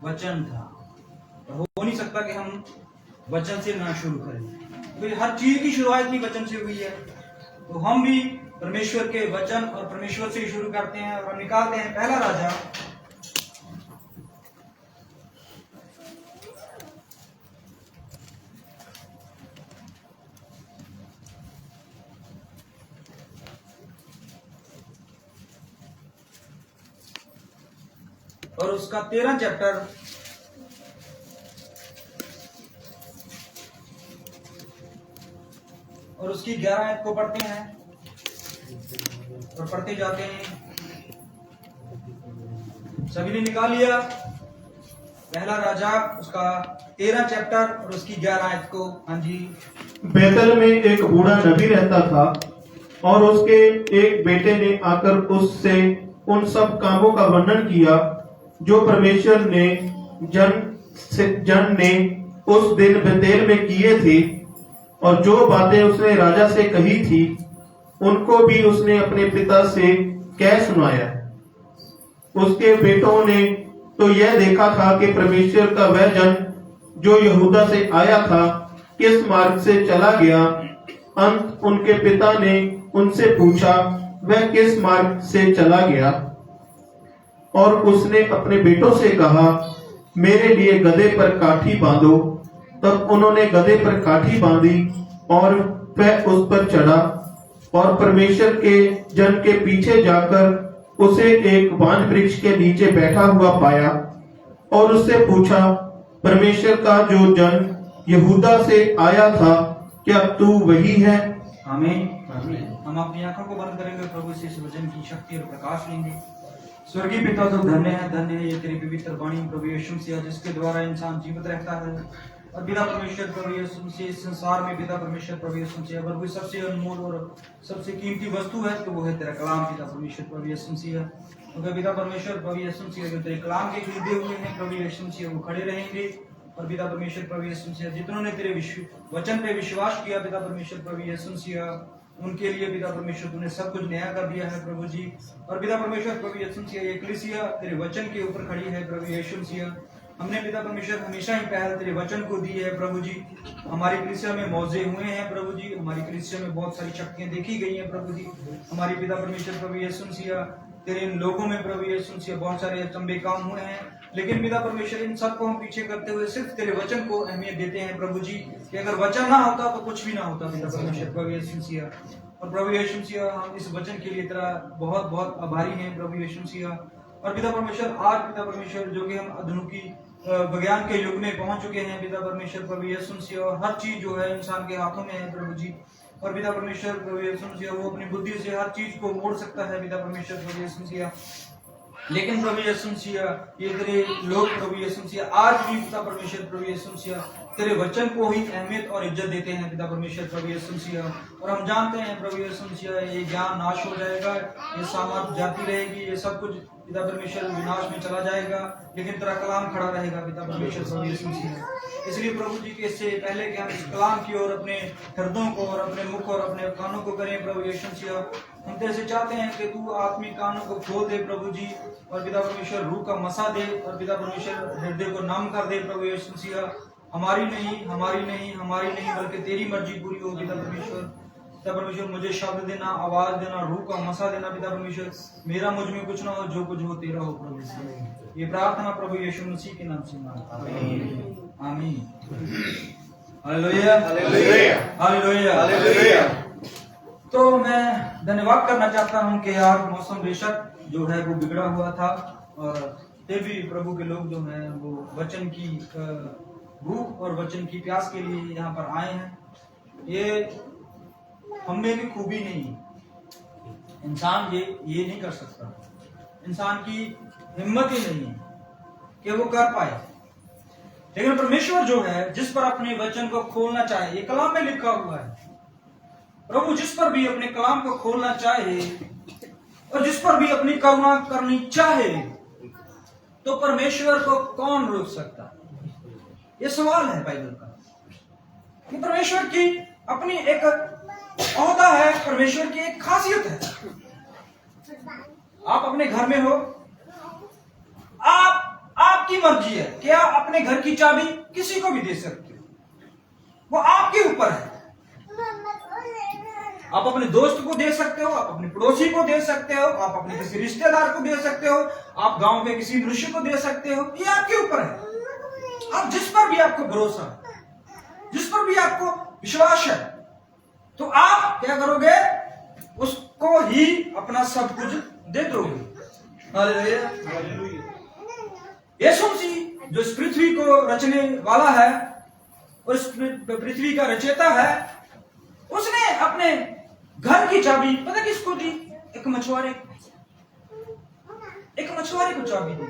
वचन था। हो नहीं सकता कि हम वचन से ना शुरू करें, तो हर चीज की शुरुआत ही वचन से हुई है। तो हम भी परमेश्वर के वचन और परमेश्वर से शुरू करते हैं और हम निकालते हैं पहला राजा और उसका 13 चैप्टर और उसकी 11 आयत को पढ़ते हैं और पढ़ते जाते हैं। सभी ने निकाल लिया पहला राजा उसका 13 चैप्टर और उसकी 11 आयत को। हाँ जी। बेतल में एक बूढ़ा नबी रहता था और उसके एक बेटे ने आकर उससे उन सब कामों का वर्णन किया जो परमेश्वर ने जन ने उस दिन बेतेल में किए थे, और जो बातें उसने राजा से कही थी उनको भी उसने अपने पिता से कह सुनाया। उसके बेटों ने तो यह देखा था कि परमेश्वर का वह जन जो यहूदा से आया था किस मार्ग से चला गया। अंत उनके पिता ने उनसे पूछा वह किस मार्ग से चला गया, और उसने अपने बेटों से कहा मेरे लिए गधे पर काठी बांधो। तब उन्होंने गधे पर काठी बांधी और वह उस पर चढ़ा और परमेश्वर के जन के पीछे जाकर उसे एक बांज वृक्ष के नीचे बैठा हुआ पाया और उससे पूछा परमेश्वर का जो जन यहूदा से आया था क्या तू वही है? आमीन। हम अपनी आंखों को बंद करेंगे, प्रभु से इस वचन की शक्ति और प्रकाश लेंगे। स्वर्गीय पिता तो धन्य है ये तेरी पवित्र वाणी प्रभु यीशु मसीह जिसके द्वारा इंसान जीवित रहता है। और पिता परमेश्वर प्रभु यीशु मसीह इस संसार में पिता परमेश्वर प्रभु यीशु मसीह अगर कोई सबसे अनमोल और सबसे कीमती वस्तु है तो वो है तेरा कलाम पिता परमेश्वर प्रभु यीशु मसीह। क्योंकि पिता परमेश्वर प्रभु यीशु मसीह जो तेरे कलाम के खरीदे हुए हैं प्रभु यीशु मसीह वो खड़े रहेंगे। और पिता परमेश्वर प्रभु यीशु मसीह जितनों ने तेरे वचन पे विश्वास किया पिता परमेश्वर प्रभु यीशु मसीह उनके लिए पिता परमेश्वर तूने सब कुछ नया कर दिया है प्रभु जी। और पिता परमेश्वर प्रभु यीशु मसीह ये कलीसिया तेरे वचन के ऊपर खड़ी है प्रभु यीशु मसीह। हमने पिता परमेश्वर हमेशा ही पहल तेरे वचन को दी है प्रभु जी। हमारी कलीसिया में मौजे हुए हैं प्रभु जी, हमारी कलीसिया में बहुत सारी शक्तियां देखी गई हैं प्रभु जी। हमारी पिता परमेश्वर प्रभु यीशु मसीह तेरे इन लोगों में प्रभु यीशु मसीह बहुत सारे अचंभे काम हुए हैं, लेकिन पिता परमेश्वर इन सबको हम पीछे करते हुए सिर्फ तेरे वचन को अहमियत देते हैं प्रभु जी कि अगर वचन ना होता तो कुछ भी ना होता पिता परमेश्वर प्रभु यीशु मसीह। और प्रभु यीशु मसीह हम इस वचन के लिए तेरा बहुत बहुत आभारी हैं प्रभु यीशु मसीह। और पिता परमेश्वर आज पिता परमेश्वर जो कि हम आधुनिकी विज्ञान के युग में पहुंच चुके हैं पिता परमेश्वर प्रभु यीशु मसीह, और हर चीज जो है इंसान के हाथों में है प्रभु जी। और पिता परमेश्वर प्रभु यीशु मसीह वो अपनी बुद्धि से हर चीज को मोड़ सकता है पिता परमेश्वर प्रभु यीशु मसीह, लेकिन प्रभु यीशु मसीह ये तेरे लोग प्रभु यीशु मसीह आज भी पिता परमेश्वर प्रभु यीशु मसीह तेरे वचन को ही अहमियत और इज्जत देते हैं पिता परमेश्वर प्रभु यीशु मसीह। और हम जानते हैं प्रभु यीशु मसीह ये ज्ञान नाश हो जाएगा, ये सामर्थ जाती रहेगी, ये सब कुछ पिता परमेश्वर विनाश में चला जाएगा, लेकिन तेरा कलाम खड़ा रहेगा पिता परमेश्वर प्रभु यीशु मसीह। इसलिए प्रभु जी के इससे पहले कि हम इस कलाम की ओर अपने हृदयों को और अपने मुख और अपने कानों को करें प्रभु यीशु मसीह, हम तेरे से चाहते हैं कि तू आत्मिक कानों को खोल दे प्रभु जी। और पिता परमेश्वर रूह का मसा दे और पिता परमेश्वर हृदय को नम कर दे प्रभु यीशु मसीह। हमारी नहीं बल्कि तेरी मर्जी पूरी हो पिता परमेश्वर। पिता परमेश्वर मुझे शब्द देना, आवाज देना, रूह का मसा देना पिता परमेश्वर। मेरा मुझ में कुछ ना हो, जो कुछ हो तेरा हो प्रभु। ये प्रार्थना प्रभु यीशु मसीह के नाम से मांगता हूं, आमीन। Hallelujah hallelujah hallelujah. तो मैं धन्यवाद करना चाहता हूं कि आज मौसम बेशक जो है वो बिगड़ा हुआ था, और फिर भी प्रभु के लोग जो हैं वो वचन की भूख और वचन की प्यास के लिए यहाँ पर आए हैं। ये हम में भी खूबी नहीं, इंसान ये नहीं कर सकता, इंसान की हिम्मत ही नहीं है कि वो कर पाए, लेकिन परमेश्वर जो है जिस पर अपने वचन को खोलना चाहे, ये कलाम में लिखा हुआ है, प्रभु जिस पर भी अपने कलाम को खोलना चाहे और जिस पर भी अपनी करुणा करनी चाहे तो परमेश्वर को कौन रोक सकता? ये सवाल है बाइबल का कि परमेश्वर की अपनी एक औहदा है, परमेश्वर की एक खासियत है। आप अपने घर में हो, आप आपकी मर्जी है कि आप अपने घर की चाबी किसी को भी दे सकते हो, वो आपके ऊपर है। आप अपने दोस्त को दे सकते हो, आप अपने पड़ोसी को दे सकते हो, आप अपने किसी रिश्तेदार को दे सकते हो, आप गांव में किसी मनुष्य को दे सकते हो, ये आपके ऊपर है। आप जिस पर भी आपको भरोसा है, जिस पर भी आपको विश्वास है, तो आप क्या करोगे, उसको ही अपना सब कुछ दे दोगे। हालेलुया। यीशु मसीह जो इस पृथ्वी को रचने वाला है और इस पृथ्वी का रचयिता है, उसने अपने घर की चाबी पता किसको दी? एक मछुआरे को चाबी दी।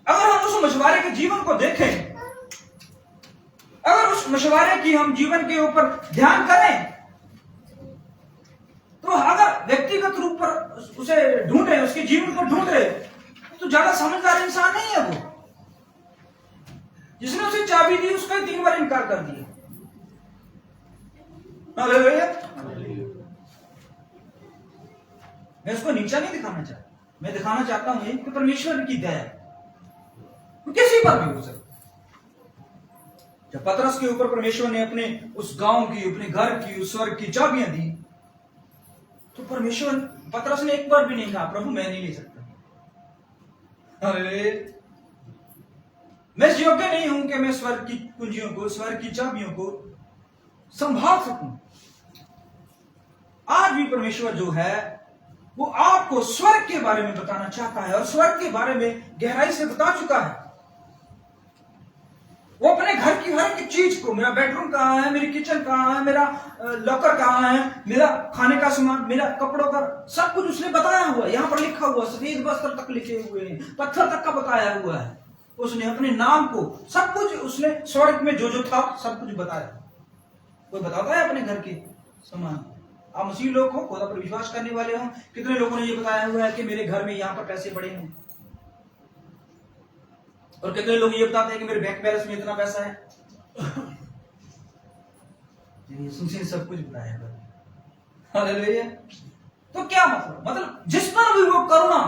अगर हम उस मछुआरे के जीवन को देखें, अगर उस मछुआरे की हम जीवन के ऊपर ध्यान करें, तो अगर व्यक्तिगत रूप पर उसे ढूंढ रहे, उसके जीवन को ढूंढ रहे, तो ज्यादा समझदार इंसान नहीं है वो। जिसने उसे चाबी दी उसका 3 बार इनकार कर दिया। हालेलुया। मैं उसको नीचा नहीं दिखाना चाहता, मैं दिखाना चाहता हूं कि परमेश्वर की दया तो किसी पर भी हो सकती। जब पतरस के ऊपर परमेश्वर ने अपने उस गांव की, अपने घर की, उस स्वर्ग की चाबियां दी, तो परमेश्वर, पतरस ने एक बार भी नहीं कहा प्रभु मैं नहीं ले सकता, अरे मैं इस योग्य नहीं हूं कि मैं स्वर्ग की कुंजियों को, स्वर्ग की चाबियों को संभाल सकूं। आज भी परमेश्वर जो है वो आपको स्वर्ग के बारे में बताना चाहता है और स्वर्ग के बारे में गहराई से बता चुका है। वो अपने घर की हर एक चीज को, मेरा बेडरूम कहाँ है, मेरी किचन कहाँ है, मेरा लॉकर कहाँ है, मेरा खाने का सामान, मेरा कपड़ों का, सब कुछ उसने बताया हुआ है। यहां पर लिखा हुआ, सफेद वस्त्र तक लिखे हुए हैं, पत्थर तक का बताया हुआ है। उसने अपने नाम को, सब कुछ उसने स्वर्ग में जो जो था सब कुछ बताया। कोई बताता है अपने घर के सामान? आप मसीह लोग हो, खुदा पर विश्वास करने वाले हो, कितने लोगों ने ये बताया हुआ है कि मेरे घर में यहां पर पैसे पड़े हैं, और कितने लोग ये बताते हैं कि मेरे बैंक बैलेंस में इतना पैसा है। सुनसे सब कुछ बताया है। हालेलुया। तो क्या मतलब जिस पर भी वो करुणा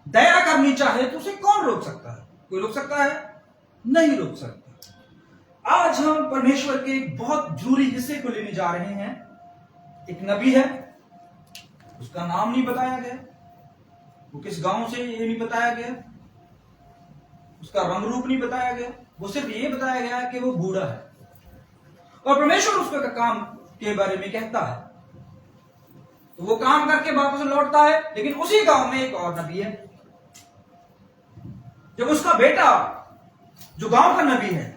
दया करनी चाहे तो उसे कौन रोक सकता है? कोई रोक सकता है? नहीं रोक सकता। आज हम परमेश्वर के एक बहुत जरूरी हिस्से को लेने जा रहे हैं। एक नबी है, उसका नाम नहीं बताया गया, वो किस गांव से ये नहीं बताया गया, उसका रंग रूप नहीं बताया गया, वो सिर्फ ये बताया गया है कि वो बूढ़ा है और परमेश्वर उसके काम के बारे में कहता है। तो वो काम करके वापस लौटता है, लेकिन उसी गांव में एक और नबी है। जब उसका बेटा, जो गांव का नबी है,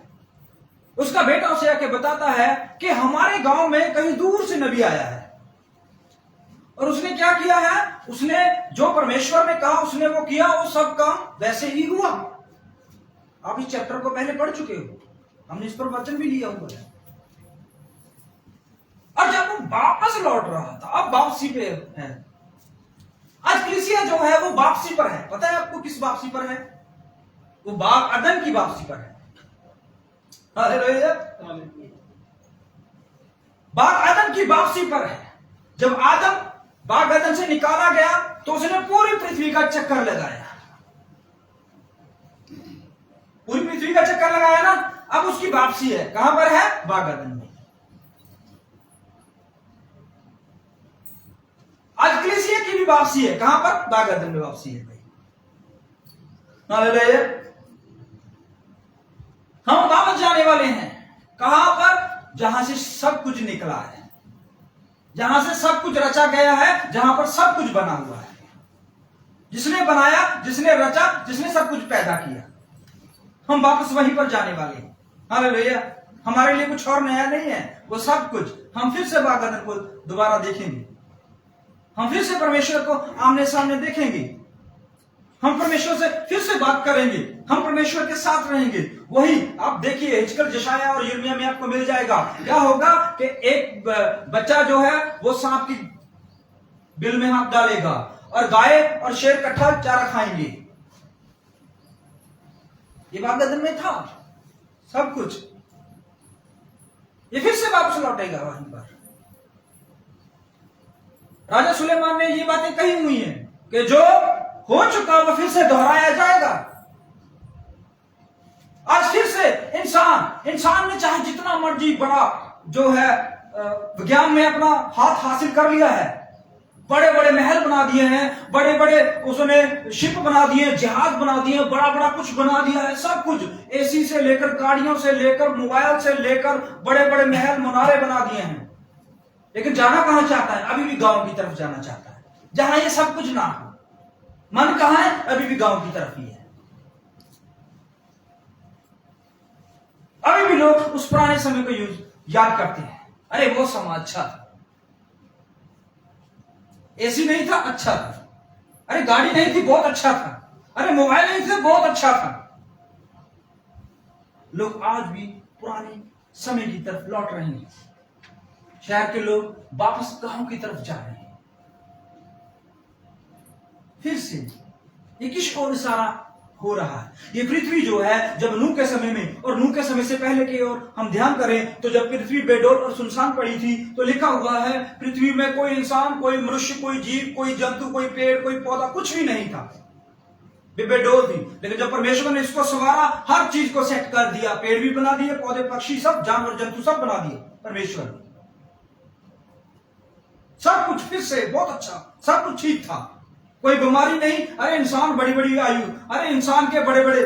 उसका बेटा उसे आके बताता है कि हमारे गांव में कहीं दूर से नबी आया है, और उसने क्या किया है, उसने जो परमेश्वर ने कहा उसने वो किया, वो सब काम वैसे ही हुआ। आप इस चैप्टर को पहले पढ़ चुके हो, हमने इस पर वचन भी लिया हुआ है। और जब वो वापस लौट रहा था, अब वापसी पे है। आज कलीसिया जो है वो वापसी पर है। पता है आपको किस वापसी पर है? वो बाग अदन की वापसी पर है। हालेलुया। बाग अदन की वापसी पर है। जब आदम बाग अदन से निकाला गया तो उसने पूरी पृथ्वी का चक्कर लगाया, पूरी पृथ्वी का चक्कर लगाया ना। अब उसकी वापसी है, कहां पर है? बाग अदन में। आज कलीसिया की भी वापसी है, कहां पर? बाग अदन में वापसी है भाई। हालेलुया। हम वापस जाने वाले हैं, कहां पर? जहां से सब कुछ निकला है, जहां से सब कुछ रचा गया है, जहां पर सब कुछ बना हुआ है। जिसने बनाया, जिसने रचा, जिसने सब कुछ पैदा किया, हम वापस वहीं पर जाने वाले हैं। हालेलुया। हमारे लिए कुछ और नया नहीं है, वो सब कुछ हम फिर से बाग अदन को दोबारा देखेंगे। हम फिर से परमेश्वर को आमने सामने देखेंगे, हम परमेश्वर से फिर से बात करेंगे, हम परमेश्वर के साथ रहेंगे। वही आप देखिए, हिजकिय्याह, यशायाह और यिर्मयाह में आपको मिल जाएगा। क्या होगा कि एक बच्चा जो है वो सांप की बिल में हाथ डालेगा और गाय और शेर इकट्ठा चारा खाएंगे। ये बाग अदन में था सब कुछ, ये फिर से वापस लौटेगा वहीं पर। राजा सुलेमान ने ये बातें कही हुई हैं कि जो हो चुका वो फिर से दोहराया जाएगा। आज फिर से इंसान ने चाहे जितना मर्जी बड़ा जो है विज्ञान में अपना हाथ हासिल कर लिया है, बड़े बड़े महल बना दिए हैं, बड़े बड़े उसने शिप बना दिए, जहाज बना दिए, बड़ा बड़ा कुछ बना दिया है, सब कुछ एसी से लेकर, गाड़ियों से लेकर, मोबाइल से लेकर, बड़े बड़े महल मुनारे बना दिए हैं। लेकिन जाना कहां चाहता है? अभी भी गांव की तरफ जाना चाहता है, जहां ये सब कुछ ना हो। मन कहां है? अभी भी गांव की तरफ ही है। अभी भी लोग उस पुराने समय को याद करते हैं। अरे वो समय अच्छा था, एसी नहीं था, अच्छा था। अरे गाड़ी नहीं थी, बहुत अच्छा था। अरे मोबाइल नहीं थे, बहुत अच्छा था। लोग आज भी पुराने समय की तरफ लौट रहे हैं। शहर के लोग वापस गांव की तरफ जा रहे हैं। फिर से ये किस ओर इशारा हो रहा है? ये पृथ्वी जो है, जब नूह के समय में और नूह के समय से पहले की ओर हम ध्यान करें तो जब पृथ्वी बेडौल और सुनसान पड़ी थी तो लिखा हुआ है पृथ्वी में कोई इंसान, कोई मनुष्य, कोई जीव, कोई जंतु, कोई पेड़, कोई पौधा, कुछ भी नहीं था, बेडौल थी। लेकिन जब परमेश्वर ने इसको संवारा, हर चीज को सेट कर दिया, पेड़ भी बना दिए, पौधे, पक्षी, सब जानवर, जंतु सब बना दिए परमेश्वर ने। सब कुछ फिर से बहुत अच्छा, सब कुछ ठीक था, कोई बीमारी नहीं। अरे इंसान बड़ी बड़ी आयु, अरे इंसान के बड़े बड़े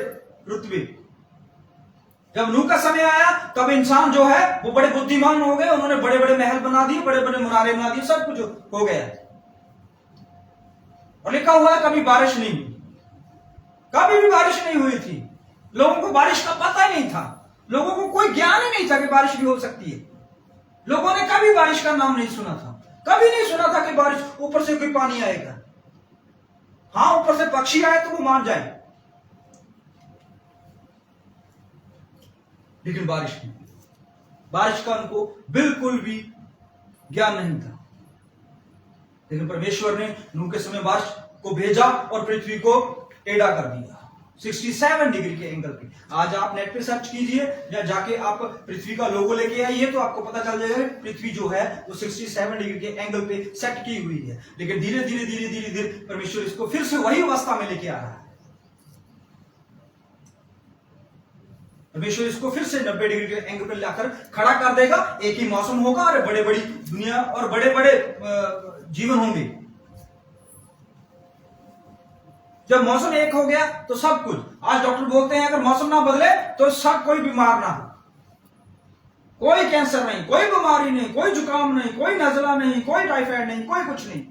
रुतबे। जब नूह का समय आया तब इंसान जो है वो बड़े बुद्धिमान हो गए, उन्होंने बड़े बड़े महल बना दिए, बड़े बड़े मुनारे बना दिए, सब कुछ हो गया। और लिखा हुआ है कभी बारिश नहीं हुई, कभी भी बारिश नहीं हुई थी। लोगों को बारिश का पता ही नहीं था, लोगों को कोई ज्ञान ही नहीं था कि बारिश भी हो सकती है। लोगों ने कभी बारिश का नाम नहीं सुना था, कभी नहीं सुना था कि बारिश ऊपर से कोई पानी आएगा। हाँ, ऊपर से पक्षी आए तो वो मान जाए, लेकिन बारिश नहीं, बारिश का उनको बिल्कुल भी ज्ञान नहीं था। लेकिन परमेश्वर ने नूह के समय बारिश को भेजा और पृथ्वी को टेढ़ा कर दिया 67 डिग्री के एंगल पे। आज आप नेट पे सर्च कीजिए या जाके आप पृथ्वी का लोगो लेके आइए तो आपको पता चल जाएगा पृथ्वी जो है वो 67 डिग्री के एंगल पे सेट की हुई है। लेकिन धीरे धीरे धीरे धीरे धीरे परमेश्वर इसको फिर से वही अवस्था में लेके आ रहा है। परमेश्वर इसको फिर से 90 डिग्री के एंगल पे लाकर खड़ा कर देगा। एक ही मौसम होगा और बड़े बड़ी दुनिया और बड़े बड़े जीवन होंगे। जब मौसम एक हो गया तो सब कुछ, आज डॉक्टर बोलते हैं अगर मौसम ना बदले तो सब कोई बीमार ना हो, कोई कैंसर नहीं, कोई बीमारी नहीं, कोई जुकाम नहीं, कोई नजला नहीं, कोई टाइफाइड नहीं, कोई कुछ नहीं।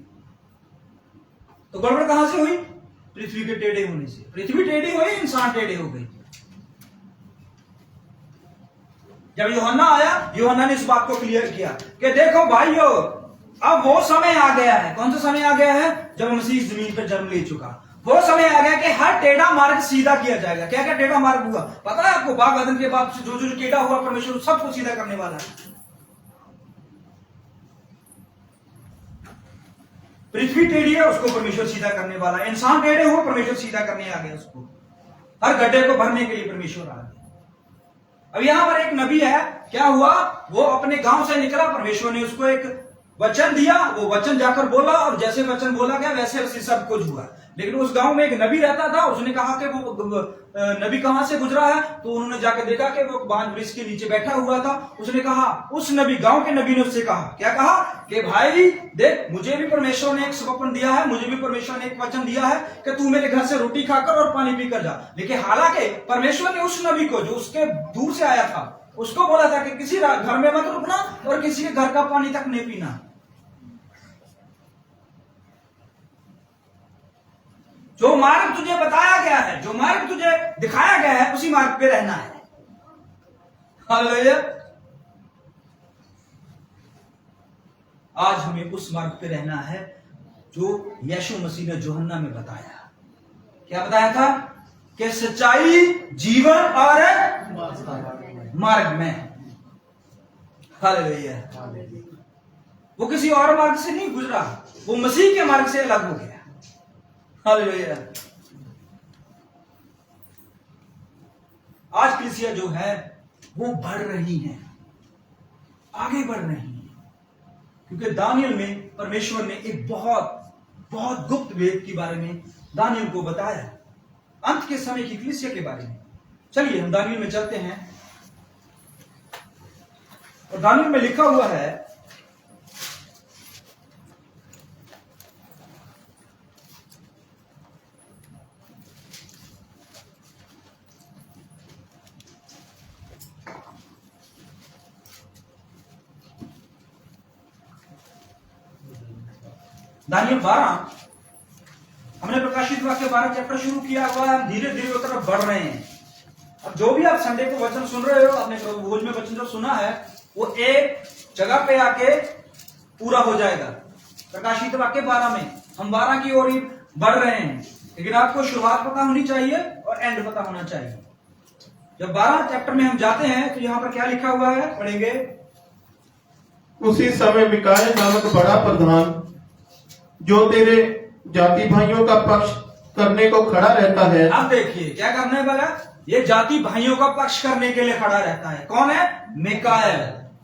तो गड़बड़ कहां से हुई? पृथ्वी के टेढ़े होने से। पृथ्वी टेढ़ी हुई, इंसान टेढ़े हो गए। जब यूहन्ना आया, यूहन्ना ने इस बात को क्लियर किया कि देखो भाइयों, अब वो समय आ गया है। कौन सा समय आ गया है? जब मसीह इस जमीन पर जन्म ले चुका। वो समय आ गया कि हर टेढ़ा मार्ग सीधा किया जाएगा। क्या क्या टेढ़ा मार्ग हुआ पता है आपको? बाग अदन के बाद जो जो टेढ़ा हुआ परमेश्वर सबको सीधा करने वाला है। पृथ्वी टेढ़ी है, उसको परमेश्वर सीधा करने वाला है। इंसान टेढ़े हो, परमेश्वर सीधा करने आ गया उसको। हर गड्ढे को भरने के लिए परमेश्वर आ गया। अब यहां पर एक नबी है, क्या हुआ? वो अपने गांव से निकला, परमेश्वर ने उसको एक वचन दिया, वो वचन जाकर बोला और जैसे वचन बोला गया वैसे वैसे सब कुछ हुआ। लेकिन उस गांव में एक नबी रहता था, उसने कहा कि वो नबी कहां से गुजरा है, तो उन्होंने जाकर देखा कि वो बांज वृक्ष के नीचे बैठा हुआ था। उसने कहा, उस नबी, गांव के नबी ने उससे कहा, क्या कहा कि भाई देख, मुझे भी परमेश्वर ने एक स्वप्न दिया है, मुझे भी परमेश्वर ने एक वचन दिया है कि तू मेरे घर से रोटी खाकर और पानी पीकर जा। लेकिन हालांकि परमेश्वर ने उस नबी को, जो उसके दूर से आया था, उसको बोला था कि किसी घर में मत रुकना और किसी के घर का पानी तक नहीं पीना। जो मार्ग तुझे बताया गया है, जो मार्ग तुझे दिखाया गया है, उसी मार्ग पे रहना है। हालेलुया। आज हमें उस मार्ग पे रहना है जो यीशु मसीह ने यूहन्ना में बताया। क्या बताया था? कि सच्चाई, जीवन और मार्ग में। हालेलुया। वो किसी और मार्ग से नहीं गुजरा, वो मसीह के मार्ग से अलग हो गया। हालेलुया। आज कलीसिया जो है वो बढ़ रही है, आगे बढ़ रही है, क्योंकि दानियल में परमेश्वर ने एक बहुत बहुत गुप्त वेद के बारे में दानियल को बताया अंत के समय की कलीसिया के बारे में। चलिए हम दानियल में चलते हैं, और दानियल में लिखा हुआ है दानियल 12, हमने प्रकाशित वाक्य 12 चैप्टर शुरू किया हुआ है, हम धीरे धीरे उस तरफ बढ़ रहे हैं। अब जो भी आप संडे को वचन सुन रहे हो, आपने प्रभु भोज में वचन जो सुना है वो एक जगह पे आके पूरा हो जाएगा। प्रकाशित वाक्य 12 में हम 12 की ओर ही बढ़ रहे हैं, लेकिन आपको शुरुआत पता होनी चाहिए और एंड पता होना चाहिए। जब 12 चैप्टर में हम जाते हैं तो यहां पर क्या लिखा हुआ है, पढ़ेंगे। उसी समय मिकाएल नामक बड़ा प्रधान, जो तेरे जाति भाइयों का पक्ष करने को खड़ा रहता है। अब देखिए क्या करने वाला, ये जाति भाइयों का पक्ष करने के लिए खड़ा रहता है। कौन है? मिकाएल।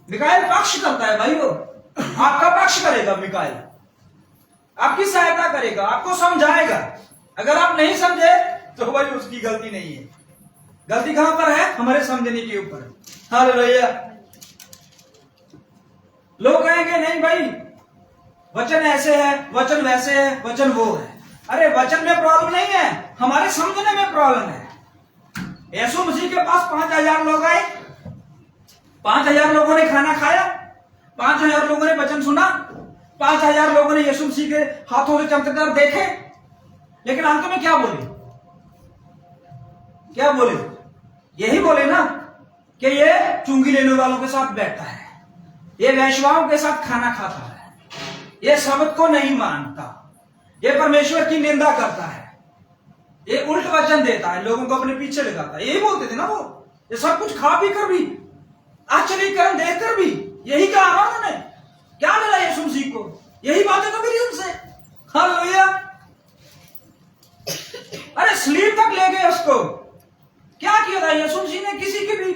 मिकाएल पक्ष करता है भाई, वो आपका पक्ष करेगा। मिकाएल आपकी सहायता करेगा, आपको समझाएगा। अगर आप नहीं समझे तो भाई उसकी गलती नहीं है। गलती कहां पर है? हमारे समझने के ऊपर। हालेलुया। लोग कहेंगे नहीं भाई वचन ऐसे है, वचन वैसे है, वचन वो है। अरे वचन में प्रॉब्लम नहीं है, हमारे समझने में प्रॉब्लम है। यीशु मसीह के पास 5000 लोग आए, 5000 लोगों ने खाना खाया, 5000 लोगों ने वचन सुना, 5000 लोगों ने यीशु मसीह के हाथों से चमत्कार देखे, लेकिन अंत में क्या बोले? क्या बोले? यही बोले ना कि ये चुंगी लेने वालों के साथ बैठता है, ये वैश्वाओं के साथ खाना खाता है, ये शब्द को नहीं मानता, ये परमेश्वर की निंदा करता है, ये उल्ट वचन देता है, लोगों को अपने पीछे लगाता है। यही बोलते थे ना वो। ये सब कुछ खा पी कर भी, आश्चर्यकरण देखकर भी यही कहा ना उन्होंने। क्या मिला यीशु मसीह को? यही बातें तो मिली उनसे। हालेलुया। अरे स्लीप तक ले गए उसको। क्या किया था यीशु मसीह ने? किसी के भी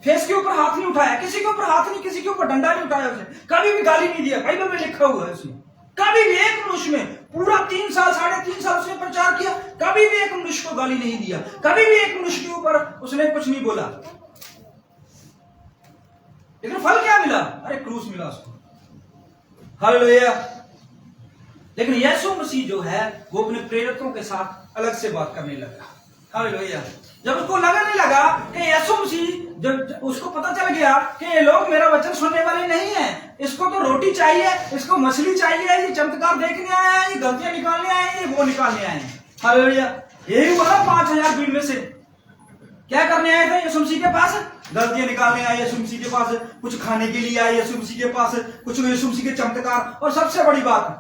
फेस के ऊपर हाथ नहीं उठाया, किसी के ऊपर हाथ नहीं, किसी के ऊपर डंडा नहीं उठाया उसने, कभी भी गाली नहीं दिया। बाइबल में लिखा हुआ है उसने। कभी भी एक मनुष्य में पूरा 3 साल 3.5 साल उसने प्रचार किया, कभी भी एक मनुष्य को गाली नहीं दिया, कभी भी एक मनुष्य के ऊपर उसने कुछ नहीं बोला। लेकिन फल क्या मिला? अरे क्रूस मिला उसको। हालेलुया। लेकिन यीशु मसीह जो है वो अपने प्रेरितों के साथ अलग से बात करने लगा। हालेलुया। जब उसको लगने लगा कि यीशु मसीह, जब उसको पता चल गया कि ये लोग मेरा वचन सुनने वाले नहीं है, इसको तो रोटी चाहिए, इसको मछली चाहिए, ये चमत्कार देखने आए हैं, ये गलतियां निकालने आए हैं, ये वो निकालने आए हैं। हालेलुया। यही हुआ 5000 भीड़ में से क्या करने आए थे यीशु मसीह के पास? गलतियां निकालने आए यीशु मसीह के पास, कुछ खाने के लिए आए यीशु मसीह के पास, कुछ यीशु मसीह के चमत्कार। और सबसे बड़ी बात,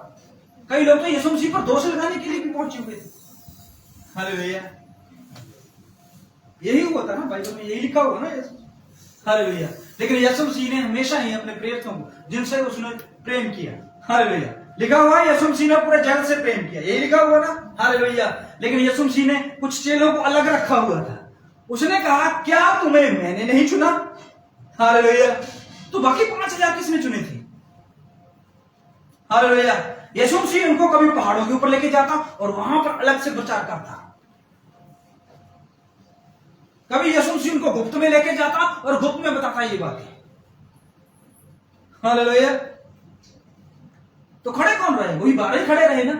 कई लोग तो यीशु मसीह पर दोष लगाने के लिए भी पहुंच चुके थे। हालेलुया। यही हुआ था ना बाइबल में, यही लिखा हुआ ना। हालेलुया। लेकिन यीशु मसीह ने हमेशा ही अपने प्रेरितों को, जिनसे उसने प्रेम किया, हालेलुया, लिखा हुआ है यीशु मसीह ने पूरे जगत से प्रेम किया, यही लिखा हुआ ना। हालेलुया। लेकिन यीशु मसीह ने कुछ चेलों को अलग रखा हुआ था। उसने कहा क्या तुम्हें मैंने नहीं चुना? हालेलुया। तो बाकी 5000 किसने चुने थे? हालेलुया। यीशु मसीह उनको कभी पहाड़ों के ऊपर लेके जाता और वहां पर अलग से प्रचार करता, कभी यीशु मसीह उनको गुप्त में लेके जाता और गुप्त में बताता ये बातें। हालेलुया। तो खड़े कौन रहे? वही 12 ही खड़े रहे ना,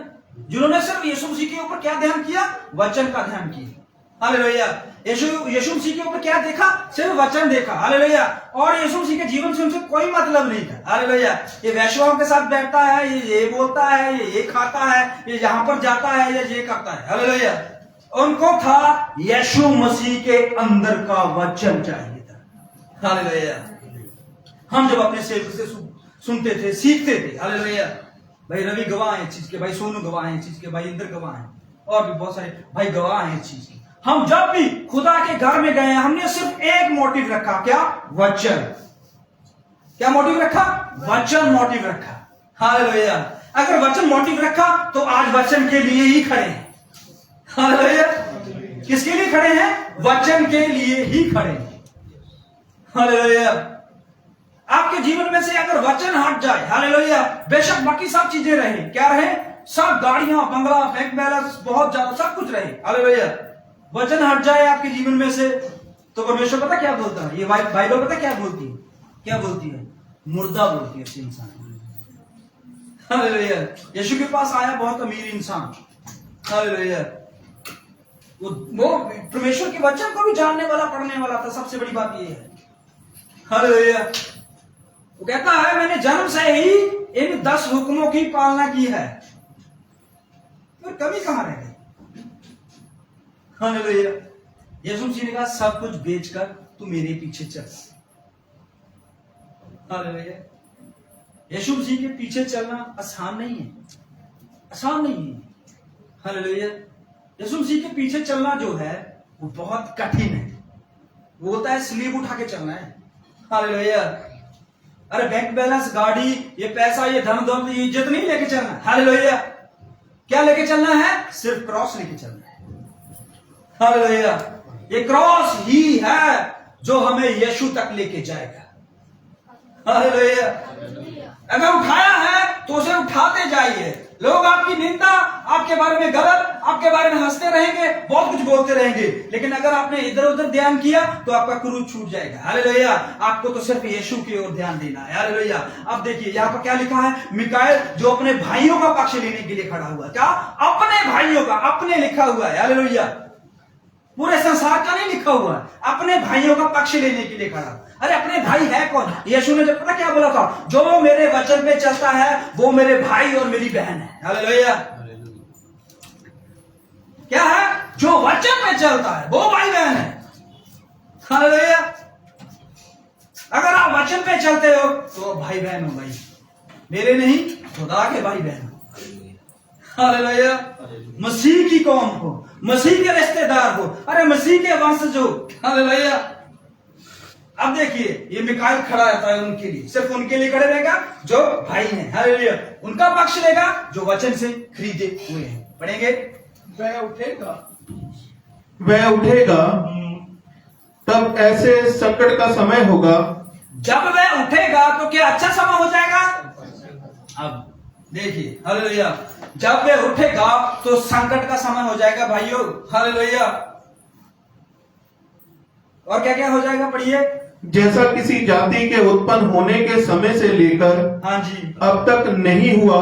जिन्होंने सिर्फ यीशु मसीह के ऊपर क्या ध्यान किया? वचन का ध्यान किया। हालेलुया। यीशु मसीह के ऊपर क्या देखा? सिर्फ वचन देखा। हालेलुया। और यीशु मसीह के जीवन से उनसे कोई मतलब नहीं था। हालेलुया। ये वैश्वाओं के साथ बैठता है, ये बोलता है, ये खाता है, ये यहां पर जाता है, ये करता है। हालेलुया। उनको था यीशु मसीह के अंदर का वचन चाहिए था। हालेलुया। हम जब अपने सेवक से सुनते थे, सीखते थे, हालेलुया, भाई रवि गवाह है इस चीज के, भाई सोनू गवाह है इस चीज के, भाई इंद्र गवाह है, और भी बहुत सारे भाई गवाह हैं इस चीज के। हम जब भी खुदा के घर में गए, हमने सिर्फ एक मोटिव रखा, क्या? वचन। क्या मोटिव रखा? वचन मोटिव रखा। हालेलुया। अगर वचन मोटिव रखा तो आज वचन के लिए ही खड़े हैं। हालेलुया। किसके लिए खड़े हैं? वचन के लिए ही खड़े हैं। हालेलुया। आपके जीवन में से अगर वचन हट जाए, हालेलुया, बेशक बाकी सब चीजें रहे, क्या रहे? सब गाड़ियां, बंगला, बैंक बैलेंस बहुत ज्यादा, सब कुछ रहे, हालेलुया, वचन हट जाए आपके जीवन में से तो परमेश्वर पता क्या बोलता है, ये बाइबल पता क्या बोलती है, क्या बोलती है, मुर्दा बोलती है इंसान। हालेलुया, यीशु के पास आया बहुत अमीर इंसान, हालेलुया, वो परमेश्वर के वचन को भी जानने वाला, पढ़ने वाला था। सबसे बड़ी बात ये है, हालेलुया, वो कहता है मैंने जन्म से ही इन 10 हुक्मों की पालना की है, तो कमी कहां रह गई। हालेलुया, यीशु मसीह ने कहा सब कुछ बेचकर तू मेरे पीछे चल। हालेलुया, यीशु मसीह के पीछे चलना आसान नहीं है, आसान नहीं है। हालेलुया, यीशु मसीह के पीछे चलना जो है वो बहुत कठिन है। वो होता है स्लीव उठा के चलना है। हालेलुया, अरे बैंक बैलेंस, गाड़ी, ये पैसा, ये धन दौलत, ये इज्जत नहीं लेके चलना है। हालेलुया, क्या लेके चलना है? सिर्फ क्रॉस लेके चलना है। हालेलुया, ये क्रॉस ही है जो हमें यीशु तक लेके जाएगा। हालेलुया, अगर उठाया है तो उसे उठाते जाइए। लोग आपकी निंदा, आपके बारे में गलत, आपके बारे में हंसते रहेंगे, बहुत कुछ बोलते रहेंगे, लेकिन अगर आपने इधर उधर ध्यान किया तो आपका क्रूज छूट जाएगा। हालेलुया, आपको तो सिर्फ यीशु की ओर ध्यान देना है। हालेलुया, अब देखिए यहाँ पर क्या लिखा है, मिकाएल जो अपने भाइयों का पक्ष लेने के लिए खड़ा हुआ। क्या? अपने भाइयों का, अपने लिखा हुआ है। हालेलुया, पूरे संसार का नहीं लिखा हुआ है, अपने भाइयों का पक्ष लेने के लिए खड़ा। अरे अपने भाई है कौन? यीशु ने जब पता क्या बोला था, जो मेरे वचन पे चलता है वो मेरे भाई और मेरी बहन है। हालेलुया, क्या है? जो वचन पे चलता है वो भाई बहन है। हालेलुया, अगर आप वचन पे चलते हो तो भाई बहन हो भाई, मेरे नहीं, खुदा के भाई बहन हो। हालेलुया, मसीह की कौम हो, मसीह के रिश्तेदार हो, अरे मसीह के वंशज हो। हालेलुया, अब देखिए ये मिकाएल खड़ा रहता है उनके लिए, सिर्फ उनके लिए खड़े रहेगा जो भाई हैं। हालेलुया, उनका पक्ष लेगा जो वचन से खरीदे हुए हैं। पढ़ेंगे, वह उठेगा, वह उठेगा, तब ऐसे संकट का समय होगा। जब वह उठेगा तो क्या अच्छा समय हो जाएगा? अब देखिए, हालेलुया, जब वह उठेगा तो संकट का समय हो जाएगा भाइयों। हालेलुया, और क्या क्या हो जाएगा? पढ़िए, जैसा किसी जाति के उत्पन्न होने के समय से लेकर हाँ जी, अब तक नहीं हुआ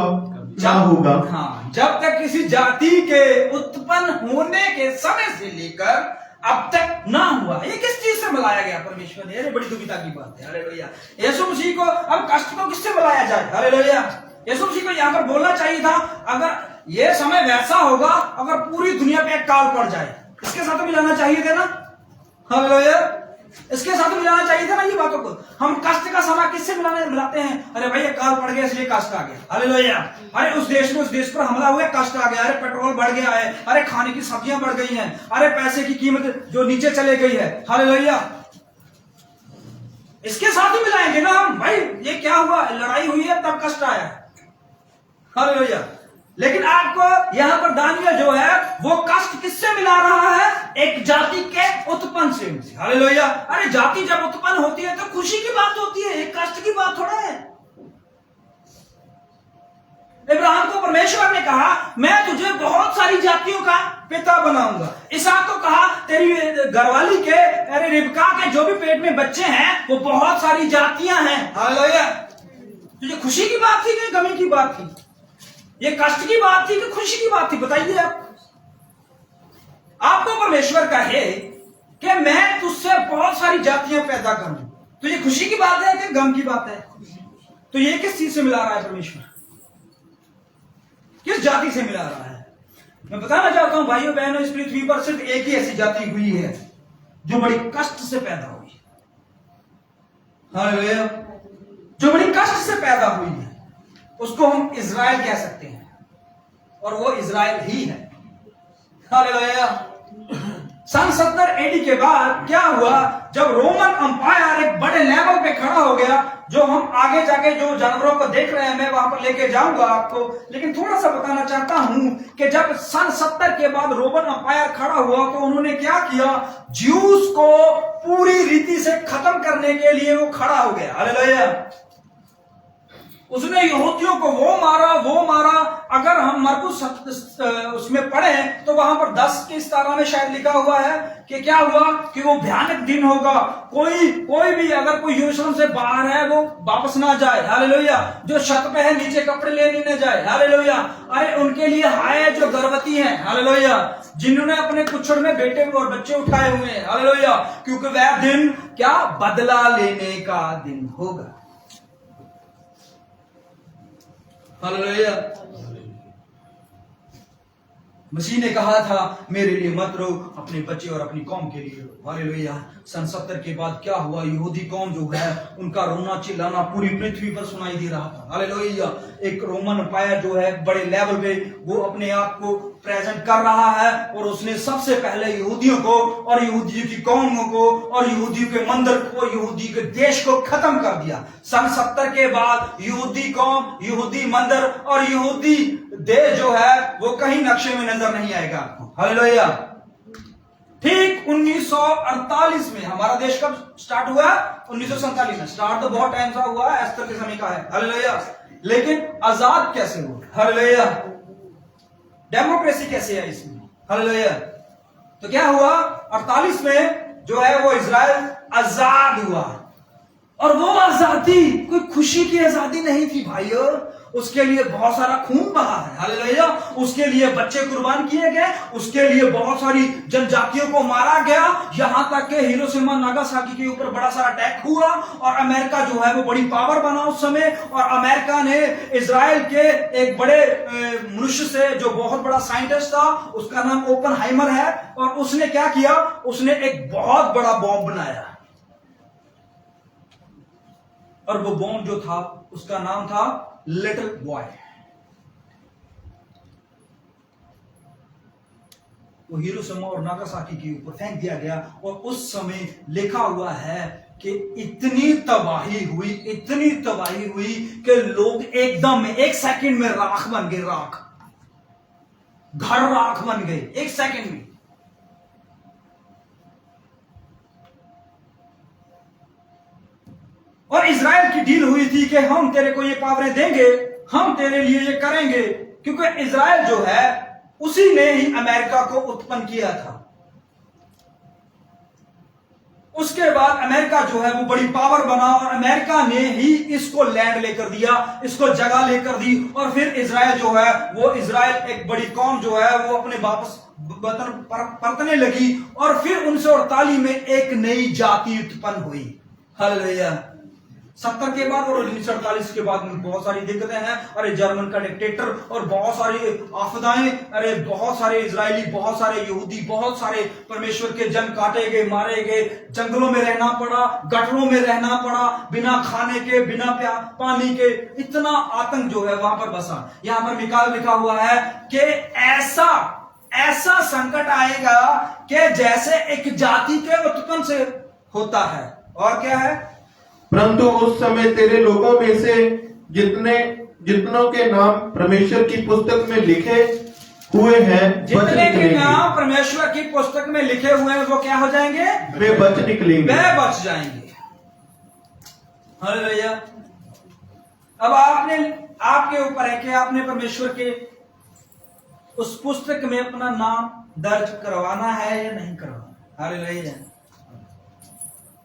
ना होगा। हाँ, जब तक किसी जाति के उत्पन्न होने के समय से लेकर अब तक ना हुआ। ये किस चीज से मिलाया गया परमेश्वर ने? अरे बड़ी दुविधा की बात है। हालेलुया, यीशु मसीह को अब कष्ट को किससे मिलाया जाए? हालेलुया, यीशु मसीह को यहाँ पर बोलना चाहिए था, अगर ये समय वैसा होगा, अगर पूरी दुनिया पे एक काल पड़ जाए, इसके साथ मिलाना चाहिए था ना। हालेलुया, इसके साथ मिलाना चाहिए था ना ये बातों को। हम कष्ट का समय किससे मिलाते हैं? अरे भाई ये काल पड़ गया इसलिए कष्ट आ गया। हालेलुया, अरे उस देश में उस देश पर हमला हुआ, कष्ट आ गया। अरे पेट्रोल बढ़ गया है, अरे खाने की सब्जियां बढ़ गई हैं, अरे पैसे की कीमत जो नीचे चले गई है। हालेलुया, इसके साथ ही मिलाएंगे ना हम, भाई ये क्या हुआ, लड़ाई हुई है तब कष्ट आया है। हालेलुया, लेकिन आपको यहां पर दानियल जो है वो कष्ट किससे मिला रहा है? एक जाति के उत्पन्न से। हालेलुया, अरे जाति जब उत्पन्न होती है तो खुशी की बात होती है, एक कष्ट की बात थोड़ा है। इब्राहिम को परमेश्वर ने कहा मैं तुझे बहुत सारी जातियों का पिता बनाऊंगा। इसहाक को कहा तेरी घरवाली के, अरे रिबका के जो भी पेट में बच्चे हैं वो बहुत सारी जातियां हैं। हालेलुया, तुझे खुशी की बात थी कि गमी की बात थी? ये कष्ट की बात थी कि खुशी की बात थी? बताइए आप। आपको परमेश्वर कहे कि मैं तुझसे बहुत सारी जातियां पैदा करूं, तो ये खुशी की बात है कि गम की बात है? तो ये किस चीज से मिला रहा है परमेश्वर? किस जाति से मिला रहा है? मैं बताना चाहता हूं भाइयों बहनों, इस पृथ्वी पर सिर्फ एक ही ऐसी जाति हुई है जो बड़ी कष्ट से पैदा हुई। हालेलुया, जो बड़ी कष्ट से पैदा हुई है उसको हम इज़राइल कह सकते हैं, और वो इज़राइल ही है। हालेलुया, सन 70 एडी के बाद क्या हुआ? जब रोमन अंपायर एक बड़े लेवल पे खड़ा हो गया, जो हम आगे जाके जो जानवरों को देख रहे हैं मैं वहां पर लेके जाऊंगा आपको, लेकिन थोड़ा सा बताना चाहता हूं कि जब सन 70 के बाद रोमन अंपायर खड़ा हुआ तो उन्होंने क्या किया? ज्यूस को पूरी रीति से खत्म करने के लिए वो खड़ा हो गया। हालेलुया, उसने यहूदियों को वो मारा। अगर हम मरकुस उसमें पढ़े तो वहां पर 10 की 17 में शायद लिखा हुआ है कि क्या हुआ कि वो भयानक दिन होगा। कोई भी अगर कोई यरूशलेम से बाहर है वो वापस ना जाए। हालेलुया। जो छत पे है नीचे कपड़े लेने न जाए। हालेलुया। अरे उनके लिए हाय जो गर्भवती हैं। हालेलुया। जिन्होंने अपने कुछड़ में बेटे और बच्चे उठाए हुए हैं। हालेलुया। क्योंकि वह दिन क्या बदला लेने का दिन होगा। हालेलुया। मसीह ने कहा था मेरे लिए मत रो, अपने बच्चे और अपनी कौम के लिए रो। हालेलुया। सन 70 के बाद क्या हुआ, यहूदी कौम जो है उनका रोना चिल्लाना पूरी पृथ्वी पर सुनाई दे रहा था। हालेलुया। एक रोमन एम्पायर जो है बड़े लेवल पे वो अपने आप को प्रेजेंट कर रहा है और उसने सबसे पहले यहूदियों को और यहूदियों की कौमों को और यहूदियों के मंदिर को, यहूदी के देश को खत्म कर दिया। सन 70 के बाद यहूदी कौम, यहूदी मंदिर और यहूदी देश जो है वो कहीं नक्शे में नजर नहीं आएगा आपको। हालेलुया। ठीक 1948 में हमारा देश कब स्टार्ट हुआ? 1947 में। स्टार्ट तो बहुत टाइम से हुआ, एस्तर के समय का है। हालेलुया। लेकिन आजाद कैसे हुआ? हालेलुया। डेमोक्रेसी कैसे है इसमें? हालेलुया। तो क्या हुआ 48 में जो है वो इजराइल आजाद हुआ। और वो आजादी कोई खुशी की आजादी नहीं थी भाइयों, उसके लिए बहुत सारा खून बहा है। हालेलुया। उसके लिए बच्चे कुर्बान किए गए, उसके लिए बहुत सारी जनजातियों को मारा गया, यहां तक कि हिरोशिमा नागासाकी के ऊपर बड़ा सारा अटैक हुआ और अमेरिका जो है वो बड़ी पावर बना उस समय। और अमेरिका ने इजराइल के एक बड़े मनुष्य से जो बहुत बड़ा साइंटिस्ट था, उसका नाम ओपनहाइमर है, और उसने क्या किया, उसने एक बहुत बड़ा बॉम्ब बनाया। और वो बॉम्ब जो था उसका नाम था लिटिल बॉय। वो हिरोशिमा और नागासाकी के ऊपर फेंक दिया गया। और उस समय लिखा हुआ है कि इतनी तबाही हुई कि लोग एकदम में 1 सेकंड में राख बन गए। घर राख बन गए 1 सेकंड में। और इजराइल की डील हुई थी कि हम तेरे को ये पावरें देंगे, हम तेरे लिए ये करेंगे, क्योंकि इजराइल जो है उसी ने ही अमेरिका को उत्पन्न किया था। उसके बाद अमेरिका जो है वो बड़ी पावर बना और अमेरिका ने ही इसको लैंड लेकर दिया, इसको जगह लेकर दी। और फिर इजराइल जो है वो इजराइल एक बड़ी कौम जो है वो अपने वापस वतन परतने लगी। और फिर 1948 में एक नई जाति उत्पन्न हुई। हालेलुया। 70 के बाद और 1948 के बाद में बहुत सारी दिक्कतें हैं। अरे जर्मन का डिक्टेटर और बहुत सारी आफदाएं, अरे बहुत सारे इजरायली, बहुत सारे यहूदी, बहुत सारे परमेश्वर के जन काटे गए, मारे गए, जंगलों में रहना पड़ा, गटरों में रहना पड़ा, बिना खाने के, बिना पानी के। इतना आतंक जो है वहां पर बसा। यहां पर मिकाल लिखा हुआ है कि ऐसा संकट आएगा कि जैसे एक जाति के उत्पन्न से होता है। और क्या है? परंतु उस समय तेरे लोगों में से जितनों के नाम परमेश्वर की पुस्तक में लिखे हुए हैं, जितने के नाम परमेश्वर की पुस्तक में लिखे हुए हैं वो क्या हो जाएंगे? वे बच निकलेंगे, वे बच जाएंगे। हालेलुया। अब आपके ऊपर है कि आपने परमेश्वर के उस पुस्तक में अपना नाम दर्ज करवाना है या नहीं करवाना। हालेलुया।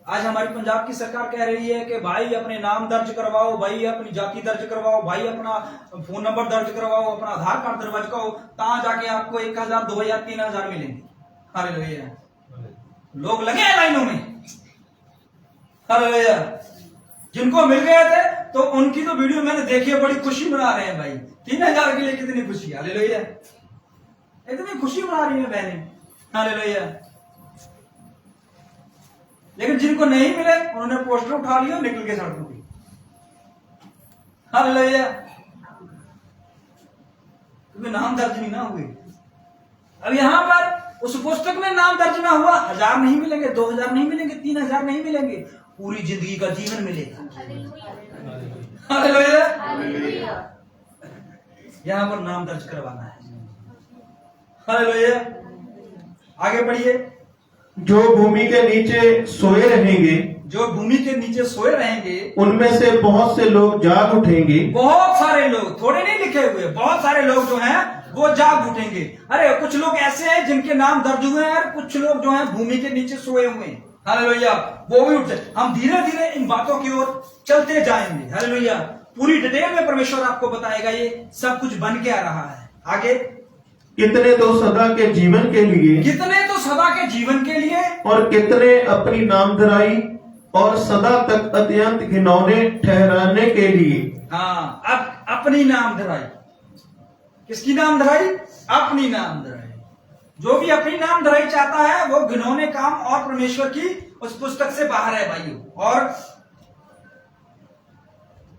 आज हमारी पंजाब की सरकार कह रही है कि भाई अपने नाम दर्ज करवाओ, भाई अपनी जाति दर्ज करवाओ, भाई अपना फोन नंबर दर्ज करवाओ, अपना आधार कार्ड दर्ज कराओ, तहां जाके आपको 1000, 2000, 3000 मिलेंगे। हालेलुया। लोग लगे हैं लाइनों में। हालेलुया। जिनको मिल गए थे तो उनकी तो वीडियो मैंने देखी है, बड़ी खुशी मना रहे हैं भाई। 3000 के लिए कितनी खुशी। हालेलुया। इतनी खुशी मना रही है बहनें। हालेलुया। लेकिन जिनको नहीं मिले उन्होंने पोस्टर उठा लिया, निकल के सड़कों पे। हालेलुया। क्योंकि नाम दर्ज नहीं ना हुए। अब यहां पर उस पुस्तक में नाम दर्ज ना हुआ, 1000 नहीं मिलेंगे, 2000 नहीं मिलेंगे, 3000 नहीं मिलेंगे, पूरी जिंदगी का जीवन मिलेगा। हालेलुया। यहां पर नाम दर्ज करवाना है। हालेलुया। आगे बढ़िए। जो भूमि के नीचे सोए रहेंगे जो भूमि के नीचे सोए रहेंगे, उनमें से बहुत से लोग जाग उठेंगे। बहुत सारे लोग, थोड़े नहीं लिखे हुए, बहुत सारे लोग जो हैं वो जाग उठेंगे। अरे कुछ लोग ऐसे हैं जिनके नाम दर्ज हुए हैं, और कुछ लोग जो हैं भूमि के नीचे सोए हुए हैं। हालेलुया, वो भी उठ जाए। हम धीरे धीरे इन बातों की ओर चलते जाएंगे। हालेलुया, पूरी डिटेल में परमेश्वर आपको बताएगा ये सब कुछ बन के आ रहा है। आगे, कितने तो सदा के जीवन के लिए, कितने तो सदा के जीवन के लिए, और कितने अपनी नामधराई और सदा तक अत्यंत घिनौने ठहराने के लिए। हाँ, अब अपनी नामधराई, किसकी नामधराई? अपनी नामधराई। जो भी अपनी नामधराई चाहता है वो घिनौने काम और परमेश्वर की उस पुस्तक से बाहर है भाइयों।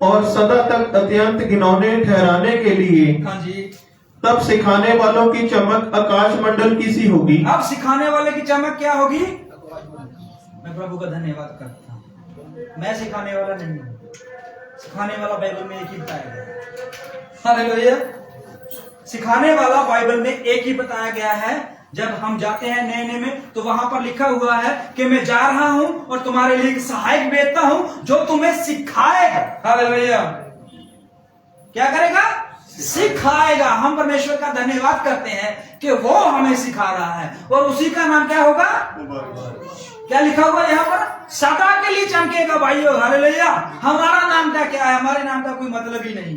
और सदा तक अत्यंत घिनौने ठहराने के लिए। हाँ जी, तब सिखाने वालों की चमक आकाश मंडल की सी होगी। अब सिखाने वाले की चमक क्या होगी? मैं प्रभु का धन्यवाद करता हूं, मैं सिखाने वाला नहीं हूं। सिखाने वाला बाइबल में एक ही बताया गया। हालेलुया, सिखाने वाला बाइबल में एक ही बताया गया है। जब हम जाते हैं नए में तो वहां पर लिखा हुआ है कि मैं जा रहा हूं और तुम्हारे लिए एक सहायक भेजता हूं जो तुम्हें सिखाएगा। हालेलुया, क्या करेगा? सिखाएगा। हम परमेश्वर का धन्यवाद करते हैं कि वो हमें सिखा रहा है, और उसी का नाम क्या होगा? क्या लिखा हुआ है यहाँ पर? सदा के लिए चमकेगा भाइयों। हालेलुया, हमारा नाम का क्या है? हमारे नाम का कोई मतलब ही नहीं।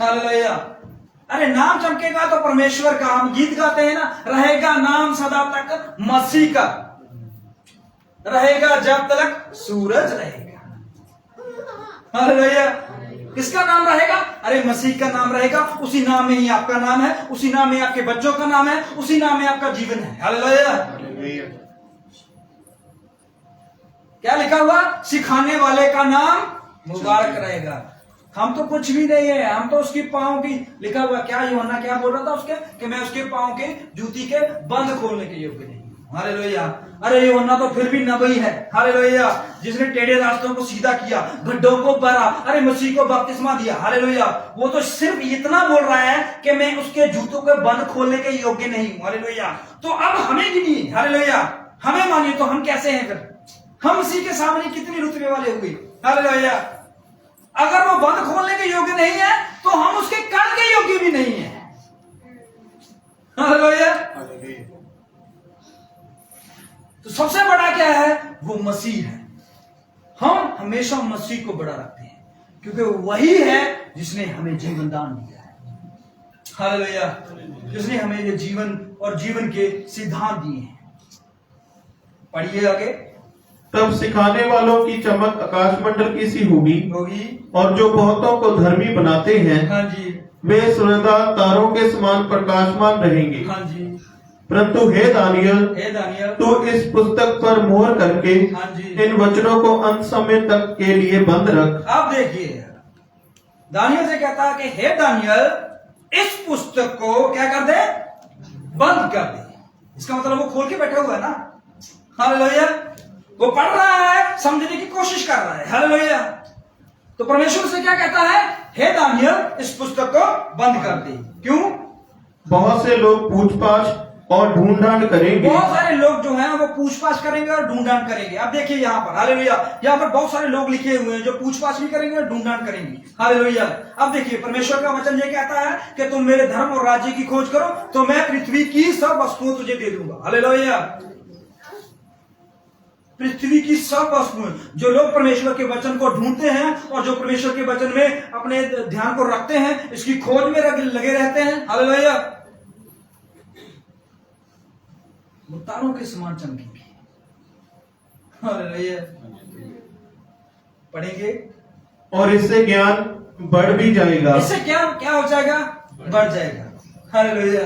हालेलुया, अरे नाम चमकेगा तो परमेश्वर का, हम गीत गाते हैं ना, रहेगा नाम सदा तक मसीह का, रहेगा जब तक सूरज रहेगा। हालेलुया, किसका नाम रहेगा? अरे मसीह का नाम रहेगा। उसी नाम में ही आपका नाम है, उसी नाम में आपके बच्चों का नाम है, उसी नाम में आपका जीवन है। हालेलुया, क्या लिखा हुआ? सिखाने वाले का नाम मुबारक रहेगा। हम तो कुछ भी नहीं है, हम तो उसकी पांव की, लिखा हुआ क्या यूहन्ना क्या बोल रहा था उसके, कि मैं उसके पांव के जूती के बंद खोलने के योग्य नहीं हूं। हालेलुया, अरे यूहन्ना तो फिर भी नबी है। हालेलुया, जिसने टेढ़े रास्तों को सीधा किया, गड्ढों को भरा, अरे मसीह को बपतिस्मा दिया। हालेलुया, वो तो सिर्फ इतना बोल रहा है कि मैं उसके जूतों के बंद खोलने के योग्य नहीं हूं। हालेलुया, तो अब हमें गिनिए। हालेलुया, हमें मानिए तो हम कैसे हैं फिर? हम मसीह के सामने कितने रुतबे वाले हुए? हालेलुया, अगर वो बंद खोलने के योग्य नहीं है तो हम उसके कर के योग्य भी नहीं है। हालेलुया, तो सबसे बड़ा क्या है? वो मसीह है। हम हमेशा मसीह को बड़ा रखते हैं क्योंकि वही है जिसने हमें जीवन दान दिया है। हालेलुया, जिसने हमें ये जीवन और जीवन के सिद्धांत दिए हैं। पढ़िए आगे। तब सिखाने वालों की चमक आकाश मंडल की सी होगी, और जो बहुतों को धर्मी बनाते हैं, हाँ जी, वे सदा तारों के समान प्रकाशमान रहेंगे। हाँ जी, परंतु हे दानियल, तू इस पुस्तक पर मोहर करके हाँ जी, इन वचनों को अंत समय तक के लिए बंद रख। अब देखिए, दानियल से कहता है कि हे दानियल, इस पुस्तक को क्या कर दे? बंद कर दे। इसका मतलब वो खोल के बैठा हुआ है ना। हालेलुया, वो पढ़ रहा है, समझने की कोशिश कर रहा है। हालेलुया, तो परमेश्वर से क्या कहता है? हे दानियल, इस पुस्तक को बंद कर दे। क्यों? बहुत से लोग पूछताछ और ढूंढांड करेंगे। बहुत सारे लोग जो हैं वो पूछताछ करेंगे और ढूंढांड करेंगे। अब देखिए यहाँ पर, हालेलुया, यहाँ पर बहुत सारे लोग लिखे हुए हैं जो पूछताछ भी करेंगे और ढूंढांड करेंगे। हालेलुया, अब देखिए परमेश्वर का वचन ये कहता है कि तुम मेरे धर्म और राज्य की खोज करो तो मैं पृथ्वी की सब वस्तुएं तुझे दे दूंगा। हालेलुया, पृथ्वी की सब वस्तुएं। जो लोग परमेश्वर के वचन को ढूंढते हैं और जो परमेश्वर के वचन में अपने ध्यान को रखते हैं, इसकी खोज में लगे रहते हैं, हालेलुया, वो तारों के समान चमकेंगे। हालेलुया, पढ़ेंगे। और इससे ज्ञान बढ़ भी जाएगा। इससे क्या हो जाएगा? बढ़ जाएगा। हालेलुया,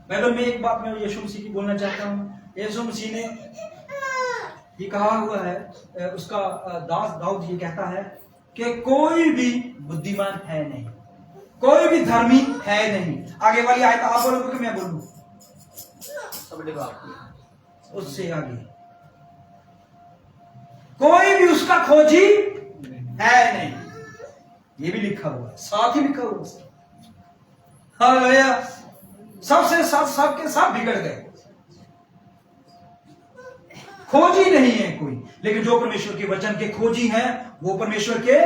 बाइबल में एक बात मैं यीशु मसीह की बोलना चाहता हूँ। यीशु मसीह ने ये कहा हुआ है, उसका दास दाऊद ये कहता है कि कोई भी बुद्धिमान है नहीं, कोई भी धर्मी है नहीं। आगे वाली आयत आप बोलोगे कि मैं बोलूं? उससे आगे कोई भी उसका खोजी है नहीं, ये भी लिखा हुआ है, साथ ही लिखा हुआ है। हालेलुया, सबसे सब के सब बिगड़ गए। खोजी नहीं है कोई, लेकिन जो परमेश्वर के वचन के खोजी हैं वो परमेश्वर के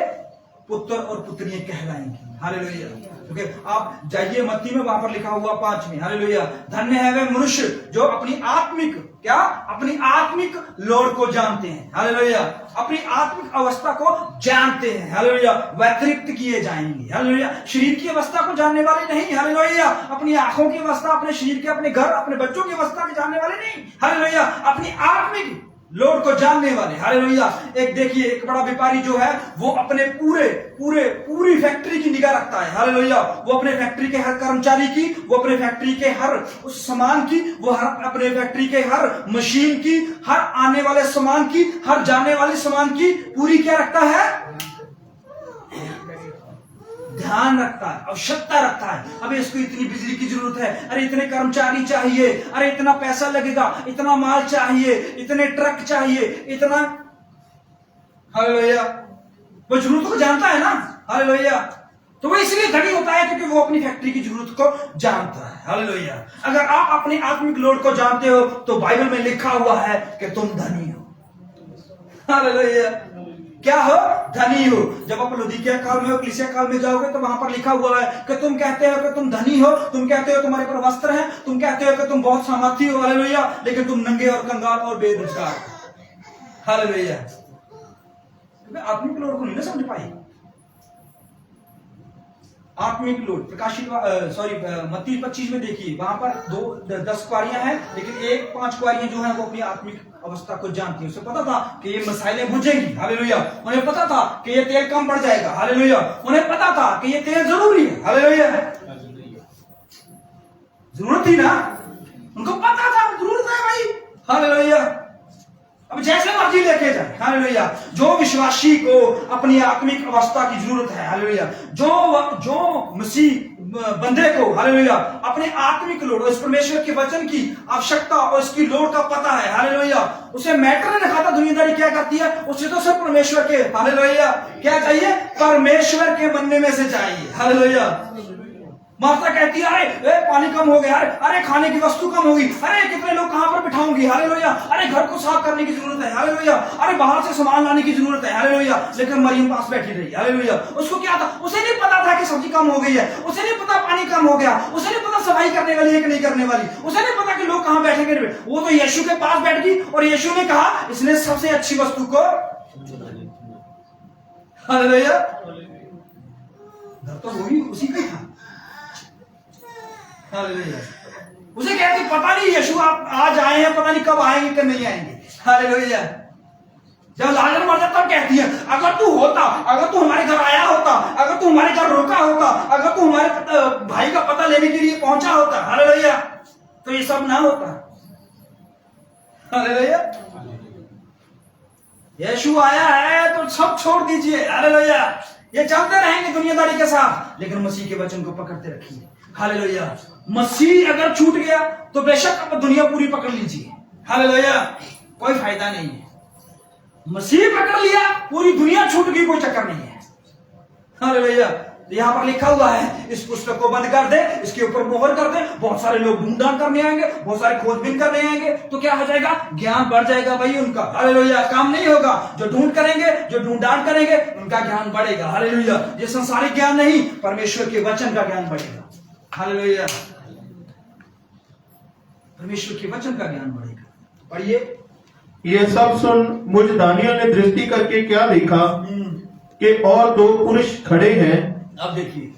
पुत्र और पुत्रियां कहलाएंगी। हालेलुया। क्योंकि आप जाइए मत्ती में, वहां पर लिखा हुआ 5 में, हालेलुया, धन्य है वे मनुष्य जो अपनी आत्मिक लॉर्ड को जानते हैं। हालेलुया। अपनी आत्मिक अवस्था को जानते हैं। हालेलुया। व्यतिरिक्त किए जाएंगे। हालेलुया। शरीर की अवस्था को जानने वाले नहीं। हालेलुया। अपनी आंखों की अवस्था, अपने शरीर के, अपने घर, अपने बच्चों की अवस्था के जानने वाले नहीं। हालेलुया। अपनी आत्मिक लॉर्ड को जानने वाले। हालेलुया। एक देखिए, एक बड़ा व्यापारी जो है वो अपने पूरी फैक्ट्री की निगाह रखता है। हालेलुया। वो अपने फैक्ट्री के हर कर्मचारी की, वो अपने फैक्ट्री के हर उस सामान की, वो अपने फैक्ट्री के हर मशीन की, हर आने वाले सामान की, हर जाने वाले सामान की पूरी क्या रखता है? ध्यान रखता है, आवश्यकता रखता है। अबे इसको इतनी बिजली की जरूरत है, अरे इतने कर्मचारी चाहिए, अरे इतना पैसा लगेगा, इतना माल चाहिए, इतने ट्रक चाहिए, इतना। हालेलुया। वो जरूरत को जानता है ना। हालेलुया। तो वो इसलिए धनी होता है क्योंकि वो अपनी फैक्ट्री की जरूरत को जानता है। हालेलुया। अगर आप अपने आत्मिक लॉर्ड को जानते हो तो बाइबल में लिखा हुआ है कि तुम धनी हो। हालेलुया। क्या हो? धनी हो। जब आप लुदीकिया काल में, कलीसिया काल में जाओगे तो वहां पर लिखा हुआ है कि तुम कहते हो कि तुम धनी हो, तुम कहते हो तुम्हारे पर वस्त्र है, तुम कहते हो कि तुम बहुत सामर्थी हो। हालेलुया। लेकिन तुम नंगे और कंगाल और बेरोजगार। हालेलुया। आत्मिक लोड को नहीं समझ पाई। आत्मिक लोड प्रकाशित मत्ती 25 में देखिए, वहां पर 10 कुआरियां हैं, लेकिन 5 कुआरियां जो है वो अपनी आत्मिक अवस्था को जानती है। उसे पता था कि ये मसाइलें बुझेंगी। हालेलुया। उन्हें पता था कि ये तेल कम पड़ जाएगा। हालेलुया। उन्हें पता था कि ये तेल जरूरी है। हालेलुया। जरूरत थी ना, उनको पता था जरूरत है भाई। हालेलुया। अब जैसे मर्जी लेके जाए। हालेलुया। जो विश्वासी को अपनी आत्मिक अवस्था की जरूरत है, हालेलुया, जो मसीह बंदे को, हालेलुया, अपने आत्मिक लोड, उस परमेश्वर के वचन की आवश्यकता और उसकी लोड का पता है, हालेलुया, उसे मैटर नहीं खाता दुनियादारी क्या करती है, उसे तो सिर्फ परमेश्वर के, हालेलुया, क्या चाहिए? परमेश्वर के बनने में से चाहिए। हालेलुया। माता कहती है, अरे पानी कम हो गया, अरे खाने की वस्तु कम होगी, अरे कितने लोग कहां पर बिठाऊंगी। हालेलुया। अरे घर को साफ करने की जरूरत है। हालेलुया। अरे बाहर से सामान लाने की जरूरत है। हालेलुया। लेकिन मरियम पास बैठी रही। हालेलुया। उसको क्या था? उसे नहीं पता था कि सब्जी कम हो गई है, उसे नहीं पता पानी कम हो गया, उसे नहीं पता सफाई करने वाली है कि नहीं करने वाली, उसे नहीं पता कि लोग कहां बैठेंगे। वो तो यीशु के पास बैठ गई और यीशु ने कहा, इसने सबसे अच्छी वस्तु को। हालेलुया। घर तो वही उसी का था। हालेलुया। उसे कहती पता नहीं यीशु आप आज आए हैं, पता नहीं कब आएंगे कि नहीं आएंगे। हालेलुया। जब लाजर मर जाता तब कहती है, अगर तू होता, अगर तू हमारे घर आया होता, अगर तू हमारे घर रुका होता, अगर तू हमारे भाई का पता लेने के लिए पहुंचा होता, हालेलुया, तो ये सब ना होता। हालेलुया। यीशु आया है तो सब छोड़ दीजिए। हालेलुया। ये चलते रहेंगे दुनियादारी के साथ, लेकिन मसीह के वचन को पकड़ते रखिए। हालेलुया। मसीह अगर छूट गया तो बेशक अब दुनिया पूरी पकड़ लीजिए। हालेलुया। कोई फायदा नहीं है। मसीह पकड़ लिया, पूरी दुनिया छूट गई, कोई चक्कर नहीं है। हालेलुया। यहां पर लिखा हुआ है, इस पुस्तक को बंद कर दे, इसके ऊपर मोहर कर दे, बहुत सारे लोग ढूंढान करने आएंगे, बहुत सारे खोजबीन करने आएंगे, तो क्या हो जाएगा? ज्ञान बढ़ जाएगा भाई उनका। हालेलुया। काम नहीं होगा। जो ढूंढ करेंगे, जो ढूंढान करेंगे, उनका ज्ञान बढ़ेगा। हालेलुया। ये संसारिक ज्ञान नहीं, परमेश्वर के वचन का ज्ञान बढ़ेगा। हालेलुया। परमेश्वर के वचन का ज्ञान बढ़ेगा। पढ़िए। ये सब सुन मुझ दानियल ने दृष्टि करके क्या देखा कि और 2 पुरुष खड़े हैं। अब देखिए,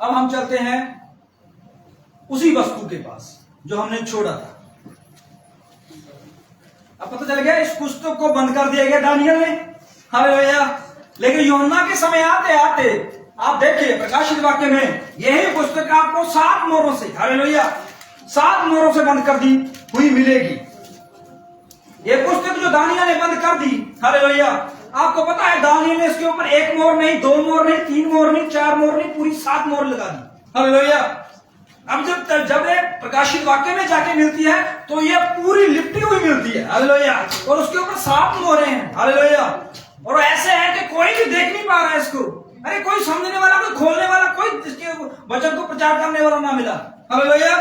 अब हम चलते हैं उसी वस्तु के पास जो हमने छोड़ा था। अब पता चल गया, इस पुस्तक को बंद कर दिया गया दानियल ने। हालेलुया। लेकिन यूहन्ना के समय आते आते आप देखिए प्रकाशित वाक्य में यही पुस्तक आपको 7 मोहरों से, हालेलुया, 7 मोहरों से बंद कर दी हुई मिलेगी। ये पुस्तक जो दानियल ने बंद कर दी, हालेलुया, आपको पता है दानियल ने इसके ऊपर 1 मोहर नहीं, 2 मोहर नहीं, 3 मोहर नहीं, 4 मोहर नहीं, पूरी 7 मोहर लगा दी। हालेलुया। अब जब ये प्रकाशित वाक्य में जाके मिलती है तो ये पूरी लिपटी हुई मिलती है। हालेलुया। और उसके ऊपर 7 मोहरें हैं। हालेलुया। और ऐसे है कि कोई भी देख नहीं पा रहा है इसको। अरे कोई समझने वाला, कोई खोलने वाला, कोई इसके वचन को प्रचार करने वाला ना मिला। हालेलुया।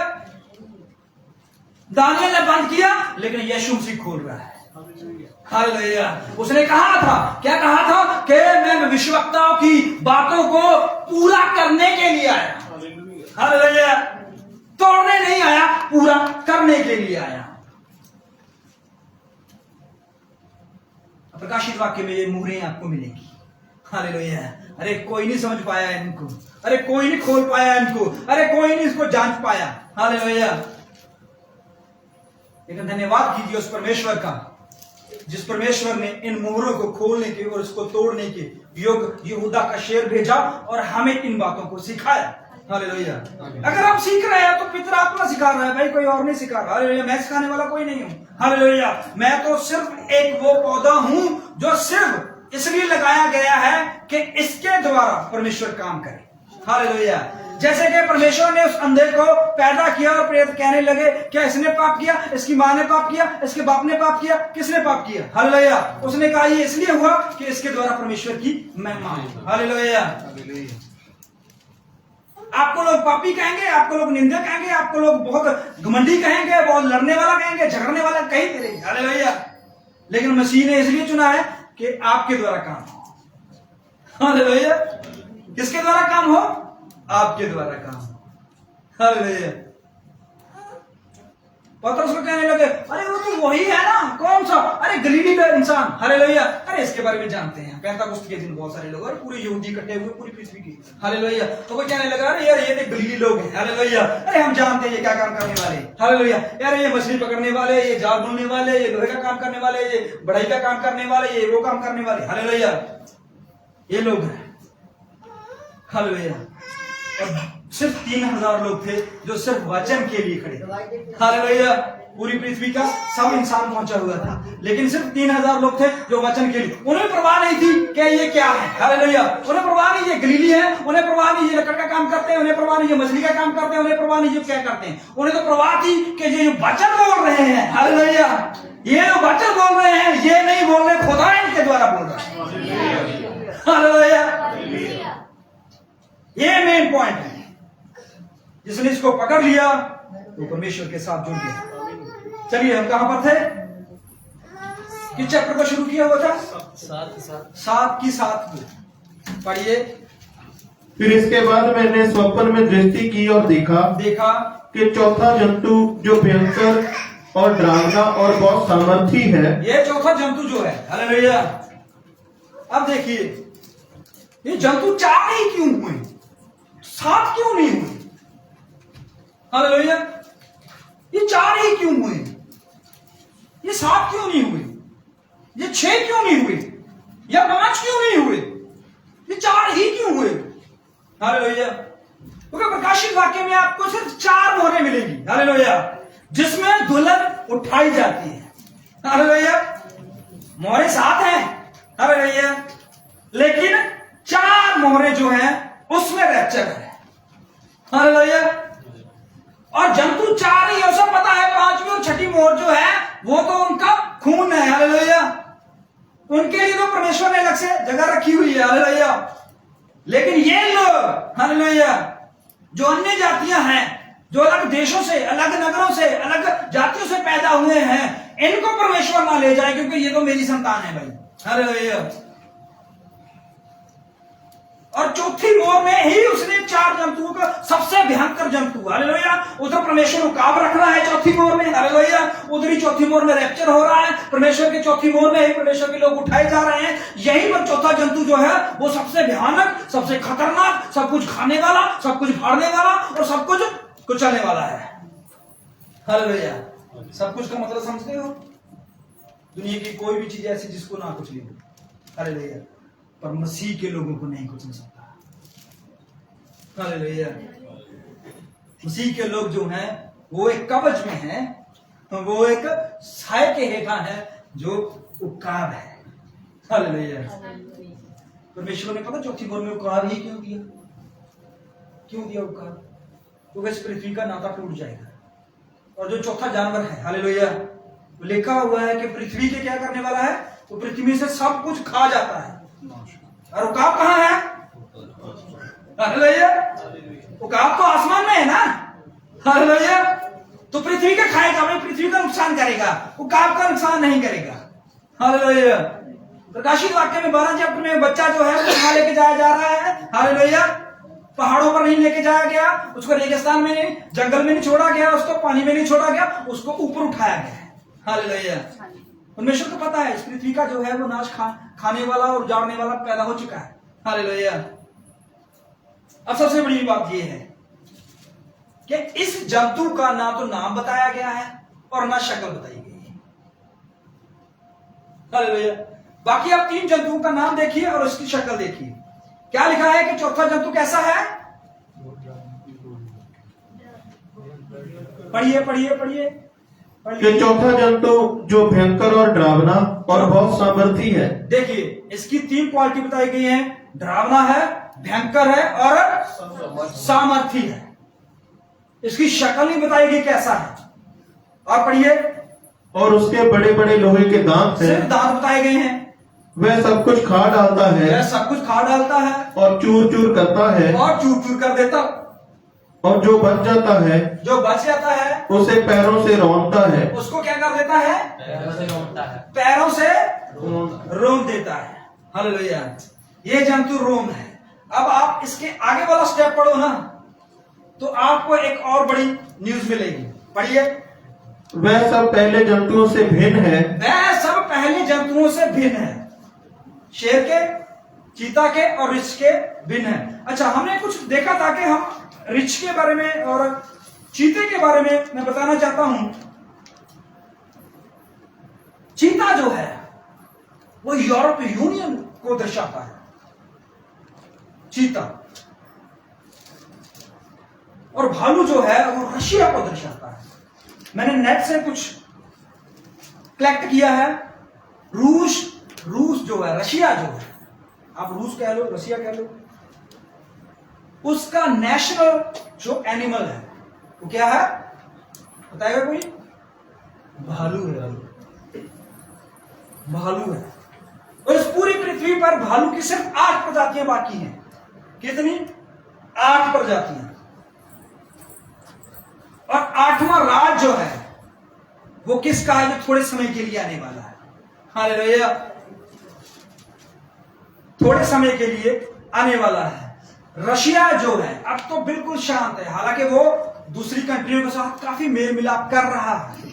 दानियल ने बंद किया, लेकिन यीशु मसीह खोल रहा है। हालेलुया। उसने कहा था, क्या कहा था कि मैं भविष्यवक्ताओं की बातों को पूरा करने के लिए आया। हालेलुया। तोड़ने नहीं आया, पूरा करने के लिए आया। प्रकाशित वाक्य में ये मुहरें आपको मिलेंगी। हालेलुया। अरे कोई नहीं समझ पाया इनको, अरे कोई नहीं खोल पाया इनको, अरे कोई नहीं इसको जांच पाया। हालेलुया। लेकिन धन्यवाद कीजिए उस परमेश्वर का, जिस परमेश्वर ने इन मोहरों को खोलने के और इसको तोड़ने के योग यहूदा का शेर भेजा और हमें इन बातों को सिखाया। हालेलुया। अगर आप सीख रहे हैं तो पिता आत्मा सिखा रहा है भाई, कोई और नहीं सिखा रहा। हालेलुया। मैं सिखाने वाला कोई नहीं हूं। हालेलुया। मैं तो सिर्फ एक वो पौधा हूं जो सिर्फ इसलिए लगाया गया है कि इसके द्वारा परमेश्वर काम करे। हालेलुया। जैसे कि परमेश्वर ने उस अंधे को पैदा किया और प्रेत कहने लगे क्या इसने पाप किया, इसकी मां ने पाप किया, इसके बाप ने पाप किया, किसने पाप किया? हालेलुया। उसने कहा ये इसलिए हुआ कि इसके द्वारा परमेश्वर की महिमा हो। हालेलुया। आपको लोग पापी कहेंगे, आपको लोग निंदा कहेंगे, आपको लोग बहुत घमंडी कहेंगे, बहुत लड़ने वाला कहेंगे, झगड़ने वाला कहीं करेंगे। हालेलुया। लेकिन मसीह ने इसलिए चुना है कि आपके द्वारा काम हो। हालेलुया। किसके द्वारा काम हो? आपके द्वारा काम। हालेलुया। पतरस को कहने लगे अरे वो तो वही है ना, कौन सा? अरे गलीली का इंसान। हालेलुया। अरे इसके बारे में जानते हैं, पेंतकुस्त के दिन बहुत सारे लोग और पूरे यहूदी इकट्ठे हुए पूरी पृथ्वी की। हालेलुया। तो कोई कहने लगा अरे यार ये तो गलीली लोग हैं। हालेलुया। अरे हम जानते हैं ये क्या काम करने वाले। हालेलुया। यार ये मछली पकड़ने वाले, ये जाल बुनने वाले, ये लोहे का काम करने वाले, ये बढ़ाई का काम करने वाले, ये वो काम करने वाले। हालेलुया। ये लोग हैं। हालेलुया। सिर्फ 3000 लोग थे जो सिर्फ वचन के लिए खड़े। हालेलुया। पूरी पृथ्वी का सब इंसान पहुंचा हुआ था, लेकिन सिर्फ 3000 लोग थे जो वचन के लिए। उन्हें परवाह नहीं थी कि ये क्या है। हालेलुया। उन्हें परवाह नहीं ये गलीली है, उन्हें परवाह नहीं ये लकड़ का काम करते हैं, उन्हें परवाह नहीं ये मछली का काम करते हैं, उन्हें परवाह नहीं ये क्या करते हैं। उन्हें तो परवाह थी कि ये जो वचन बोल रहे हैं, हालेलुया, ये जो वचन बोल रहे हैं ये नहीं बोल रहे, खुदा इनके द्वारा बोल रहा है। हालेलुया। ये मेन पॉइंट है। जिसने इसको पकड़ लिया तो परमेश्वर के साथ जुड़ गया। चलिए हम कहां पर थे? किस चैप्टर को शुरू किया हुआ था? 7 पढ़िए। फिर इसके बाद मैंने स्वप्न में दृष्टि की और देखा कि चौथा जंतु जो भयंकर और डरावना और बहुत सामर्थी है, ये चौथा जंतु जो है, हालेलुया। अब देखिए ये जंतु 4 ही क्यों हुए, 7 क्यों नहीं हुए? हालेलुया। ये 4 ही क्यों हुए? ये 7 क्यों नहीं हुए? ये 6 क्यों नहीं हुए? या 5 क्यों नहीं हुए? ये 4 ही क्यों हुए? हालेलुया। क्योंकि प्रकाशित वाक्य में आपको सिर्फ 4 मोहरें मिलेंगी। हालेलुया। जिसमें दुल्हन उठाई जाती है। हालेलुया। मोहरें 7 हैं। हालेलुया। लेकिन 4 मोहरें जो हैं उसमें रैप्चर है। हालेलुया। और जंतु 4 ही है, सब पता है। 5वीं और 6ठी मोहर जो है वो तो उनका खून है। हालेलुया। उनके लिए तो परमेश्वर ने अलग से जगह रखी हुई है। हालेलुया। लेकिन ये लोग, हालेलुया, जो अन्य जातियां हैं, जो अलग देशों से, अलग नगरों से, अलग जातियों से पैदा हुए हैं, इनको परमेश्वर ना ले जाए, क्योंकि ये तो मेरी संतान है भाई। हालेलुया। और चौथी मोहर में ही उसने 4 जंतुओं का सबसे भयंकर जंतु, हालेलुया, उधर परमेश्वर उकाब रख रहा है चौथी मोहर में। हालेलुया। उधर ही चौथी मोहर में रैप्चर हो रहा है। परमेश्वर के चौथी मोहर में ही परमेश्वर के लोग उठाए जा रहे हैं। यही पर चौथा जंतु जो है वो सबसे भयानक, सबसे खतरनाक, सब कुछ खाने वाला, सब कुछ फाड़ने वाला और सब कुछ कुचलने वाला है। हालेलुया। सब कुछ का मतलब समझते हो? दुनिया की कोई भी चीज ऐसी जिसको ना कुछ ले। हालेलुया। पर मसीह के लोगों को नहीं कुछ नहीं सकता। हालेलुया। मसीह के लोग जो हैं वो एक कवच में हैं, वो एक साए के हेठा है जो उकाब है। हालेलुया। परमेश्वर ने पता चौथी मोहर में उकाब ही क्यों दिया? क्यों दिया उकाब? तो इस पृथ्वी का नाता टूट जाएगा। और जो चौथा जानवर है, हालेलुया, वो लिखा हुआ है कि पृथ्वी के क्या करने वाला है? वो पृथ्वी से सब कुछ खा जाता है। और उकाब कहां है? हालेलुया। उकाब तो आसमान में है ना। हालेलुया। तो पृथ्वी का खाएगा, भाई पृथ्वी का नुकसान करेगा, वो आपका नुकसान नहीं करेगा। हालेलुया। प्रकाशित वाक्य में 12 चैप्टर में बच्चा जो है वो कहां लेके जाया जा रहा है? हालेलुया। पहाड़ों पर नहीं लेके जाया गया, उसको रेगिस्तान में नहीं, जंगल में नहीं छोड़ा गया, उसको पानी में नहीं छोड़ा गया, उसको ऊपर उठाया गया है। हालेलुया। परमेश्वर को पता है इस पृथ्वी का जो है वो नाश खाने वाला और उजाड़ने वाला पैदा हो चुका है। हालेलुया। अब सबसे बड़ी बात यह है कि इस जंतु का ना तो नाम बताया गया है और ना शक्ल बताई गई है। हालेलुया। बाकी आप 3 जंतुओं का नाम देखिए और उसकी शक्ल देखिए। क्या लिखा है कि चौथा जंतु कैसा है? पढ़िए पढ़िए पढ़िए। कि चौथा जंतु जो भयंकर और डरावना और बहुत सामर्थी है। देखिए इसकी 3 क्वालिटी बताई गई है, डरावना है, भयंकर है और सामर्थी है। इसकी शक्ल नहीं बताई गई कैसा है। और पढ़िए। और उसके बड़े बड़े लोहे के दांत हैं। सिर्फ दांत बताए गए हैं। वह सब कुछ खा डालता है, वह सब कुछ खा डालता है और चूर चूर करता है, और चूर चूर कर देता। और जो बच जाता है, उसे पैरों से रौंदता है। उसको क्या कर देता है? पैरों से रोम देता है। हालेलुया। ये जंतु रोम है। अब आप इसके आगे वाला स्टेप पढ़ो ना, तो आपको एक और बड़ी न्यूज मिलेगी। पढ़िए। वह सब पहले जंतुओं से भिन्न है। वह सब पहले जंतुओं से भिन्न है। शेर के, चीता के और रिछ के भिन्न है। अच्छा, हमने कुछ देखा था कि हम रिछ के बारे में और चीते के बारे में मैं बताना चाहता हूं। चीता जो है वो यूरोपीय यूनियन को दर्शाता है, चीता। और भालू जो है वो रशिया को दर्शाता है। मैंने नेट से कुछ कलेक्ट किया है। रूस जो है, रशिया जो है, आप रूस कह लो, रशिया कह लो, उसका नेशनल जो एनिमल है वो क्या है? बताएगा कोई? भालू है। भालू है। और इस पूरी पृथ्वी पर भालू की सिर्फ 8 प्रजातियां बाकी हैं। कितनी? 8 प्रजातियां। और 8वां राज जो है वो किसका है? जो थोड़े समय के लिए आने वाला है। हालेलुया। थोड़े समय के लिए आने वाला है। रशिया जो है अब तो बिल्कुल शांत है, हालांकि वो दूसरी कंट्रियों के साथ काफी मेल मिलाप कर रहा है,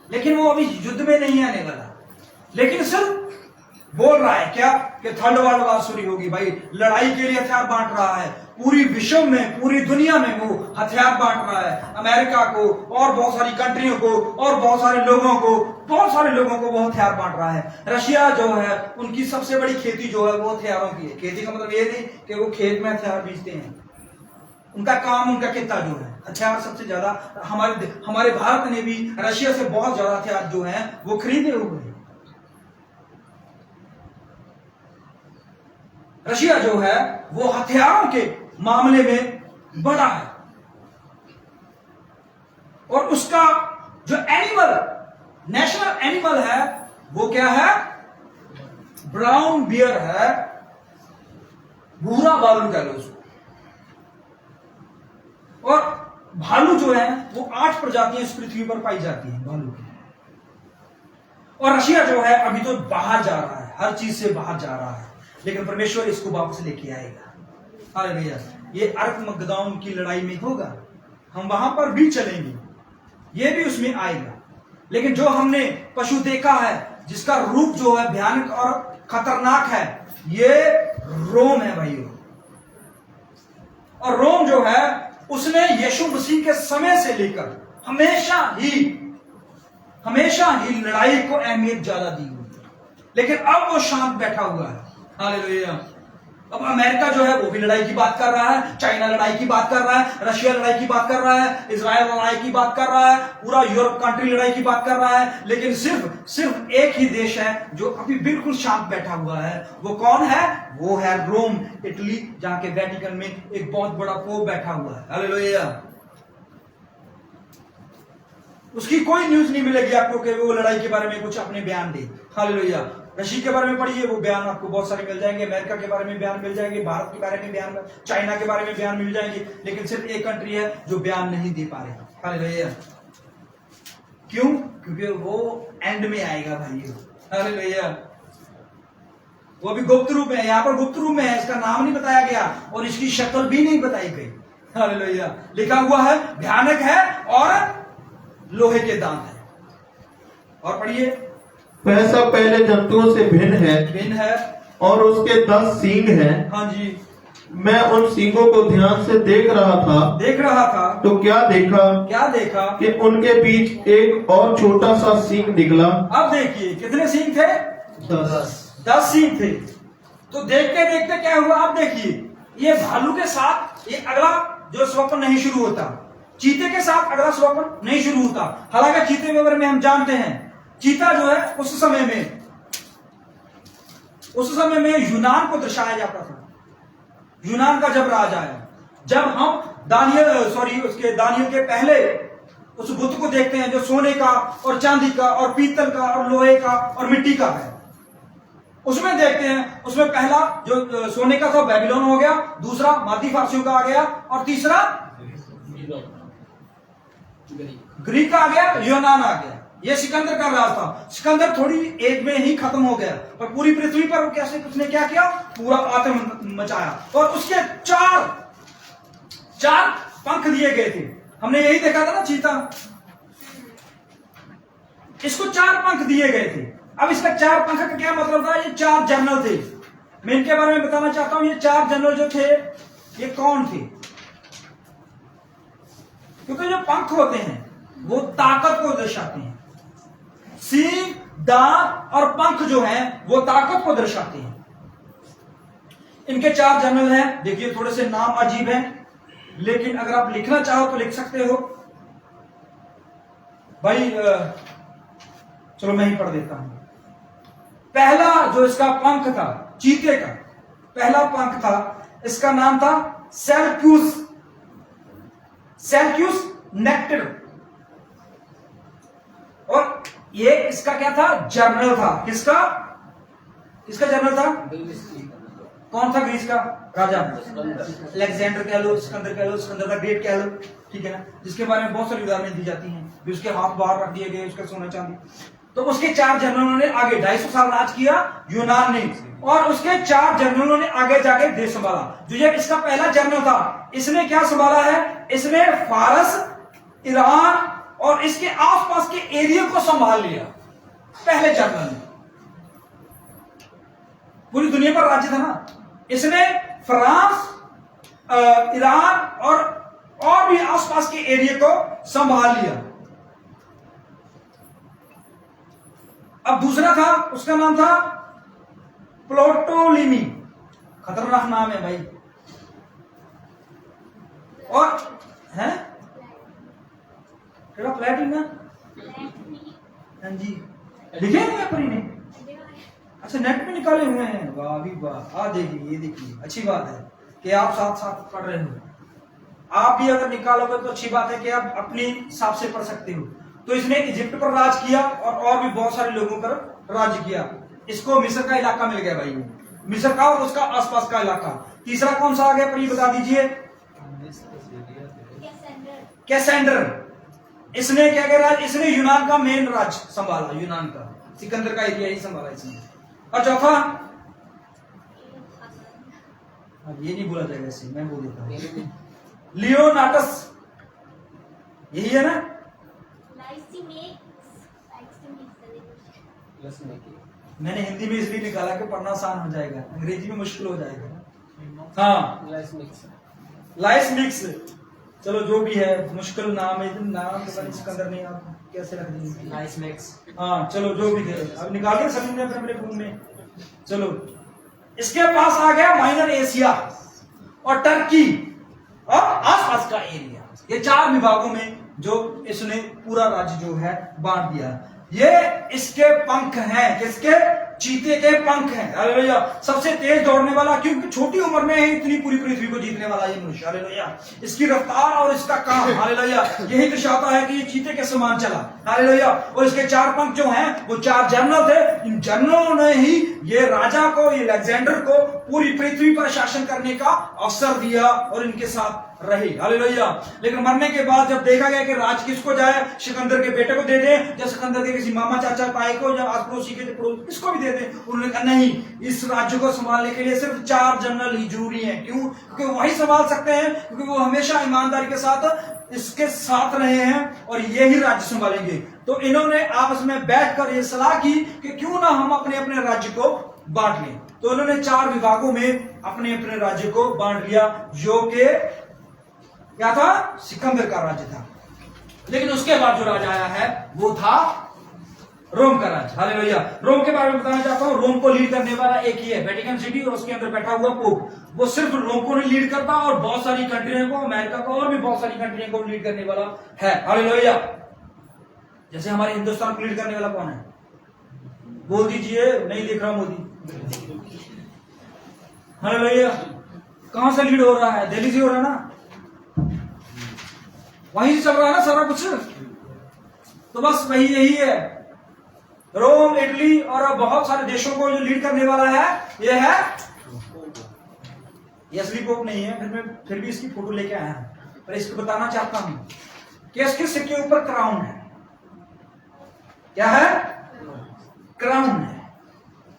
लेकिन वो अभी युद्ध में नहीं आने वाला। लेकिन सिर्फ बोल रहा है क्या कि थर्ड वर्ल्ड वॉर शुरू होगी। भाई लड़ाई के लिए हथियार बांट रहा है। पूरी विश्व में, पूरी दुनिया में वो हथियार बांट रहा है। अमेरिका को और बहुत सारी कंट्रियों को और बहुत सारे लोगों को वो हथियार बांट रहा है। रशिया जो है उनकी सबसे बड़ी खेती जो है वो हथियारों की है। खेती का मतलब ये नहीं कि वो खेत में हथियार बीजते हैं। उनका काम, उनका कितना जो है हथियार सबसे ज्यादा। हमारे भारत ने भी रशिया से बहुत ज्यादा हथियार जो है वो खरीदे हुए हैं। रशिया जो है वो हथियारों के मामले में बड़ा है। और उसका जो एनिमल, नेशनल एनिमल है वो क्या है? ब्राउन बियर है, भूरा भालू कह लो उसको। और भालू जो है वो 8 प्रजातियां इस पृथ्वी पर पाई जाती हैं भालू की। और रशिया जो है अभी तो बाहर जा रहा है, हर चीज से बाहर जा रहा है, लेकिन परमेश्वर इसको वापस लेके आएगा। हालेलुया। ये अर्कमगदोन की लड़ाई में होगा, हम वहां पर भी चलेंगे, ये भी उसमें आएगा। लेकिन जो हमने पशु देखा है जिसका रूप जो है भयानक और खतरनाक है, ये रोम है भाइयों। और रोम जो है उसने यीशु मसीह के समय से लेकर हमेशा ही लड़ाई को अहमियत ज्यादा दी हुई है, लेकिन अब वो शांत बैठा हुआ है। हालेलुया। अब अमेरिका जो है वो भी लड़ाई की बात कर रहा है, चाइना लड़ाई की बात कर रहा है, रशिया लड़ाई की बात कर रहा है, इजराइल लड़ाई की बात कर रहा है, पूरा यूरोप कंट्री लड़ाई की बात कर रहा है। लेकिन सिर्फ एक ही देश है जो अभी बिल्कुल शांत बैठा हुआ है। वो कौन है? वो है रोम, इटली, जहां के वेटिकन में एक बहुत बड़ा पोप बैठा हुआ है। हालेलुया। उसकी कोई न्यूज नहीं मिलेगी आपको कि वो लड़ाई के बारे में कुछ अपने बयान दे। हालेलुया। रशिया के बारे में पढ़िए, वो बयान आपको बहुत सारे मिल जाएंगे। अमेरिका के बारे में बयान मिल जाएंगे, भारत के बारे में बयान, चाइना के बारे में बयान मिल जाएंगे। लेकिन सिर्फ एक कंट्री है जो बयान नहीं दे पा रहे। हालेलुया। क्यों? क्योंकि वो एंड में आएगा भाई। हालेलुया। वो भी गुप्त रूप है, यहाँ पर गुप्त रूप में है, इसका नाम नहीं बताया गया और इसकी शक्ल भी नहीं बताई गई। हालेलुया। लिखा हुआ है भयानक है और लोहे के दांत है। और पढ़िए, वह सब पहले जंतुओं से भिन्न है और उसके 10 सींग हैं। हाँ जी। मैं उन सींगों को ध्यान से देख रहा था तो क्या देखा कि उनके बीच एक और छोटा सा सींग निकला। अब देखिए कितने सींग थे? 10 सींग थे। तो देखते देखते क्या हुआ? अब देखिए, ये भालू के साथ ये अगला जो स्वप्न नहीं शुरू होता, चीते के साथ अगला स्वप्न नहीं शुरू होता। हालांकि चीते के बारे में हम जानते हैं, चीता जो है उस समय में यूनान को दर्शाया जाता था। यूनान का जब राज आया, जब हम दानियल के पहले उस बुत को देखते हैं जो सोने का और चांदी का और पीतल का और लोहे का और मिट्टी का है, उसमें देखते हैं, उसमें पहला जो सोने का था बेबीलोन हो गया, दूसरा मादी फारसियों का आ गया और तीसरा ग्रीक का आ गया, यूनान आ गया। ये सिकंदर का राज था। सिकंदर थोड़ी एज में ही खत्म हो गया और पूरी पृथ्वी पर कैसे उसने क्या किया? पूरा आतंक मचाया और उसके चार पंख दिए गए थे। हमने यही देखा था ना, चीता, इसको 4 पंख दिए गए थे। अब इसका 4 पंख का क्या मतलब था? ये 4 जनरल थे। मैं इनके बारे में बताना चाहता हूं। ये 4 जनरल जो थे, ये कौन थे? क्योंकि जो पंख होते हैं वो ताकत को दर्शाते हैं। सींग, दांत और पंख जो हैं वो ताकत को दर्शाते हैं। इनके 4 जनरल हैं। देखिए, थोड़े से नाम अजीब हैं, लेकिन अगर आप लिखना चाहो तो लिख सकते हो भाई। चलो मैं ही पढ़ देता हूं। पहला जो इसका पंख था, चीते का पहला पंख था, इसका नाम था सेल्क्यूस नेक्टर। और ये इसका क्या था? जनरल था। किसका जनरल था? कौन था ग्रीस का राजा? अलेक्जेंडर कह लो, सिकंदर द ग्रेट कह लो, ठीक है ना, जिसके बारे में बहुत सारी उदाहरणें दी जाती हैं, भी उसके हाथ बाहर रख दिए गए, उसका सोना चांदी। तो उसके 4 जनरलों ने आगे 250 साल राज किया यूनान ने, और उसके 4 जनरलों ने आगे जाके देश संभाला। जो ये इसका पहला जनरल था, इसने क्या संभाला है? इसने फारस, ईरान और इसके आसपास के एरिया को संभाल लिया। पहले जनरल ने पूरी दुनिया पर राज्य था ना, इसने फ्रांस, ईरान और भी आसपास के एरिया को संभाल लिया। अब दूसरा था, उसका नाम था प्टोलेमी। खतरनाक नाम है भाई। और है प्लेटिना, हाँ जी, लिखे हैं पेपर ने। अच्छा, नेट पे निकाले हुए हैं। वाह भी वाह। देखिए, ये देखिए, अच्छी बात है कि आप साथ साथ पढ़ रहे हो। आप भी अगर निकालोगे तो अच्छी बात है कि आप अपने हिसाब से पढ़ सकते हो। तो इसने इजिप्ट पर राज किया और भी बहुत सारे लोगों पर राज किया। इसको मिस्र का इलाका मिल गया भाई, मिस्र का और उसका आसपास का इलाका। तीसरा कौन सा आ गया पर ये बता दीजिए? कैसेंडर। इसने क्या करा? इसने यूनान का मेन राज संभाला, यूनान का सिकंदर का एरिया ही संभाला इसने। और चौथा, ये नहीं बोला जाएगा, ऐसे मैं बोल देता हूं, लियोनाटस। यही है ना? मैंने हिंदी में इसलिए निकाला कि पढ़ना आसान हो जाएगा, अंग्रेजी में मुश्किल हो जाएगा। हाँ, लाइस मिक्स। चलो जो भी है, मुश्किल नाम है, नाम तो सिकंदर नहीं, आप कैसे रख देंगे? लाइस मिक्स। हाँ, चलो जो भी थे, अब निकालिए सभी ने अपने रूम में। चलो, इसके पास आ गया माइनर एशिया और टर्की और आसपास का एरिया। ये 4 विभागों में जो इसने पूरा राज्य जो है बांट दिया। ये इसके पंख हैं। किसके? चीते के पंख हैं। हालेलुया। सबसे तेज दौड़ने वाला, क्योंकि छोटी उम्र में ही इतनी पूरी पृथ्वी को जीतने वाला ये मनुष्य। हालेलुया। इसकी रफ्तार और इसका काम, हालेलुया, यही दर्शाता है कि ये चीते के समान चला। हालेलुया। और इसके 4 पंख जो हैं वो 4 जनरल थे। इन जनरलों ने ही ये राजा को, ये अलेक्जेंडर को पूरी पृथ्वी पर शासन करने का अवसर दिया और इनके साथ रहे। हालेलुया। लेकिन मरने के बाद जब देखा गया कि राज किसको जाए, सिकंदर के बेटे को दे दे, या सिकंदर के किसी मामा चाचा ताई को, या आस पड़ोसी के किसको भी दे दे, उन्होंने कहा नहीं, इस राज्य को संभालने के लिए सिर्फ 4 जनरल ही जरूरी हैं। क्यों? क्योंकि वही संभाल सकते हैं, क्योंकि वो हमेशा ईमानदारी के साथ इसके साथ रहे हैं और ये ही राज्य संभालेंगे। तो इन्होंने आपस में बैठकर ये सलाह की कि क्यों ना हम अपने अपने राज्य को बांट लें। तो उन्होंने 4 विभागों में अपने अपने राज्य को बांट लिया, जो कि क्या था? सिकंदर का राज्य था। लेकिन उसके बाद जो राजा आया है वो था रोम का राज्य। हालेलुया। रोम के बारे में बताना चाहता हूं। रोम को लीड करने वाला एक ही है, वेटिकन सिटी, और उसके अंदर बैठा हुआ पोप। वो सिर्फ रोम को नहीं लीड करता, और बहुत सारी कंट्रियों को, अमेरिका को और भी बहुत सारी कंट्रियों को लीड करने वाला है। हालेलुया। जैसे हमारे हिंदुस्तान को लीड करने वाला कौन है? बोल दीजिए। नहीं दिख रहा मोदी। हालेलुया। कहां से लीड हो रहा है? दिल्ली से हो रहा है ना, वहीं से चल रहा है ना सारा कुछ। तो बस वही यही है। रोम, इटली और बहुत सारे देशों को जो लीड करने वाला है ये है, ये असली पोप नहीं है, फिर भी इसकी फोटो लेके आया हूं। पर इसको बताना चाहता हूं कि इसके सिर के ऊपर क्राउन है। क्या है? क्राउन है।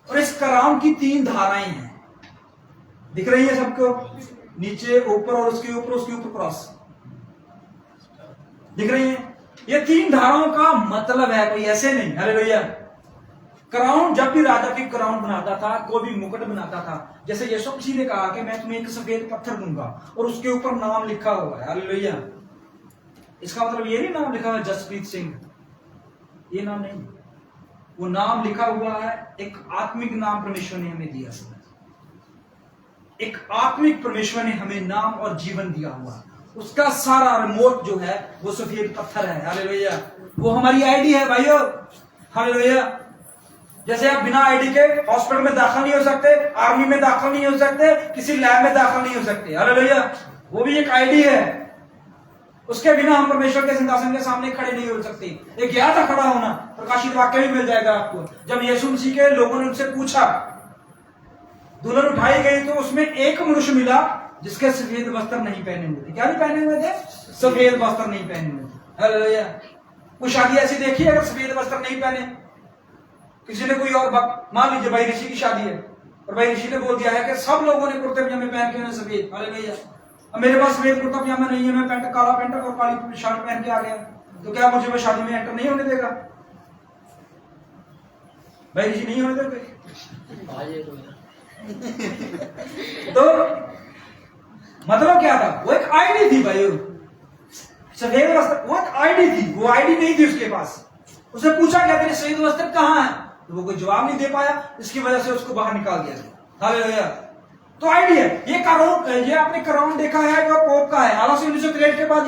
और इस क्राउन की 3 धाराएं हैं। दिख रही है सबको? नीचे, ऊपर और उसके ऊपर क्रॉस दिख रही है। ये 3 धाराओं का मतलब है, कोई ऐसे नहीं। हालेलुया। क्राउन, जब भी राजा की क्राउन बनाता था, कोई भी मुकुट बनाता था, जैसे यीशु मसीह ने कहा कि मैं तुम्हें एक सफेद पत्थर दूंगा और उसके ऊपर नाम लिखा हुआ है। हालेलुया। इसका मतलब ये नहीं नाम लिखा हुआ है जसप्रीत सिंह, ये नाम नहीं। वो नाम लिखा हुआ है, एक आत्मिक नाम परमेश्वर ने हमें दिया। एक आत्मिक परमेश्वर ने हमें नाम और जीवन दिया हुआ। उसका सारा रिमोट जो है वो सफेद पत्थर है। हालेलुया। वो हमारी आईडी है भाइयों। हालेलुया। जैसे आप बिना आईडी के हॉस्पिटल में दाखिल नहीं हो सकते, आर्मी में दाखिल नहीं हो सकते, किसी लैब में दाखिल नहीं हो सकते। हालेलुया। वो भी एक आईडी है। उसके बिना हम परमेश्वर के सिंहासन के सामने खड़े नहीं हो सकते। एक गया था खड़ा होना, प्रकाशित वाक्य भी मिल जाएगा आपको। जब यीशु मसीह के लोगों ने उनसे पूछा, दुल्हन उठाई गई, तो उसमें एक मनुष्य मिला जिसके सफेद वस्त्र नहीं पहने हुए थे। क्या नहीं पहने हुए थे? सफेद वस्त्र नहीं पहने हुए थे। हालेलुया। कोई शादी ऐसी देखी है अगर सफेद वस्त्र नहीं पहने? किसी ने कोई और मान लीजिए भाई ऋषि की शादी है और भाई ऋषि ने बोल दिया है कि सब लोगों ने कुर्ते पजामे पहन के सफेद। हालेलुया। अब मेरे पास सफेद कुर्ता पजामा नहीं है, मैं पैंट, काला पैंट और काली शर्ट पहन के आ गया, तो क्या मुझे वो शादी में एंटर नहीं होने देगा? भाई ऋषि नहीं होने देते। तो मतलब क्या था? वो एक आईडी थी भाई, सफेद वस्त्र, वो एक आईडी थी। वो आईडी नहीं थी उसके पास। उसने पूछा क्या तेरे सफेद वस्त्र कहां है? तो वो कोई जवाब नहीं दे पाया, इसकी वजह से उसको बाहर निकाल दिया गया। हालेलुया। तो आईडी है ये। क्राउन, ये आपने क्राउन देखा है जो पोप का है। हालांकि 1963 के बाद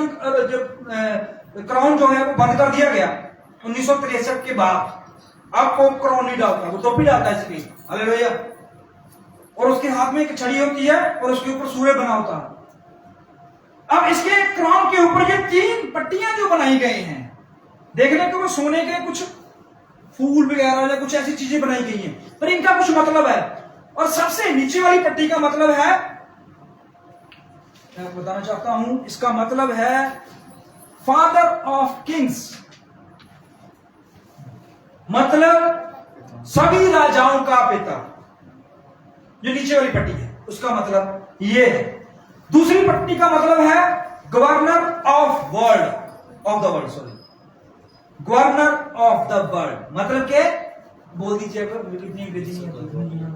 जब क्राउन जो है वो बंद कर दिया गया 1963 के बाद। अब पोप क्राउन नहीं डालता, वो टोपी डालता है इसकी। हालेलुया। और उसके हाथ में एक छड़ी होती है और उसके ऊपर सूर्य बना होता है। अब इसके क्राउन के ऊपर ये 3 पट्टियां जो बनाई गई हैं, देखने को वो सोने के कुछ फूल वगैरह या कुछ ऐसी चीजें बनाई गई हैं, पर इनका कुछ मतलब है। और सबसे नीचे वाली पट्टी का मतलब है, मैं बताना चाहता हूं, इसका मतलब है फादर ऑफ किंग्स, मतलब सभी राजाओं का पिता। जो नीचे वाली पट्टी है उसका मतलब ये है। दूसरी पट्टी का मतलब है governor of world, of the world, sorry, governor of the world, मतलब के बोल दीजिए कितनी अंग्रेजी नहीं है।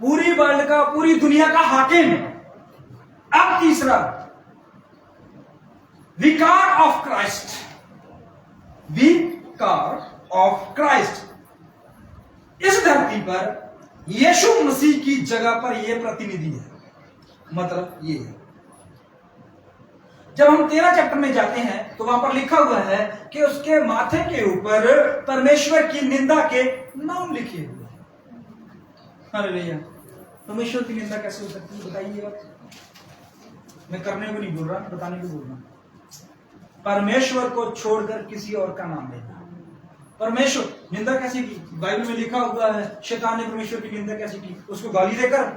पूरी वर्ल्ड का, पूरी दुनिया का हाकिम। अब तीसरा, विकार ऑफ क्राइस्ट, विकार ऑफ क्राइस्ट। इस धरती पर यीशु मसीह की जगह पर यह प्रतिनिधि है। मतलब ये है जब हम 13 चैप्टर में जाते हैं तो वहां पर लिखा हुआ है कि उसके माथे के ऊपर परमेश्वर की निंदा के नाम लिखे हुए हैं। हालेलुया। परमेश्वर की निंदा कैसे हो सकती है बताइए आप। मैं करने को नहीं बोल रहा, बताने को बोल रहा हूं। परमेश्वर को छोड़कर किसी और का नाम लेना। परमेश्वर निंदा कैसे की? बाइबल में लिखा हुआ है शैतान ने परमेश्वर की निंदा कैसे की? उसको गाली देकर,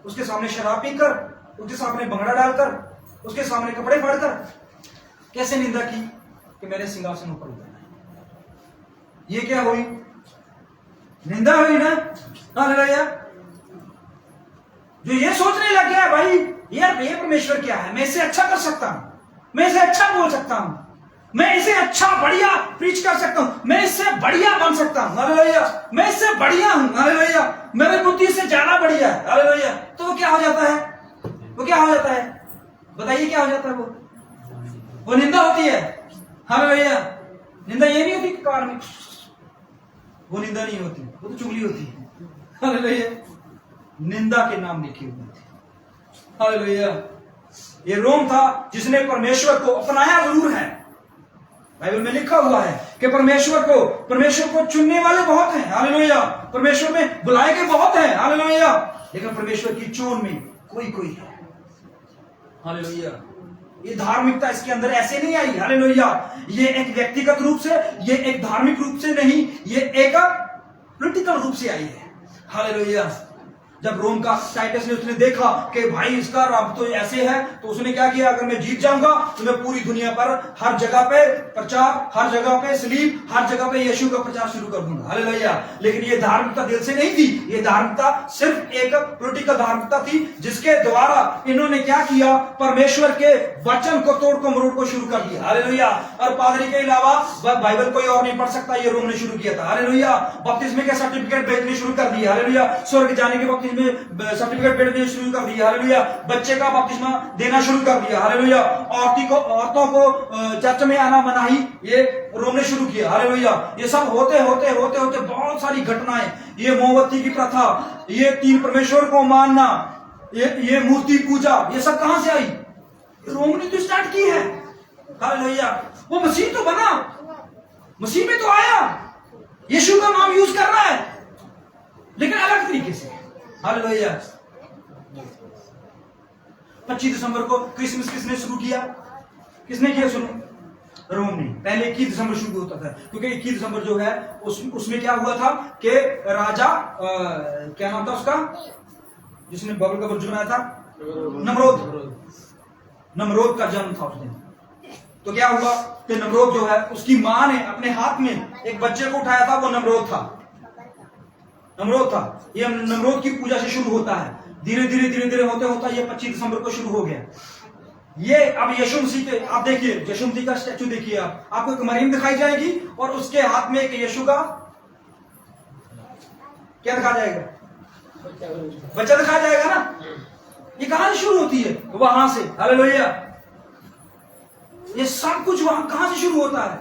उसके सामने शराब पीकर, उसके सामने भंगड़ा डालकर, उसके सामने कपड़े फाड़कर कैसे निंदा की कि मैंने सिंहासन ऊपर उठाना है। ये क्या हुई? निंदा हुई ना। हालेलुया। जो ये सोचने लग गया भाई यार ये परमेश्वर क्या है, मैं इससे अच्छा कर सकता हूं, मैं इसे अच्छा बोल सकता हूं, मैं इसे अच्छा बढ़िया प्रीच कर सकता हूं, मैं इससे बढ़िया बन सकता हूं। हालेलुया। मैं इससे बढ़िया हूं। हालेलुया। मेरे बुद्धि से ज्यादा बढ़िया है। हालेलुया। तो वो क्या हो जाता है? वो क्या हो जाता है? बताइए क्या हो जाता है? वो निंदा होती है। हालेलुया। निंदा ये नहीं होती कार में, वो निंदा नहीं होती, वो तो चुगली होती है। हालेलुया। निंदा के नाम लिखे हुए थे। हालेलुया। ये रोम था जिसने परमेश्वर को अपनाया जरूर है। बाइबल में लिखा हुआ है कि परमेश्वर को चुनने वाले बहुत हैं। हालेलुया। परमेश्वर में बुलाए गए बहुत हैं। हालेलुया। लेकिन परमेश्वर की चोन में कोई कोई है। हालेलुया। ये धार्मिकता इसके अंदर ऐसे नहीं आई। हालेलुया। ये एक व्यक्तिगत रूप से, ये एक धार्मिक रूप से नहीं, ये एक पॉलिटिकल रूप से आई है। हालेलुया। जब रोम का टाइटस ने उसने देखा कि भाई इसका रब तो ऐसे है, तो उसने क्या किया? अगर मैं जीत जाऊंगा तो मैं पूरी दुनिया पर हर जगह पे प्रचार, हर जगह पे सलीब, हर जगह पे यीशु का प्रचार शुरू कर दूंगा। हालेलुया। लेकिन ये धार्मिकता दिल से नहीं थी, ये धार्मिकता सिर्फ एक पॉलिटिकल धार्मिकता थी जिसके द्वारा इन्होंने क्या किया? परमेश्वर के वचन को तोड़ को मरोड़ को शुरू कर दिया। हालेलुया। और पादरी के अलावा बाइबल कोई और नहीं पढ़ सकता, ये रोम ने शुरू किया था। हालेलुया। बपतिस्मे के सर्टिफिकेट भेजने शुरू कर दिए। हालेलुया। स्वर्ग जाने के बपतिस्मे सर्टिफिकेट भेजने शुरू कर दिया। हालेलुया। बच्चे का बपतिस्मा देना शुरू कर दिया। हालेलुया। औरतों को चर्च में आना मनाही, ये रोम ने शुरू किया। हालेलुया। ये सब होते होते होते होते बहुत सारी घटनाएं, ये मोमबत्ती की प्रथा, ये तीन परमेश्वर को मानना, ये मूर्ति पूजा, ये सब कहां से आई? रोम ने तो स्टार्ट की है। हालेलुया। वो मसीह तो बना, मसीह में तो आया, यीशु का नाम यूज कर रहा है, लेकिन अलग तरीके से। हालेलुया। 25 दिसंबर को क्रिसमस किसने शुरू किया? किसने किया शुरू? रोम ने। पहले 21 दिसंबर शुरू होता था, क्योंकि 21 दिसंबर जो है उसमें क्या हुआ था कि राजा क्या नाम था उसका जिसने बाबुल का बुर्ज बनाया था? नमरोद का जन्म था उस दिन। तो क्या हुआ कि नमरोद जो है उसकी मां ने अपने हाथ में एक बच्चे को उठाया था, वो नमरोद था। ये नमरोद की पूजा से शुरू होता है। धीरे धीरे होते होता ये 25 दिसंबर को शुरू हो गया। ये अब यीशु मसीह के, आप देखिए यीशु मसीह का स्टैचू देखिए, आपको एक मरीम दिखाई जाएगी और उसके हाथ में एक यीशु का क्या दिखा जाएगा? बच्चा दिखाया जाएगा ना। ये कहां से शुरू होती है? वहां से। हालेलुया। ये सब कुछ वहां कहां से शुरू होता है?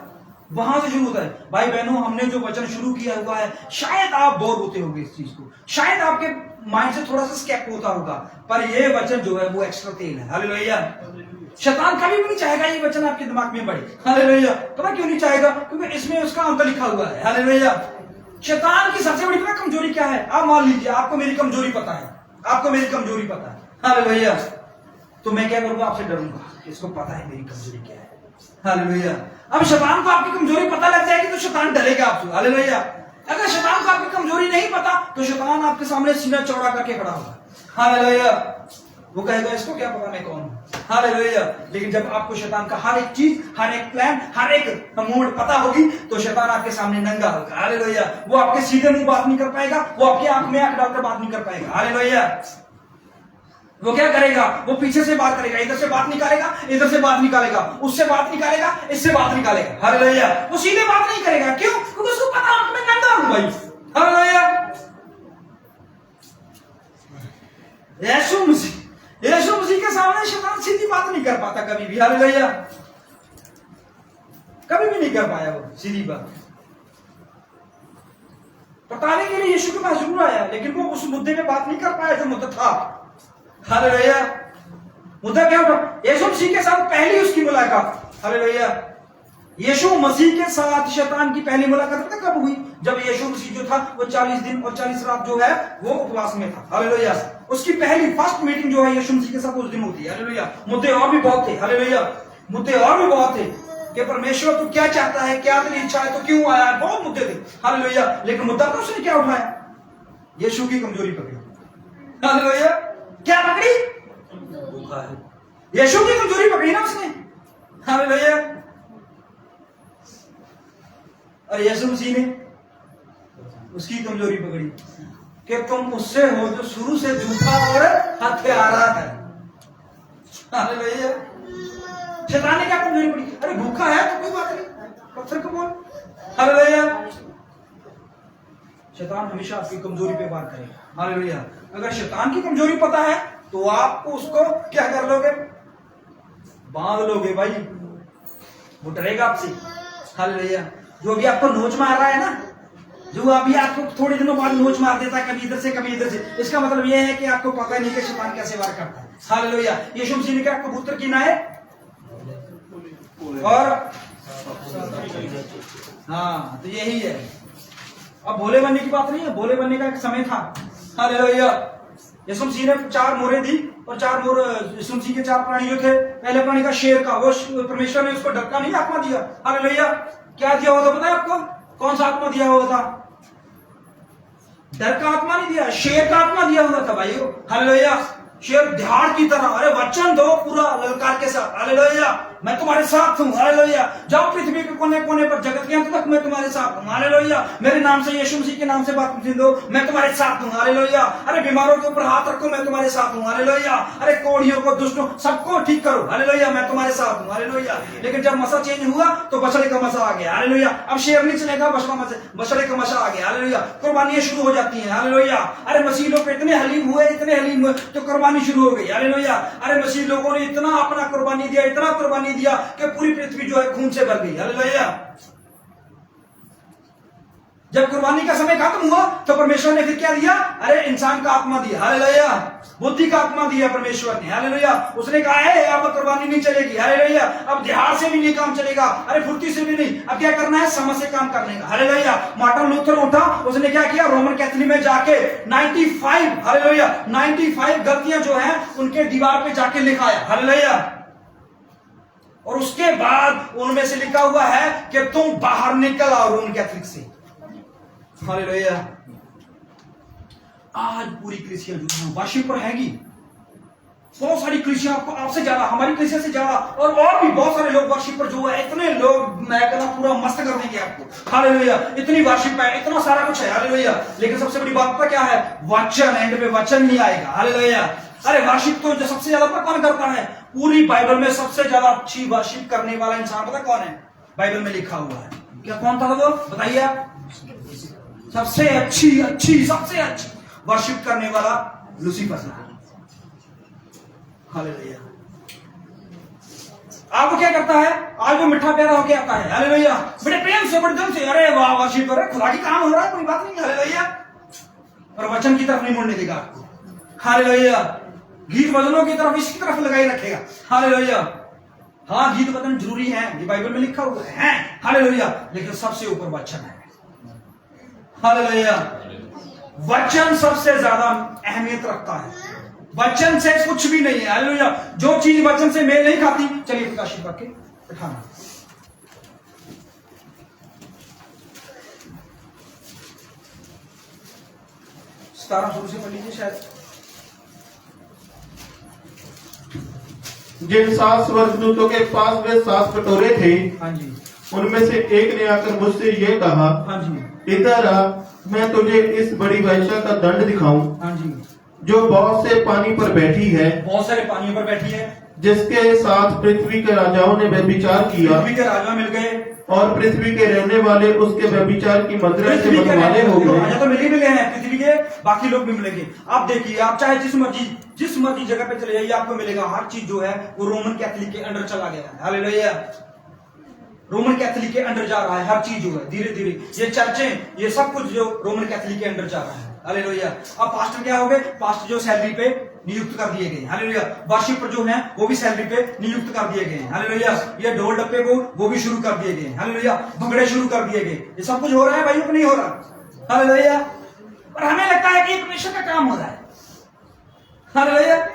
वहां से शुरू होता है। भाई बहनों, हमने जो वचन शुरू किया हुआ है, शायद आप बोर होते होंगे इस चीज को, शायद आपके माइंड से थोड़ा सा स्केप होता होगा, पर ये वचन जो है वो एक्स्ट्रा तेल है। हालेलुया। शैतान कभी भी नहीं चाहेगा ये वचन आपके दिमाग में बढ़े। हालेलुया। पता क्यों नहीं चाहेगा? क्योंकि इसमें उसका अंत लिखा हुआ है। हालेलुया। शैतान की सबसे बड़ी पता कमजोरी क्या है? आप मान लीजिए आपको मेरी कमजोरी पता है, आपको मेरी कमजोरी पता है। हालेलुया। तो मैं क्या करूंगा? आपसे डरूंगा, इसको पता है मेरी कमजोरी क्या है। हालेलुया। अब शैतान को आपकी कमजोरी पता लग जाएगी तो शैतान डरेगा आपसे। हालेलुया। अगर शैतान को आपकी कमजोरी नहीं पता तो शैतान आपके सामने सीना चौड़ा करके खड़ा होगा। हालेलुया। वो कहेगा इसको क्या पता मैं कौन हूं। हालेलुया। लेकिन जब आपको शैतान का हर एक चीज, हर एक प्लान, हर एक मूड पता होगी तो शैतान आपके सामने नंगा होगा। हालेलुया। वो आपके सीधे मुंह बात नहीं कर पाएगा, वो आपकी आंख में आंख डालकर बात नहीं कर पाएगा। हालेलुया। वो क्या करेगा? वो पीछे से बात करेगा, इधर से बात निकालेगा, इधर से बात निकालेगा, उससे बात निकालेगा, इससे बात निकालेगा। हालेलुया। वो सीधे बात नहीं करेगा। क्यों? क्योंकि उसको पता है मैं नंगा हूं भाई। हालेलुया। यीशु मसीह के सामने शैतान सीधी बात नहीं कर पाता कभी भी। हालेलुया। कभी भी नहीं कर पाया वो सीधी बात। बताने के लिए यीशु के पास जरूर आया, लेकिन वो उस मुद्दे में बात नहीं कर पाया जो मुद्दा था। हालेलुया। मुद्दा क्या उठा? यीशु मसीह के साथ पहली उसकी मुलाकात, हालेलुया। यीशु मसीह के साथ शैतान की पहली मुलाकात पता कब हुई? जब यीशु मसीह जो था वो 40 दिन और 40 रात जो है वो उपवास में था, हालेलुया। उसकी पहली फर्स्ट मीटिंग जो है यीशु मसीह के साथ उस दिन होती है, हालेलुया। मुद्दे और भी बहुत थे, हालेलुया। मुद्दे और भी बहुत थे कि परमेश्वर तू क्या चाहता है, क्या तेरी इच्छा है, तो क्यों आया है, बहुत मुद्दे थे, हालेलुया। लेकिन मुद्दा तो उसने क्या उठाया? यीशु की कमजोरी पकड़ी, हालेलुया। क्या पकड़ी? भूखा है। यीशु की कमजोरी पकड़ी ना उसने, हालेलुया। और यीशु मसीह ने उसकी कमजोरी पकड़ी कि तुम उससे हो जो शुरू से झूठा और हत्यारा है, हालेलुया। शैतान ने क्या कमजोरी पड़ी? अरे भूखा है तो कोई बात नहीं, पत्थर को बोल, हालेलुया। शैतान हमेशा आपकी कमजोरी पे वार करेगा, हालेलुया। अगर शैतान की कमजोरी पता है तो आप उसको क्या कर लोगे? बांध लोगे भाई, वो डरेगा आपसे, हालेलुया। जो भी आपको नोच मार रहा है ना, जो अभी आपको थोड़े दिनों बाद नोच मार देता है, कभी इधर से कभी इधर से, इसका मतलब यह है कि आपको पता नहीं कि शैतान कैसे वार करता है, हालेलुया। यीशु मसीह ने क्या कबूतर की नाए और हाँ, तो यही है। अब भोले बनने की बात नहीं है, भोले बनने का एक समय था, हालेलुया। यीशु मसीह ने 4 मोहरें दी और 4 मोहर यीशु मसीह के 4 प्राणी जो थे, पहले प्राणी का शेर का, वो परमेश्वर ने उसको डर का नहीं आत्मा दिया, हालेलुया। क्या दिया हुआ था पता है आपको? कौन सा आत्मा दिया हुआ था? डर का आत्मा नहीं दिया, शेर का आत्मा दिया हुआ था भाइयों, हालेलुया। शेर दहाड़ की तरह, अरे वचन दो पूरा ललकार के साथ, हालेलुया। मैं तुम्हारे साथ हूं, हालेलुया। जाओ पृथ्वी के कोने कोने पर, जगत के अंत तक मैं तुम्हारे साथ हूं, हालेलुया। मेरे नाम से, यीशु मसीह के नाम से बात दो, मैं तुम्हारे साथ हूं, हालेलुया। अरे बीमारों के ऊपर हाथ रखो, मैं तुम्हारे साथ हूं, हालेलुया। अरे कोढ़ियों को, दुष्टों, सबको ठीक करो, हालेलुया, मैं तुम्हारे साथ हूं, हालेलुया। लेकिन जब मसा चेंज हुआ तो बछड़े का मसा आ गया, हालेलुया। अब शेर नहीं चलेगा, बछड़े का मसा आ गया, हालेलुया। कुर्बानियां शुरू हो जाती हैं, हालेलुया। अरे मसीह लोग इतने हलीम हुए तो कुर्बानी शुरू हो गई, हालेलुया। अरे मसीह लोगों ने इतना अपना कुर्बानी दिया, इतना कुर्बानी दिया कि पूरी पृथ्वी जो है खून से भर गई, हालेलुया। जब कुर्बानी का समय खत्म हुआ तो परमेश्वर ने फिर क्या दिया? अरे इंसान का आत्मा दिया, हालेलुया। बुद्धि का आत्मा दिया परमेश्वर ने, हालेलुया। उसने कहा है अब कुर्बानी नहीं चलेगी, हालेलुया। अब ध्यान से भी नहीं काम चलेगा, अरे फुर्ती से भी नहीं, अब क्या करना है? समझ से काम करने का, हालेलुया। मार्टिन लूथर उठा, उसने क्या किया? रोमन कैथोलिक में जाके 95, हालेलुया, 95 गलतियां जो है उनके दीवार पे जाके लिखाया, हालेलुया। और उसके बाद उनमें से लिखा हुआ है कि तुम बाहर निकल आओ रोमन कैथोलिक से, हालेलुया। आज पूरी कलीसिया जो है वर्शिपर हैगी, बहुत सारी कलीसिया, आपको आपसे ज्यादा, हमारी कलीसिया से ज्यादा और भी बहुत सारे लोग वर्शिपर जो है, इतने लोग, मैं कहना पूरा मस्त कर देंगे आपको, हालेलुया। इतनी वर्शिप है, इतना सारा कुछ है, हालेलुया। लेकिन सबसे बड़ी बात पता क्या है? वचन, एंड में वचन नहीं आएगा, हालेलुया। अरे वर्शिप तो जो सबसे ज्यादा कौन करता है? पूरी बाइबल में सबसे ज्यादा अच्छी वर्शिप करने वाला इंसान पता कौन है? बाइबल में लिखा हुआ है, क्या कौन था वो? बताइए आप। सबसे सबसे अच्छी वर्शिप करने वाला लूसीफर था, हालेलुया। आप वो क्या करता है? आज वो मिठा प्यारा होके आता है, हालेलुया, बड़े प्रेम से, बड़े दम से, अरे वाह वर्शिपर है, खुदा की काम हो रहा है, कोई बात नहीं, हालेलुया। और वचन की तरफ नहीं मुड़ने देगा आपको, हालेलुया। गीत वचनों की तरफ, इसकी तरफ लगाई रखेगा, हालेलुया। हाँ, गीत वचन जरूरी है, ये बाइबल में लिखा हुआ है, हालेलुया। लेकिन सबसे ऊपर वचन है, हालेलुया। वचन सबसे ज्यादा अहमियत रखता है, वचन से कुछ भी नहीं है, हालेलुया। जो चीज वचन से मेल नहीं खाती, चलिए प्रकाशित करके उठाना। सतारा शुरू से पढ़ लीजिए शायद। जिन 7 स्वर्गदूतों के पास वे 7 कटोरे थे, हाँ जी, उनमें से एक ने आकर मुझसे ये कहा, हाँ जी, इधर आ, मैं तुझे इस बड़ी वेश्या का दंड दिखाऊं, हाँ जी, जो बहुत से पानी पर बैठी है, बहुत सारे पानियों पर बैठी है, जिसके साथ पृथ्वी के राजाओं ने व्यभिचार किया, पृथ्वी के राजा मिल गए, और पृथ्वी के रहने वाले उसके व्यभिचार की मुद्रा से पृथ्वी के बनवाले हो गए। राजा तो मिल गए हैं, पृथ्वी के बाकी लोग भी मिलेंगे। आप देखिए, आप चाहे जिस मर्जी जगह पे चले जाइए, आपको मिलेगा हर चीज जो है वो रोमन कैथोलिक के अंडर चला गया है, हालेलुया। रोमन कैथोलिक के अंडर जा रहा है हर चीज जो है, धीरे धीरे ये चर्चें, ये सब कुछ जो रोमन कैथोलिक के अंडर जा रहा है, हालेलुया। अब पास्टर क्या हो गए? पास्टर जो सैलरी पे नियुक्त कर दिए गए। हालेलुया। वर्शिपर जो हैं वो भी सैलरी पे नियुक्त कर दिए गए। हालेलुया। ये ढोल डप्पे को वो भी शुरू कर दिए गए। हालेलुया। भंगड़े शुरू कर दिए गए। ये सब कुछ हो रहा है भाइयों, को नहीं हो रहा? हालेलुया। और हमें लगता है कि परमेश्वर का काम हो रहा है। हालेलुया।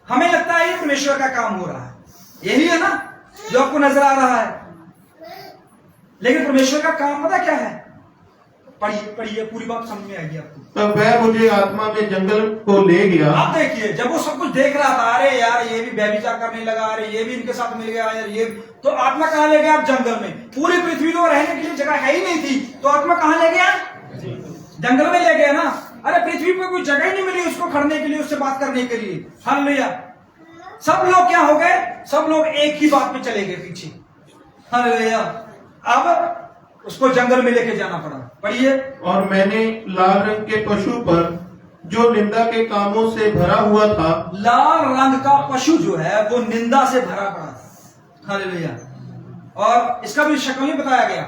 हमें लगता है ये परमेश्वर का काम हो रहा है, यही है ना जो आपको नजर आ रहा है। लेकिन परमेश्वर का काम पता क्या है? पढ़िए पढ़िए, पूरी बात समझ में आएगी आपको। तब वह मुझे आत्मा में जंगल को ले गया। आप देखिए, जब वो सब कुछ देख रहा था, अरे यार ये भी व्यभिचार करने लगा, अरे ये भी इनके साथ मिल गया यार, ये तो आत्मा कहां ले गया? आप जंगल में। पूरी पृथ्वी तो रहने के लिए जगह है ही नहीं थी, तो आत्मा कहां ले गया? जंगल में ले गया ना। अरे पृथ्वी पे कोई जगह ही नहीं मिली उसको खड़ने के लिए, उससे बात करने के लिए। हालेलुया। सब लोग क्या हो गए? सब लोग एक ही बात पे चले गए पीछे। हालेलुया। अब उसको जंगल में लेके जाना पड़ा। पढ़िए। और मैंने लाल रंग के पशु पर जो निंदा के कामों से भरा हुआ था, लाल रंग का पशु जो है वो निंदा से भरा पड़ा था। हालेलुया। और इसका भी शक्ल में बताया गया।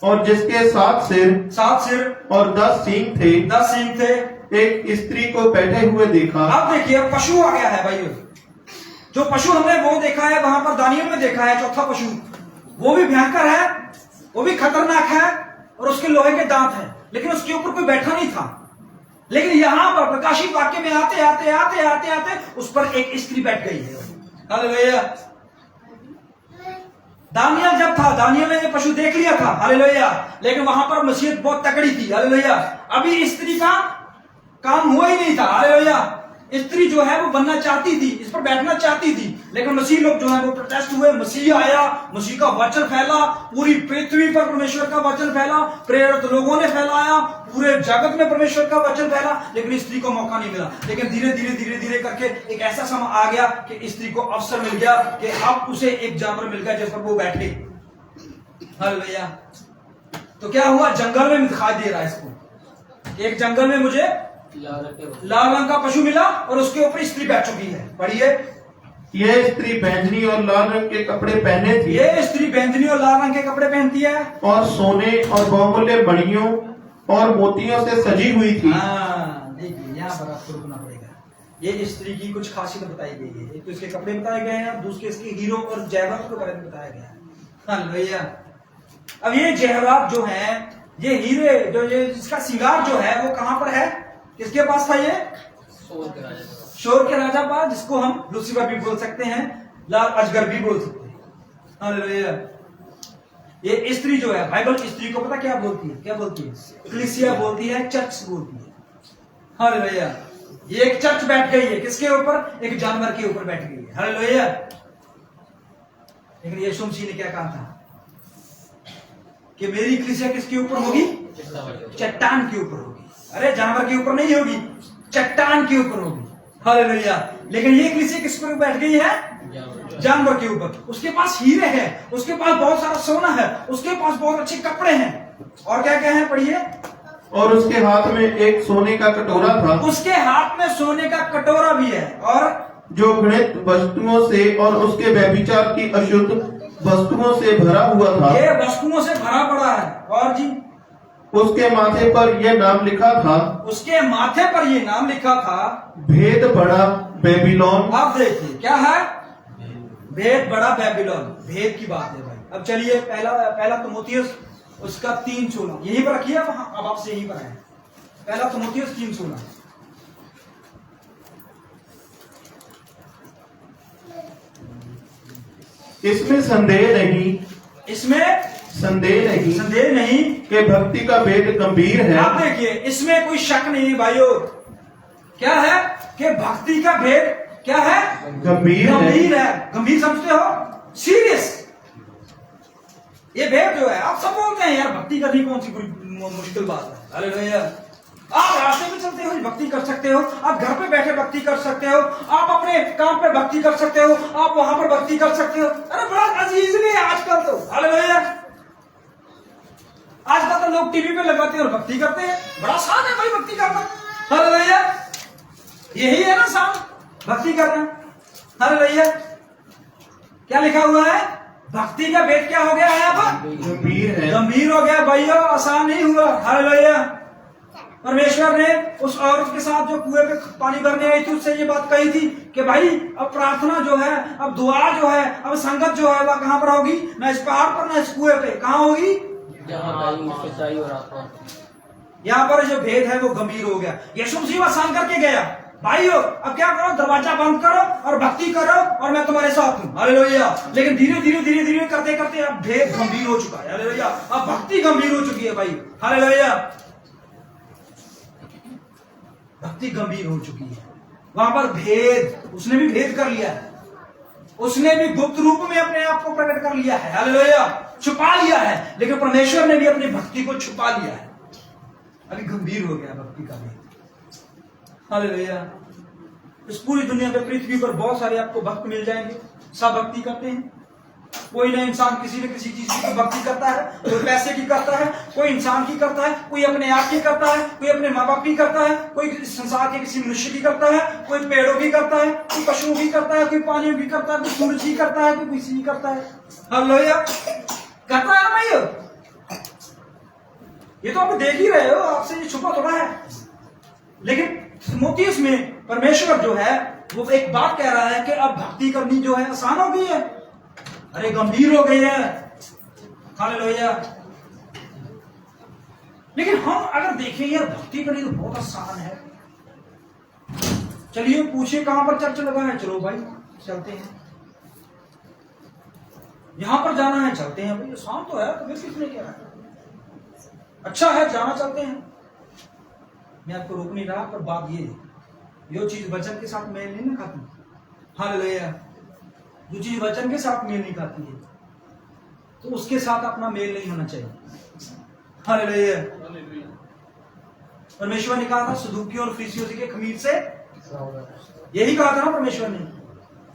और जिसके 7 सिर और 10 सींग थे। 10 सींग थे। एक स्त्री को बैठे हुए देखा। अब देखिए पशु आ गया है भाइयों। जो पशु हमने वो देखा है वहां पर दानियल में देखा है, चौथा पशु, वो भी भयंकर है, वो भी खतरनाक है और उसके लोहे के दांत हैं, लेकिन उसके ऊपर कोई बैठा नहीं था। लेकिन यहां पर प्रकाशित वाक्य में आते आते आते आते आते उस पर एक स्त्री बैठ गई है। हालेलुया। दानियल जब था, दानियल ने ये पशु देख लिया था। हालेलुया। लेकिन वहां पर मसीहत बहुत तगड़ी थी। हालेलुया। अभी स्त्री का काम हुआ ही नहीं था। हालेलुया। स्त्री जो है वो बनना चाहती थी, इस पर बैठना चाहती थी, लेकिन मसीह लोग जो है वो प्रोटेस्ट हुए। मसीह आया, मसीह का वचन फैला, पूरी पृथ्वी पर परमेश्वर का वचन फैला, प्रेरित लोगों ने फैलाया, पूरे जगत में परमेश्वर का वचन फैला, लेकिन स्त्री को मौका नहीं मिला। लेकिन धीरे धीरे धीरे धीरे करके एक ऐसा समय आ गया कि स्त्री को अवसर मिल गया कि अब उसे एक जानवर मिल गया जिस पर वो बैठे। हालेलुया। तो क्या हुआ? जंगल में दिखाई दे रहा है इसको, एक जंगल में मुझे लाल रंग का पशु मिला और उसके ऊपर स्त्री बैठ चुकी है। पढ़िए। यह स्त्री बैंगनी और लाल रंग के कपड़े पहने थी। ये स्त्री बैंगनी और लाल रंग के कपड़े पहनती है और सोने और बहुमूल्य मणियों और मोतियों से सजी हुई थी। देखिए यहाँ पर आपको रुकना पड़ेगा। ये स्त्री की कुछ खासियत बताई गई है। एक तो इसके कपड़े बताए गए हैं, दूसरे इसके हीरो और जवाहरात के बारे में बताया गया है। हालेलुया। अब ये जवाहरात जो है, ये हीरे जो, ये इसका श्रृंगार जो है वो कहां पर है? किसके पास था? ये शोर के राजा पास, जिसको हम लूसीफर भी बोल सकते हैं, लाल अजगर भी बोल सकते हैं। हालेलुया। ये स्त्री जो है, बाइबल स्त्री को पता क्या बोलती है? क्या बोलती है? इक्लेसिया बोलती है, चर्च बोलती है। हालेलुया। ये एक चर्च बैठ गई है, किसके ऊपर? एक जानवर के ऊपर बैठ गई है। हालेलुया। लेकिन यीशु मसीह ने क्या कहा था कि मेरी इक्लेसिया किसके ऊपर होगी? चट्टान के ऊपर होगी। अरे जानवर के ऊपर नहीं होगी, चट्टान के ऊपर होगी। हालेलुया। लेकिन ये इक्लेसिया किस पर बैठ गई है? जानवर के ऊपर। उसके पास हीरे हैं, उसके पास बहुत सारा सोना है, उसके पास बहुत अच्छे कपड़े हैं, और क्या क्या है? पढ़िए। और उसके हाथ में एक सोने का कटोरा था। उसके हाथ में सोने का कटोरा भी है, और जो घृणित वस्तुओं से और उसके व्यभिचार की अशुद्ध वस्तुओं से भरा हुआ था। ये वस्तुओं से भरा पड़ा है। और जी, उसके माथे पर यह नाम लिखा था। उसके माथे पर यह नाम लिखा था, भेद बड़ा बेबीलोन। आप देखिए क्या है? भेद बड़ा बेबीलोन। भेद की बात है भाई। अब चलिए पहला तीमुथियुस उसका 3:16 यहीं पर रखिए। अब आपसे यहीं पर है। पहला तीमुथियुस 3:16। इसमें संदेह नहीं, इसमें संदेह नहीं कि भक्ति का भेद गंभीर है। आप देखिए, इसमें कोई शक नहीं भाइयों। क्या है? कि भक्ति का भेद क्या है? गंभीर है। गंभीर समझते हो? सीरियस। ये भेद जो है, आप सब बोलते हैं यार भक्ति करनी कौन सी मुश्किल बात है। हालेलुया। आप रास्ते में चलते हो भक्ति कर सकते हो, आप घर पे बैठे भक्ति कर सकते हो, आप अपने काम पे भक्ति कर सकते हो, आप वहां पर भक्ति कर सकते हो। अरे बड़ा अजीज है आजकल तो। हालेलुया। आजकल तो लोग टीवी पे लगाते हैं और भक्ति करते हैं। बड़ा आसान है भाई भक्ति करना। हालेलुया। यही है ना शाम, भक्ति करना। हालेलुया। क्या लिखा हुआ है? भक्ति का भेद क्या हो गया है? अब गंभीर है। गंभीर हो गया भाइयों, आसान नहीं हुआ। हालेलुया। परमेश्वर ने उस औरत के साथ जो कुएं पे पानी भरने आई थी उससे ये बात कही थी कि भाई अब प्रार्थना जो है, अब दुआ जो है, अब संगत जो है वह कहां पर होगी? ना इस पहाड़ पर ना इस कुएं पे। कहां होगी? सच्चाई और आत्मा। यहाँ पर जो भेद है वो गंभीर हो गया। यीशु मसीह वह सांग करके गया, भाइयों अब क्या करो, दरवाजा बंद करो और भक्ति करो और मैं तुम्हारे साथ हूं। हालेलुया। लेकिन धीरे धीरे करते करते अब भेद गंभीर हो चुका है। हालेलुया। अब भक्ति गंभीर हो चुकी है भाई। हालेलुया। भक्ति गंभीर हो चुकी है। वहां पर भेद, उसने भी भेद कर लिया है, उसने भी गुप्त रूप में अपने आप को प्रकट कर लिया है। हालेलुया। छुपा लिया है, लेकिन परमेश्वर ने भी अपनी भक्ति को छुपा लिया है। अभी गंभीर हो गया भक्ति का भेद। हालेलुया। इस पूरी दुनिया में, पृथ्वी पर बहुत सारे आपको भक्त मिल जाएंगे, सब भक्ति करते हैं। कोई ना इंसान किसी न किसी चीज की भक्ति करता है, कोई पैसे की करता है, कोई इंसान की करता है, कोई अपने आप की करता है, कोई अपने माँ बाप की करता है, कोई संसार के किसी मनुष्य की करता है, कोई पेड़ों की करता है, कोई पशुओं की करता है, कोई पानी की करता है, कोई सूरज की करता है, कोई किसी की करता है। हालेलुया। करता है भाई, ये तो आप देख ही रहे हो, आपसे ये छुपा थोड़ा है। लेकिन तीमुथियुस में परमेश्वर जो है वो एक बात कह रहा है कि अब भक्ति करनी जो है आसान हो गई है, अरे गंभीर हो गई है। हालेलुया। लेकिन हम अगर देखें यार, भक्ति करनी तो बहुत आसान है। चलिए पूछिए कहां पर चर्च लगा है, चलो भाई चलते हैं। यहां पर जाना है, चलते हैं भाई, आसान तो है, तो फिर किसने किया है? अच्छा है, जाना चलते हैं। मैं आपको रोक नहीं रहा, पर बात ये चीज वचन के साथ मेल नहीं ना खाती। हालेलुया। जो चीज वचन के साथ मेल नहीं खाती है तो उसके साथ अपना मेल नहीं होना चाहिए। हालेलुया। परमेश्वर ने कहा था सदूकी और फरीसियों के खमीर से, यही कहा था ना परमेश्वर ने।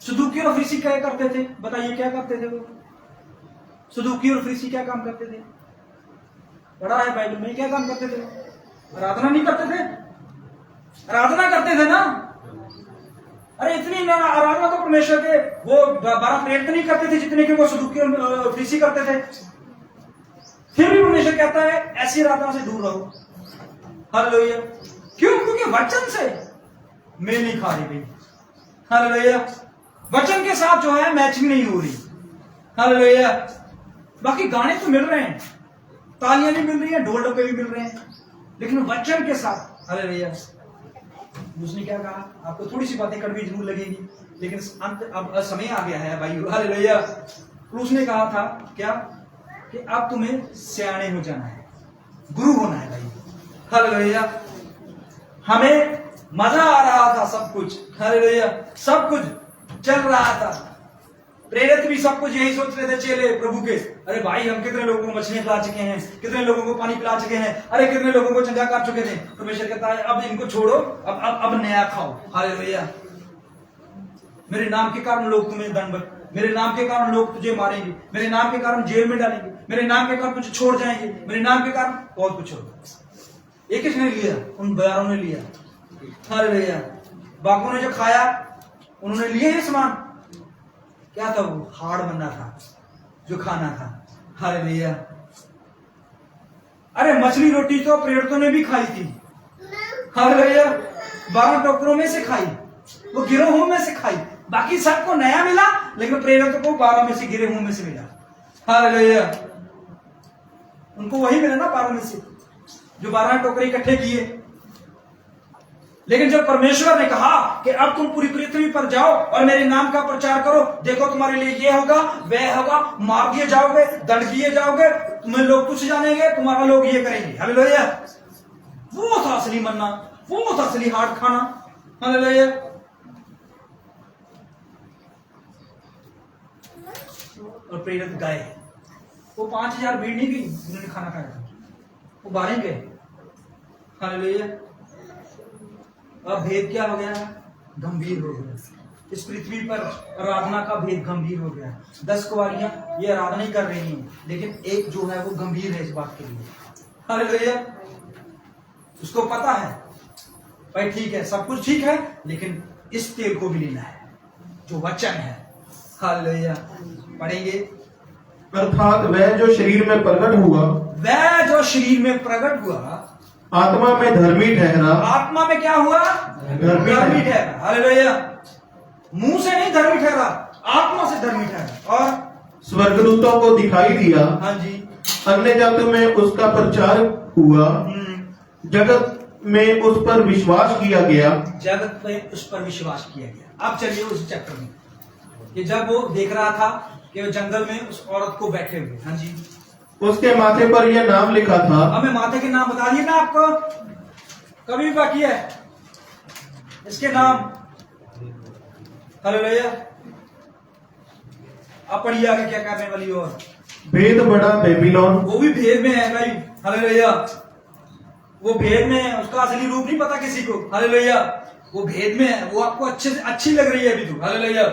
सदूकी और फरीसी क्या करते थे? बताइए क्या करते थे वो? सदूकी और फरीसी क्या काम करते थे? पढ़ा है बाइबल में, क्या काम करते थे? आराधना नहीं करते थे? आराधना करते थे ना। अरे इतनी ना आराधना तो परमेश्वर के वो 12 प्रेरित नहीं करते थे जितने के वो सदूकी और फरीसी करते थे। फिर भी परमेश्वर कहता है ऐसी आराधना से दूर रहो। हालेलुया। क्यों? क्योंकि वचन से मेल नहीं खा रही भाई। हालेलुया। वचन के साथ जो है मैचिंग नहीं हो रही। हालेलुया। बाकी गाने तो मिल रहे हैं, तालियां भी मिल रही हैं, ढोल डब्बे भी मिल रहे हैं, लेकिन वचन के साथ। हालेलुया। उसने क्या कहा? आपको थोड़ी सी बातें कड़वी जरूर लगेगी, लेकिन अंत अब समय आ गया है भाई। हालेलुया। उसने कहा था क्या कि अब तुम्हें सियाने हो जाना है, गुरु होना है भाई। हालेलुया। हमें मजा आ रहा था सब कुछ। हालेलुया। सब कुछ चल रहा था, प्रेरित भी सब कुछ यही सोच रहे थे, चेले प्रभु के, अरे भाई हम कितने लोगों को मछलियां पिला चुके हैं, कितने लोगों को पानी पिला चुके हैं, अरे कितने लोगों को चंगा कर चुके थे। परमेश्वर कहता है अब इनको छोड़ो, अब नया खाओ। हालेलुया। मेरे नाम के कारण लोग तुम्हें दंड, मेरे नाम के कारण लोग तुझे मारेंगे, मेरे नाम के कारण जेल में डालेंगे, मेरे नाम के कारण तुझे छोड़ जाएंगे, मेरे नाम के कारण बहुत कुछ होगा। ये किसने लिया? उन 12 ने लिया। हालेलुया। बाकियों ने जो खाया उन्होंने लिए ये सामान, क्या था वो? हाड़ बनना था जो खाना था। हालेलुया। अरे मछली रोटी तो प्रेरितों ने भी खाई थी। हालेलुया। 12 टोकरों में से खाई, वो गिरोहों में से खाई। बाकी सबको नया मिला, लेकिन प्रेरितों को 12 में से गिरोहों में से मिला। हालेलुया। उनको वही मिला ना 12 में से, जो 12 टोकरे इकट्ठे किए। लेकिन जब परमेश्वर ने कहा कि अब तुम पूरी पृथ्वी पर जाओ और मेरे नाम का प्रचार करो, देखो तुम्हारे लिए ये होगा, वह होगा, मार दिए जाओगे, दंड दिए जाओगे, तुम्हें लोग कुछ जानेंगे, तुम्हारा लोग ये करेंगे। हालेलुया। वो था असली मन्ना, वो था असली हार्ड खाना। हालेलुया। और प्रेरित गए, वो 5000 भीड़ नहीं गई उन्होंने खाना खाया था, वो 12 गए। हालेलुया। अब भेद क्या हो गया? गंभीर हो गया। इस पृथ्वी पर आराधना का भेद गंभीर हो गया। 10 कुंवारियां ये आराधना ही कर रही हैं, लेकिन एक जो है वो गंभीर है इस बात के लिए। हालेलुया। उसको पता है भाई ठीक है, सब कुछ ठीक है, लेकिन इस तेल को भी लेना है जो वचन है। हालेलुया। पढ़ेंगे। अर्थात वह जो शरीर में प्रकट हुआ, वह जो शरीर में प्रकट हुआ, आत्मा में धर्मी ठहरा। आत्मा में क्या हुआ? धर्मी ठहरा। हालेलुया। मुंह से नहीं धर्मी ठहरा, आत्मा से धर्मी ठहरा। और स्वर्गदूतों को दिखाई दिया। हाँ जी। अन्य जातियों में उसका प्रचार हुआ। जगत में उस पर विश्वास किया गया। जगत में उस पर विश्वास किया गया। अब चलिए उस चैप्टर में, कि जब वो देख रहा था कि वो जंगल में उस औरत को बैठे हुए। हाँ जी। उसके माथे पर यह नाम लिखा था। हमें माथे के नाम बता दिए ना आपको, कभी भी बाकी है इसके नाम। हालेलुया। आप पढ़िए आगे क्या करने वाली और भेद बड़ा बेबीलोन। वो भी भेद में है भाई। हालेलुया। वो भेद में है, उसका असली रूप नहीं पता किसी को। हालेलुया। वो भेद में है, वो आपको अच्छे से अच्छी लग रही है अभी तो। हालेलुया।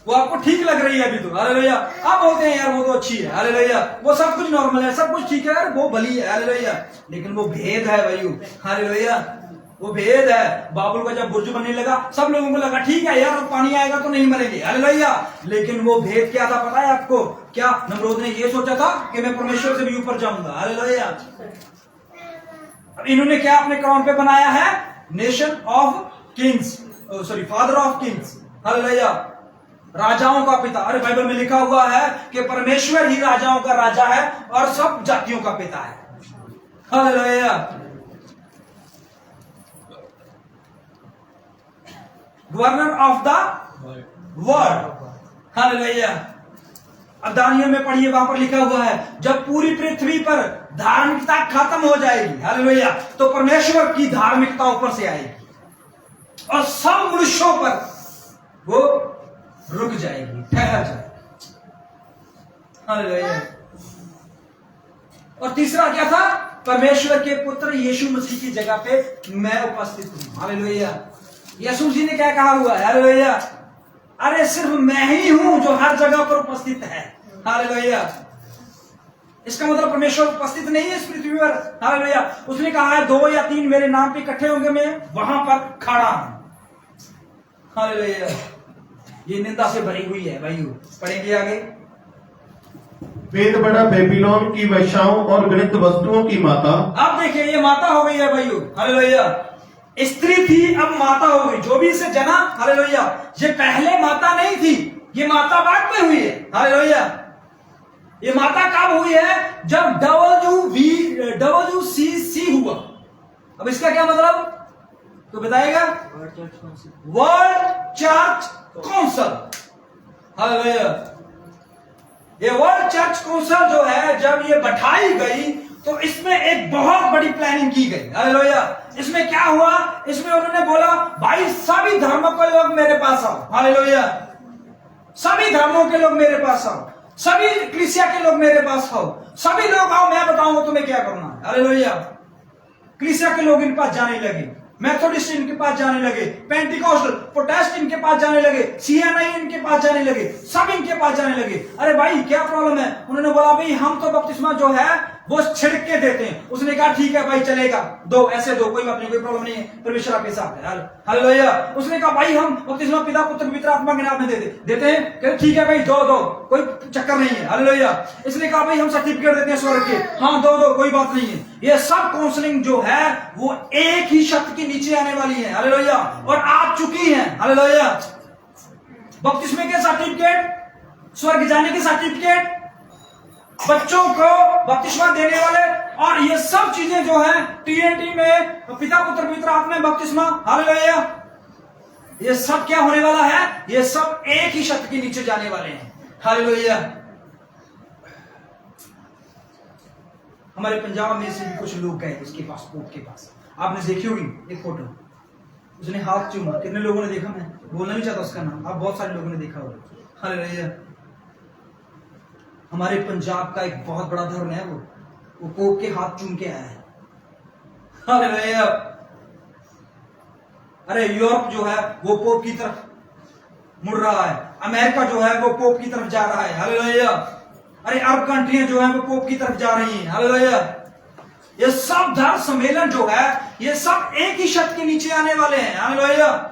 वो आपको ठीक लग रही है अभी तो। हालेलुया। आप बोलते हैं यार वो तो अच्छी है। हालेलुया। वो सब कुछ नॉर्मल है, सब कुछ ठीक है यार, वो भली है। हालेलुया। लेकिन वो भेद है भाई। हालेलुया। वो भेद है। बाबुल का जब बुर्ज बनने लगा, सब लोगों को लगा ठीक है यार, पानी आएगा तो नहीं मरेंगे। हालेलुया। लेकिन वो भेद क्या था पता है आपको? क्या नमरूद ने ये सोचा था कि मैं परमेश्वर से भी ऊपर जाऊंगा। हालेलुया। अब इन्होंने क्या अपने क्राउन पे बनाया है? Nation of Kings, sorry father of Kings. Hallelujah. राजाओं का पिता। अरे बाइबल में लिखा हुआ है कि परमेश्वर ही राजाओं का राजा है और सब जातियों का पिता है। Hallelujah. Governor of the world. Hallelujah. अब दानियल में पढ़िए, वहां पर लिखा हुआ है जब पूरी पृथ्वी पर धार्मिकता खत्म हो जाएगी, हालेलुया, तो परमेश्वर की धार्मिकता ऊपर से आएगी और सब मनुष्यों पर वो रुक जाएगी, ठहर जाएगी। हालेलुया। और तीसरा क्या था? परमेश्वर के पुत्र यीशु मसीह की जगह पे मैं उपस्थित हूं। हालेलुया। यीशु जी ने क्या कहा हुआ है? हालेलुया। अरे सिर्फ मैं ही हूं जो हर जगह पर उपस्थित है। हालेलुया। इसका मतलब परमेश्वर उपस्थित नहीं है इस पृथ्वी पर। हालेलुया। उसने कहा है 2 या 3 मेरे नाम पे इकट्ठे होंगे, मैं वहां पर खड़ा हूं। हालेलुया। ये निंदा से भरी हुई है भाइयों। पढ़ेंगे आगे। भेद बड़ा बेबीलोन की वैश्याओं और गणित वस्तुओं की माता। अब देखिए ये माता हो गई है भाइयों। हालेलुया। स्त्री थी अब माता हो गई। जो भी इसे जना, हालेलुया, ये पहले माता नहीं थी, ये माता बाद में हुई है। हालेलुया। ये माता कब हुई है? जब WCC हुआ। अब इसका क्या मतलब तो बताएगा? World church council. हालेलुया। ये वर्ल्ड चर्च काउंसिल जो है जब ये बैठाई गई तो इसमें एक बहुत बड़ी प्लानिंग की गई। हालेलुया। इसमें क्या हुआ? इसमें उन्होंने बोला भाई सभी धर्मों के लोग मेरे पास आओ। हालेलुया। सभी धर्मों के लोग मेरे पास आओ, सभी कलीसिया के लोग मेरे पास आओ, सभी लोग आओ, मैं बताऊंगा तुम्हें क्या करना है। हालेलुया। कलीसिया के लोग इन पास जाने लगे, मेथोडिस्ट इनके पास जाने लगे, पेंटिकॉस्टल प्रोटेस्ट इनके पास जाने लगे, सीएनआई इनके पास जाने लगे, सब इनके पास जाने लगे। अरे भाई क्या प्रॉब्लम है? उन्होंने बोला भाई हम तो बपतिस्मा जो है वो छिड़क के देते हैं। उसने कहा ठीक है भाई चलेगा, दो, ऐसे दो, कोई बात नहीं, कोई प्रॉब्लम नहीं है, परमेश्वर आपके साथ है। हालेलुया। उसने कहा भाई हम बपतिस्मा पिता पुत्र पवित्र आत्मा के नाम में देते हैं। कहते ठीक है भाई दो, कोई चक्कर नहीं है। हालेलुया। इसने कहा भाई हम सर्टिफिकेट देते हैं स्वर्ग के, हाँ दो, कोई बात नहीं है। ये सब काउंसलिंग जो है वो एक ही शब्द के नीचे आने वाली है। हालेलुया। और आ चुकी है। हालेलुया। बपतिस्मे के सर्टिफिकेट, स्वर्ग जाने के सर्टिफिकेट, बच्चों को बपतिस्मा देने वाले, और ये सब चीजें जो है TNT में पिता पुत्र पवित्र आत्मा में बपतिस्मा। हालेलुया। ये सब क्या होने वाला है? ये सब एक ही शब्द के नीचे जाने वाले हैं। हालेलुया। हमारे पंजाब में से भी कुछ लोग गए उसके पास, पोप के पास। आपने देखी होगी एक फोटो, उसने हाथ चूमा। कितने लोगों ने देखा? मैं बोलना नहीं चाहता उसका नाम, आप बहुत सारे लोगों ने देखा होगा। हालेलुया। हमारे पंजाब का एक बहुत बड़ा धर्म है, वो पोप के हाथ चूम के आया है। हालेलुया। अरे यूरोप जो है वो पोप की तरफ मुड़ रहा है, अमेरिका जो है वो पोप की तरफ जा रहा है। हालेलुया। अरे अरब कंट्रियां जो है वो पोप की तरफ जा रही हैं। हालेलुया। ये सब धर्म सम्मेलन जो है ये सब एक ही छत के नीचे आने वाले हैं। हालेलुया।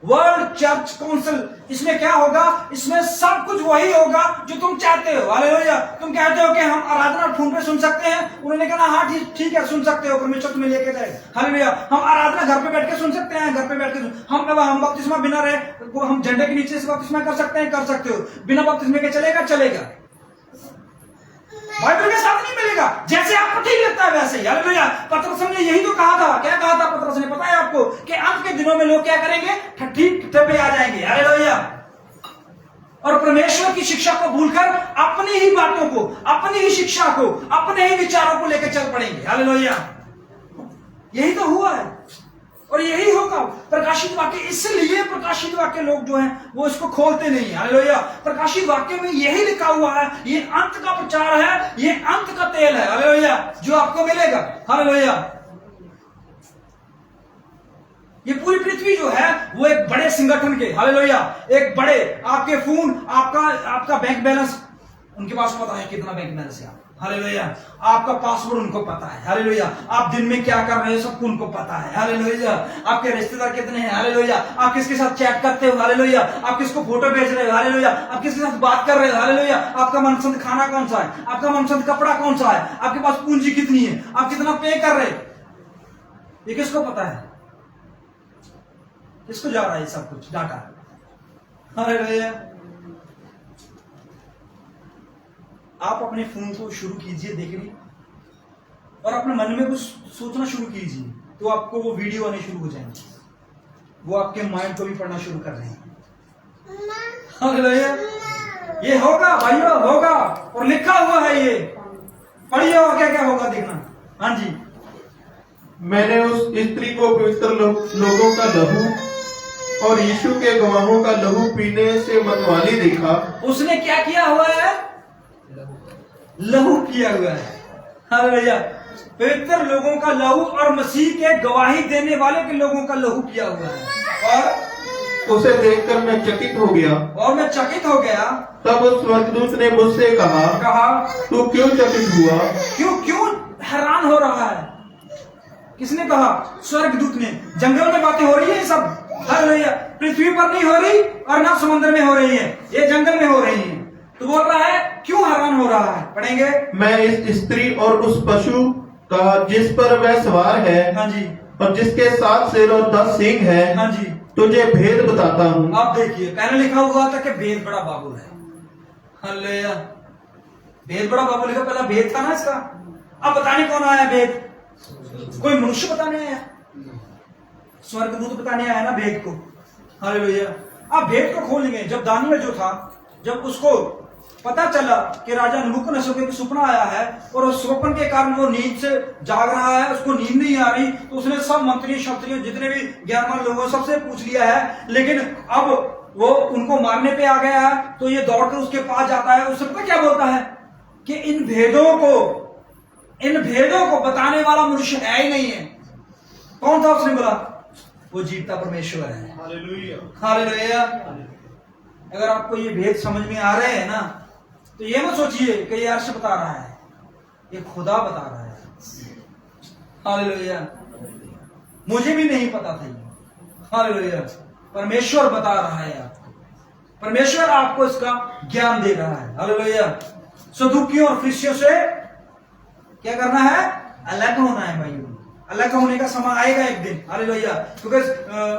वर्ल्ड चर्च काउंसिल, इसमें क्या होगा? इसमें सब कुछ वही होगा जो तुम चाहते हो। हालेलुया। तुम कहते हो कि हम आराधना फोन पे सुन सकते हैं? उन्होंने कहा हाँ ठीक है, सुन सकते हो, परमेश्वर तुम्हें लेके जाए। हालेलुया। हम आराधना घर पे बैठ के सुन सकते हैं, घर पे बैठ के हम बपतिस्मा बिना रहे हम झंडे के नीचे से बपतिस्मा कर सकते हैं, कर सकते हो। बिना बपतिस्मे के चलेगा, चलेगा। बाइबल के साथ नहीं मिलेगा, जैसे आपको ठीक लगता है वैसे ही। हालेलुया। पतरस ने यही तो कहा था। क्या कहा था पतरस ने? पता है आपको कि अंत के दिनों में लोग क्या करेंगे? ठीक पे आ जाएंगे। हालेलुया। और परमेश्वर की शिक्षा को भूलकर अपनी ही बातों को, अपनी ही शिक्षा को, अपने ही विचारों को लेकर चल पड़ेंगे। हालेलुया। यही तो हुआ है और यही होगा। प्रकाशित वाक्य, इसलिए प्रकाशित वाक्य लोग जो हैं वो इसको खोलते नहीं है। हालेलुया। प्रकाशित वाक्य में यही लिखा हुआ है, ये अंत का प्रचार है, ये अंत का तेल है। हालेलुया। जो आपको मिलेगा। हालेलुया। ये पूरी पृथ्वी जो है वो एक बड़े संगठन के, हालेलुया, एक बड़े आपके फोन, आपका बैंक बैलेंस उनके पास पता है कितना बैंक बैलेंस है। हालेलुया। आपका पासवर्ड उनको पता है। हालेलुया। आप दिन में क्या कर रहे हो सबको उनको पता है। हालेलुया। आपके रिश्तेदार कितने हैं? हालेलुया। आप किसके साथ चैट करते हो? हालेलुया। आप किसको फोटो भेज रहे हो? हालेलुया। आप किसके साथ बात कर रहे हो? हालेलुया। आपका मनपसंद खाना कौन सा है? आपका मनपसंद कपड़ा कौन सा है? आपके पास पूंजी कितनी है? आप कितना पे कर रहे हो? ये किसको पता है? किसको जा रहा है सब कुछ डाटा? हालेलुया। आप अपने फोन को शुरू कीजिए देखने और अपने मन में कुछ सोचना शुरू कीजिए, तो आपको वो वीडियो आने शुरू हो जाएंगे, वो आपके माइंड को भी पढ़ना शुरू कर रहे हैं। हालेलुया। ये होगा भाइयों, होगा और लिखा हुआ है। ये पढ़िए और क्या क्या होगा देखना। हाँ जी। मैंने उस स्त्री को पवित्र लोगों का लहू और यीशु के गवाहों का लहू पीने से मतवाली देखा। उसने क्या किया हुआ है? लहू किया हुआ है। हालेलुया। पवित्र लोगों का लहू और मसीह के गवाही देने वाले के लोगों का लहू किया हुआ है। और उसे देखकर मैं चकित हो गया। तब उस स्वर्गदूत ने मुझसे कहा तू क्यों चकित हुआ? क्यों हैरान हो रहा है? किसने कहा? स्वर्गदूत ने। जंगल में बातें हो रही है सब। हालेलुया। पृथ्वी पर नहीं हो रही और ना समुद्र में हो रही है, ये जंगल में हो रही है। तो बोल रहा है क्यों हैरान हो रहा है? पढ़ेंगे। मैं इस स्त्री और उस पशु का जिस पर वह सवार है, हाँ जी, और जिसके 7 सिर और 10 सींग है, हाँ जी, तुझे भेद बताता हूँ। आप देखिए, पहले लिखा हुआ था कि भेद बड़ा बाबुल है। हालेलुया। भेद बड़ा बाबुल है, पहला भेद था ना इसका। अब बताने कौन आया भेद? कोई मनुष्य बताने आया? स्वर्गदूत बताने आया ना भेद को। हालेलुया। अब भेद को खोलेंगे। जब दानियल जो था, जब उसको पता चला कि राजा नबूकदनेस्सर को एक सपना आया है और उस स्वप्न के कारण वो नींद से जाग रहा है, उसको नींद नहीं आ रही, तो उसने सब मंत्री क्षत्रिय जितने भी ज्ञानवान लोगों सबसे पूछ लिया है। लेकिन अब वो उनको मारने पे आ गया है, तो ये दौड़कर उसके पास जाता है। उससे पता क्या बोलता है कि इन भेदों को बताने वाला मनुष्य है ही नहीं है। कौन था? उसने बोला वो जीवता परमेश्वर है। हालेलुया। हालेलुया। अगर आपको ये भेद समझ में आ रहे हैं ना, तो ये मत सोचिए कि ये अर्श बता रहा है, ये खुदा बता रहा है। हालेलुया। मुझे भी नहीं पता था ये। हालेलुया। परमेश्वर बता रहा है आपको, परमेश्वर आपको इसका ज्ञान दे रहा है। हालेलुया। सदूकियों और फरीसियों से क्या करना है? अलग होना है भाई। अलग होने का समय आएगा एक दिन। हालेलुया। क्योंकि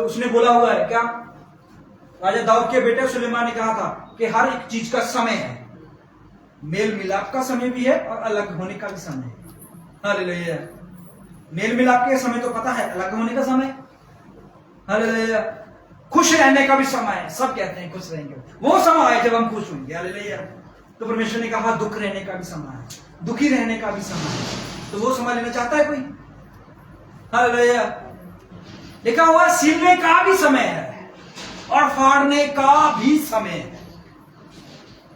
उसने बोला हुआ है क्या? राजा दाऊद के बेटे सुलेमान ने कहा था कि हर एक चीज का समय है। मेल मिलाप का समय भी है और अलग होने का भी समय है। हालेलुया। मेल मिलाप के समय तो पता है, अलग होने का समय। हालेलुया। खुश रहने का भी समय है। सब कहते हैं खुश रहेंगे, वो समय आए जब हम खुश होंगे। हालेलुया। तो परमेश्वर ने कहा दुख रहने का भी समय है, दुखी रहने का भी समय है। तो वो समय लेना चाहता है कोई? हालेलुया। लिखा हुआ सीलने का भी समय है और फाड़ने का भी समय है।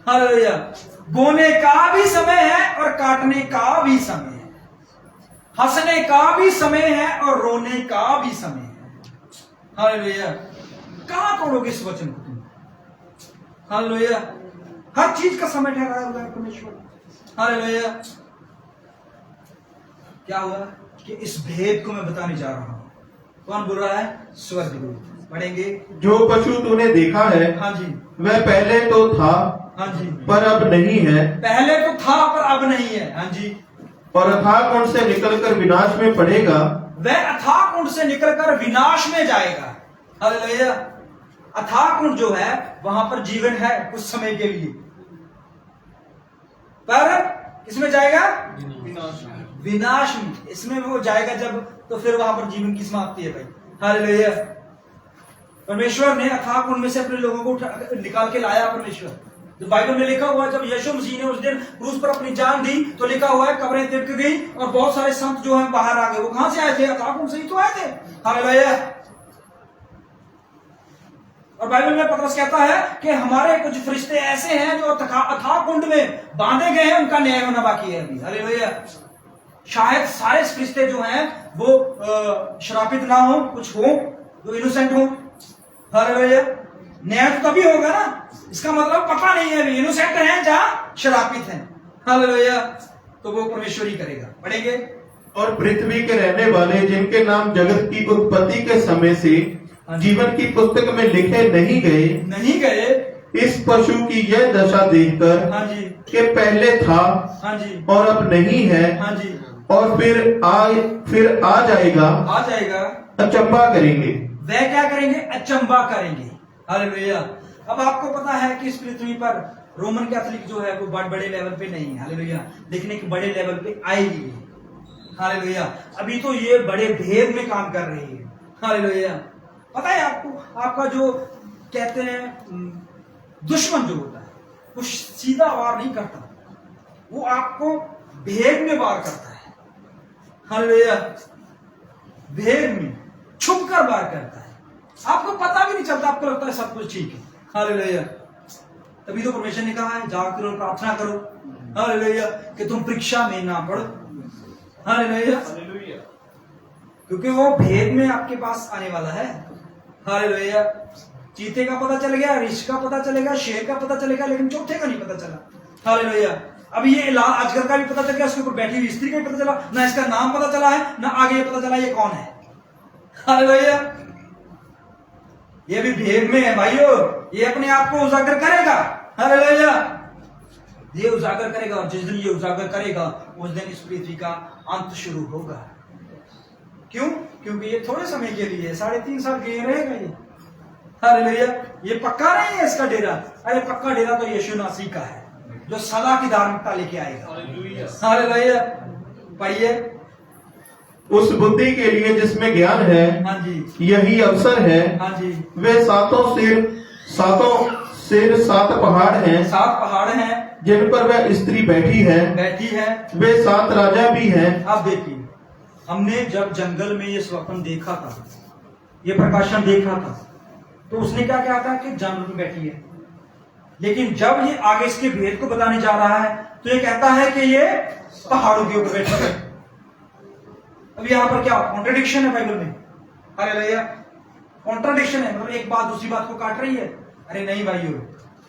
हालेलुया। बोने का भी समय है और काटने का भी समय है। हंसने का भी समय है और रोने का भी समय है। हालेलुया। कहां तोड़ोगे इस वचन को तुम? हालेलुया। हर चीज का समय ठहराया हुआ है परमेश्वर। हालेलुया। क्या हुआ कि इस भेद को मैं बताने जा रहा हूं। कौन बोल रहा है? स्वर्गदूत। पढ़ेंगे। जो पशु तूने देखा है, हाँ जी, वह पहले तो था हाँ जी। पर अब नहीं है, पहले तो था पर अब नहीं है। हाँ जी। और अथाह कुंड से निकलकर विनाश में पड़ेगा। वह अथाह कुंड से निकलकर विनाश में जाएगा। हालेलुया। अथाह कुंड जो है वहां पर जीवन है कुछ समय के लिए, पर किसमें जाएगा? विनाश में। इसमें वो जाएगा जब, तो फिर वहां पर जीवन की समाप्ति है भाई। हालेलुया। परमेश्वर ने अथाह कुंड में से अपने लोगों को निकाल के लाया। परमेश्वर, जो बाइबल में लिखा हुआ है, जब यीशु मसीह ने उस दिन क्रूस पर अपनी जान दी तो लिखा हुआ है कब्रें तिरक गई और बहुत सारे संत जो है बाहर आ गए। वो कहां से आए थे? अथाह कुंड से ही तो आए थे। हालेलुया। और बाइबल में पतरस कहता है कि हमारे कुछ फरिश्ते ऐसे हैं जो अथाह कुंड में बांधे गए हैं, उनका न्याय होना बाकी है अभी। हालेलुया। शायद सारे फरिश्ते जो हैं वो श्रापित ना हो, कुछ हो जो इनोसेंट हो। हालेलुया। न्याय तो तभी होगा ना, इसका मतलब पता नहीं है अभी इनोसेंट हैं जहां श्रापित हैं। हालेलुया। तो वो परमेश्वर ही करेगा। पढ़ेंगे। और पृथ्वी के रहने वाले जिनके नाम जगत की उत्पत्ति के समय से जीवन की पुस्तक में लिखे नहीं गए, इस पशु की यह दशा देखकर, हाँ जी, कि पहले था, हाँ जी, और अब नहीं है, हाँ जी, और फिर आ जाएगा, अचंभा करेंगे। वह क्या करेंगे? अचंभा करेंगे। हालेलुया। अब आपको पता है कि इस पृथ्वी पर रोमन कैथोलिक जो है वो बड़े लेवल पे नहीं है। हालेलुया। लेकिन एक बड़े लेवल पे आएगी। हालेलुया। अभी तो ये बड़े भेद में काम कर रही है। हालेलुया। पता है आपको, आपका जो कहते हैं दुश्मन जो होता है वो सीधा वार नहीं करता, वो आपको भेद में वार करता है। हालेलुया। भेद में छुपकर वार करता है, आपको पता भी नहीं चलता, आपको लगता है सब कुछ ठीक है। हालेलुया। तभी तो परमेश्वर ने कहा है जाग करो, प्रार्थना करो। हालेलुया। कि तुम परीक्षा में ना पड़ो। हालेलुया। क्योंकि वो भेद में आपके पास आने वाला है। हालेलुया। चीते का पता चल गया, ऋष का पता चलेगा, शेर का पता चलेगा, लेकिन चौथे का नहीं पता चला। हालेलुया। अब ये अजगर का भी पता चल गया, उसके ऊपर बैठी हुई स्त्री का भी पता चला, ना इसका नाम पता चला है, ना आगे ये पता चला ये कौन है। हालेलुया। ये भी भेद में है भाइयों, ये अपने आप को उजागर करेगा। हालेलुया। ये उजागर करेगा, और जिस दिन ये उजागर करेगा उस दिन इस पृथ्वी का अंत शुरू होगा। क्यों? क्योंकि ये थोड़े समय के लिए 3.5 साल के लिए रहेगा ये। हालेलुया। ये पक्का नहीं है इसका डेरा। अरे पक्का डेरा तो यीशु मसीह का है, जो सदा की धार्मिकता लेके आएगा। हालेलुया। पढ़िए। उस बुद्धि के लिए जिसमें ज्ञान है, हाँ जी, यही अवसर है। हाँ जी। वे सातों सिर 7 पहाड़ हैं, 7 पहाड़ हैं जिन पर वह स्त्री बैठी है। वे 7 राजा भी हैं। आप देखिए, हमने जब जंगल में ये स्वप्न देखा था, ये प्रकाशन देखा था, तो उसने क्या कहा था कि जानवर में बैठी है। लेकिन जब ये आगे इसके भेद को बताने जा रहा है तो ये कहता है कि ये पहाड़ों के ऊपर बैठी है। अब यहाँ पर क्या कॉन्ट्रडिक्शन है बाइबल में? हालेलुया। कॉन्ट्रडिक्शन है, मतलब एक बात दूसरी बात को काट रही है। अरे नहीं भाइयों,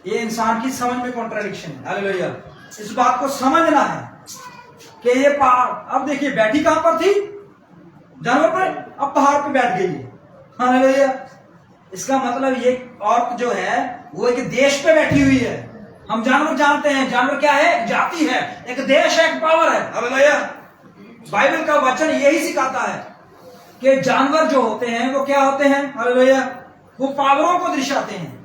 ये इंसान की समझ में कॉन्ट्रडिक्शन है। हालेलुया। इस बात को समझना है कि ये पहाड़, अब देखिए बैठी कहां पर थी? जानवर पर, अब पहाड़ पे बैठ गई है। हालेलुया। इसका मतलब ये औरत जो है वो एक देश पे बैठी हुई है। हम जानवर जानते हैं, जानवर क्या है? एक जाति है, एक देश है, एक पावर है। हालेलुया। बाइबल का वचन यही सिखाता है कि जानवर जो होते हैं वो क्या होते हैं? हालेलुया। वो पावरों को दर्शाते हैं।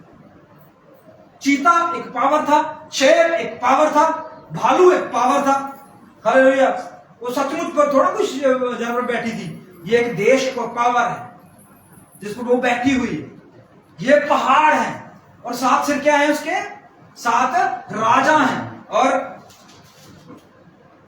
चीता एक पावर था, शेर एक पावर था, भालू एक पावर था। हालेलुया। वो सचमुच पर थोड़ा कुछ जानवर बैठी थी, ये एक देश को पावर है जिसको वो बैठी हुई है। ये पहाड़ है और 7 सिर क्या है उसके? 7 राजा हैं, और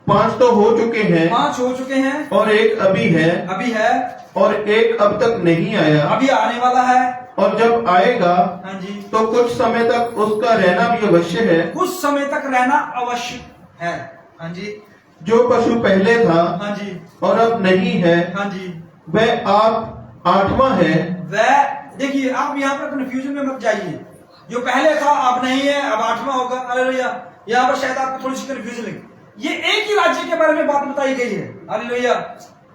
5 तो हो चुके हैं, 5 हो चुके हैं, और एक अभी है, और एक अब तक नहीं आया, अभी आने वाला है। और जब आएगा, हाँ जी, तो कुछ समय तक उसका रहना भी अवश्य है। कुछ समय तक रहना अवश्य है। हाँ जी। जो पशु पहले था, हाँ जी, और अब नहीं है, हाँ जी, वह आप 8वां है। वह, देखिए आप यहाँ पर कंफ्यूजन में मत जाइए। जो पहले था अब नहीं है, अब 8वां होगा। हालेलुया। यहाँ पर शायद आपको थोड़ी सी कंफ्यूजन लगी। ये एक ही राज्य के बारे में बात बताई गई है। हालेलुया।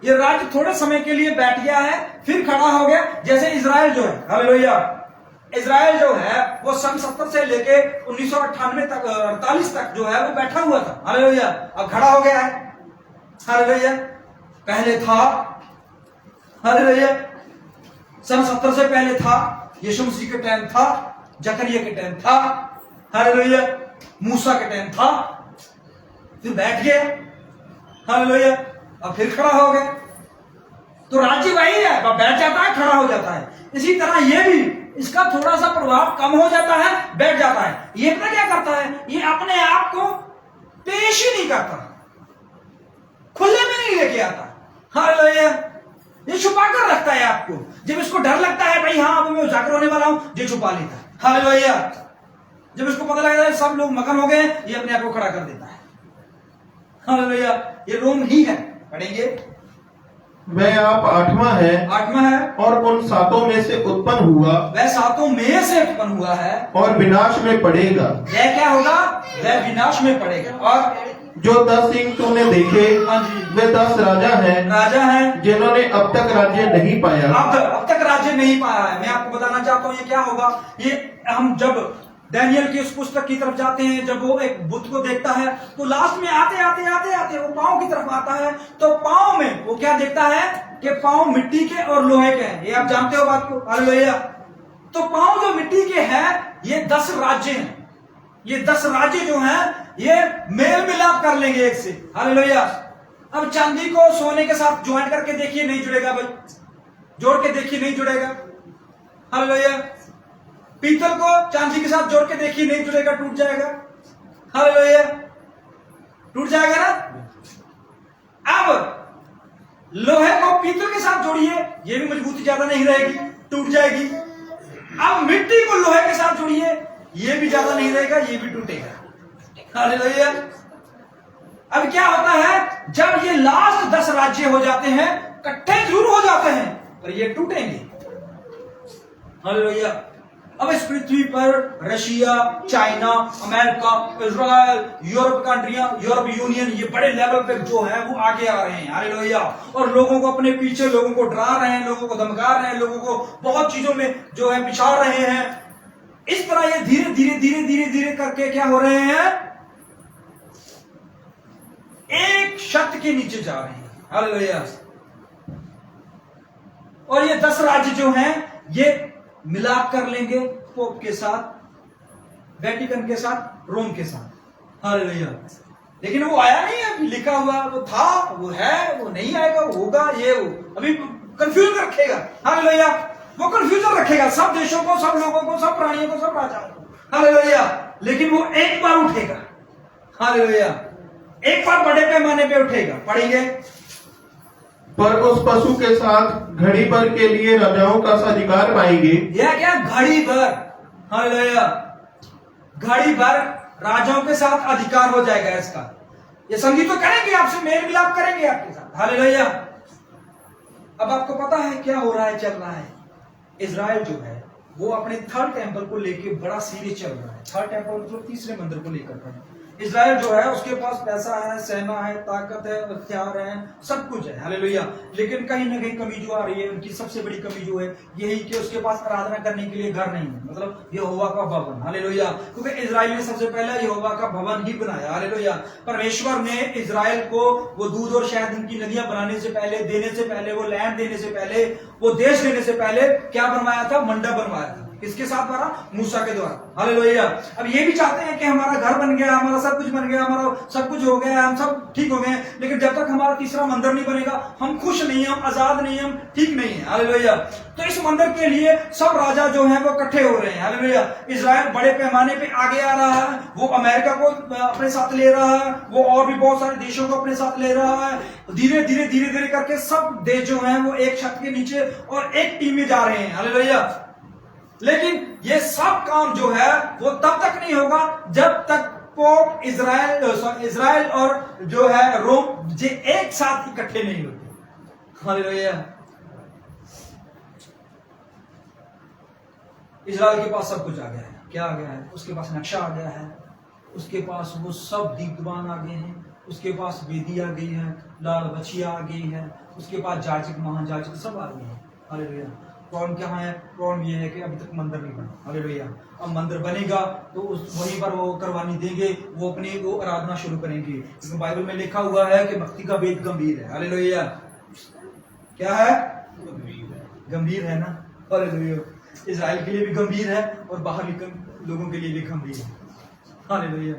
ये राज्य थोड़े समय के लिए बैठ गया है, फिर खड़ा हो गया, जैसे इजराइल जो है। हालेलुया। इजराइल जो है वो सन 70 से लेके 1998 तक 48 तक जो है वो बैठा हुआ था। हालेलुया। अब खड़ा हो गया है। हालेलुया। पहले था, हालेलुया, सन 70 से पहले था, यीशु मसीह के टाइम था, जकरिया के टाइम था, हालेलुया, मूसा के टाइम था, फिर बैठ गया, हालेलुया, अब फिर खड़ा हो गया। तो राज्य वही है, वह बैठ जाता है, खड़ा हो जाता है। इसी तरह ये भी, इसका थोड़ा सा प्रभाव कम हो जाता है, बैठ जाता है। ये अपना क्या करता है, ये अपने आप को पेश ही नहीं करता, खुले में नहीं लेके आता। हालेलुया। ये छुपा कर रखता है आपको। जब इसको डर लगता है भाई हाँ अब मैं उजागर होने वाला हूं, ये छुपा लेता है। हालेलुया। जब इसको पता लगता है सब लोग मगन हो गए, ये अपने आप को खड़ा कर देता है। हालेलुया। ये रोम ही है। पढ़ेंगे। वह आप 8वां है, 8वां है, और उन 7 में से उत्पन्न हुआ, वह 7 में से उत्पन्न हुआ है, और विनाश में पड़ेगा। वह क्या होगा, वह विनाश में पड़ेगा। और जो 10 सिंह तूने देखे, हाँ जी, वे 10 राजा हैं, राजा हैं जिन्होंने अब तक राज्य नहीं पाया। अब तक राज्य नहीं पाया है। मैं आपको बताना चाहता हूं ये क्या होगा। ये हम जब दानियल की उस पुस्तक की तरफ जाते हैं, जब वो एक बुत को देखता है, तो लास्ट में आते आते आते आते वो पांव की तरफ आता है, तो पांव में वो क्या देखता है कि पांव मिट्टी के और लोहे के हैं। ये आप जानते हो बात को। हालेलुया। तो पांव जो मिट्टी के हैं, ये 10 राज्य हैं। ये 10 राज्य जो हैं, ये मेल मिलाप कर लेंगे एक से। हालेलुया। अब चांदी को सोने के साथ ज्वाइन करके देखिए, नहीं जुड़ेगा भाई। जोड़ के देखिए, नहीं जुड़ेगा। हालेलुया। पीतल को चांदी के साथ जोड़ के देखिए, नहीं जुड़ेगा, टूट जाएगा। हालेलुया। टूट जाएगा ना। अब लोहे को पीतल के साथ जोड़िए, ये भी मजबूती ज्यादा नहीं रहेगी, टूट जाएगी। अब मिट्टी को लोहे के साथ जोड़िए, ये भी ज्यादा नहीं रहेगा, ये भी टूटेगा। हालेलुया। अब क्या होता है, जब ये लास्ट 10 राज्य हो जाते हैं, इकट्ठे जरूर हो जाते हैं, पर ये टूटेंगे। हालेलुया। अब इस पृथ्वी पर Russia, China, America, Israel, Europe कंट्रियां, यूरोप यूनियन, ये बड़े लेवल पे जो है वो आगे आ रहे हैं। हालेलुया। और लोगों को अपने पीछे, लोगों को डरा रहे हैं, लोगों को धमका रहे हैं, लोगों को बहुत चीजों में जो है पिछाड़ रहे हैं। इस तरह ये धीरे धीरे धीरे धीरे धीरे करके क्या हो रहे हैं, एक छत के नीचे जा रहे हैं। हालेलुया। और ये 10 राज्य जो हैं, ये मिलाप कर लेंगे पोप के साथ, वेटिकन के साथ, रोम के साथ। हालेलुया। लेकिन वो आया नहीं है, लिखा हुआ वो था, वो है, वो नहीं आएगा, वो होगा, ये वो अभी कंफ्यूजन रखेगा। हालेलुया। वो कंफ्यूजन रखेगा सब देशों को, सब लोगों को, सब प्राणियों को, सब राजाओं को। हालेलुया। लेकिन वो एक बार उठेगा। हालेलुया। एक बार बड़े पैमाने पे उठेगा। पढ़ेंगे। पर उस पशु के साथ घड़ी भर के लिए राजाओं का अधिकार पाएंगे। यह क्या, घड़ी भर। हालेलुया। घड़ी भर राजाओं के साथ अधिकार हो जाएगा इसका। ये संगीत तो करेंगे, आपसे मेल मिलाप करेंगे आपके साथ। हालेलुया। अब आपको पता है क्या हो रहा है, चल रहा है। इजराइल जो है वो अपने 3rd टेंपल को लेके बड़ा सीरियस चल रहा है। 3rd टेंपल मतलब तीसरे मंदिर को लेकर। इजराइल जो है उसके पास पैसा है, सेना है, ताकत है, हथियार है, सब कुछ है। हालेलुया। लेकिन कहीं ना कहीं कमी जो आ रही है, उनकी सबसे बड़ी कमी जो है यही कि उसके पास आराधना करने के लिए घर नहीं है, मतलब यहोवा का भवन। हालेलुया। क्योंकि इजराइल ने सबसे पहले यहोवा का भवन ही बनाया। हालेलुया। परमेश्वर ने इजराइल को वो दूध और शहद की नदियां बनाने से पहले, देने से पहले, वो लैंड देने से पहले, वो देश देने से पहले क्या बनवाया था, मंडप बनवाया था। किसके साथ बना, मूसा के द्वारा। हालेलुया। अब ये भी चाहते हैं कि हमारा घर बन गया, हमारा सब कुछ बन गया, हमारा सब कुछ हो गया, हम सब ठीक हो गए, लेकिन जब तक हमारा तीसरा मंदिर नहीं बनेगा, हम खुश नहीं, हम आजाद नहीं, हम ठीक नहीं है। हालेलुया। तो इस मंदिर के लिए सब राजा जो हैं वो इकट्ठे हो रहे हैं। हालेलुया। इजराइल बड़े पैमाने पे आगे आ रहा है, वो अमेरिका को अपने साथ ले रहा है, वो और भी बहुत सारे देशों को अपने साथ ले रहा है। धीरे धीरे धीरे धीरे करके सब देश जो हैं वो एक छत के नीचे और एक टीम में जा रहे हैं। हालेलुया। लेकिन ये सब काम जो है वो तब तक नहीं होगा जब तक पोप इजराइल और जो है रोम जे एक साथ इकट्ठे नहीं होते। हालेलुया। इजराइल के पास सब कुछ आ गया है। क्या आ गया है, उसके पास नक्शा आ गया है, उसके पास वो सब दीपदान आ गए हैं, उसके पास वेदी आ गई है, लाल बछिया आ गई है, उसके पास जाजक, महाजाजक सब आ गए हैं। हालेलुया। कौन कहाँ है, प्रॉब्लम ये है कि अभी तक मंदिर नहीं बना। हालेलुया। अब मंदिर बनेगा तो उस वहीं पर वो कुर्बानी देंगे, वो अपनी वो आराधना शुरू करेंगे, क्योंकि बाइबल में लिखा हुआ है कि भक्ति का वेद गंभीर है। हालेलुया। क्या है? गंभीर है ना। हालेलुया। इजराइल के लिए भी गंभीर है और बाहर लोगों के लिए भी गंभीर है। हालेलुया।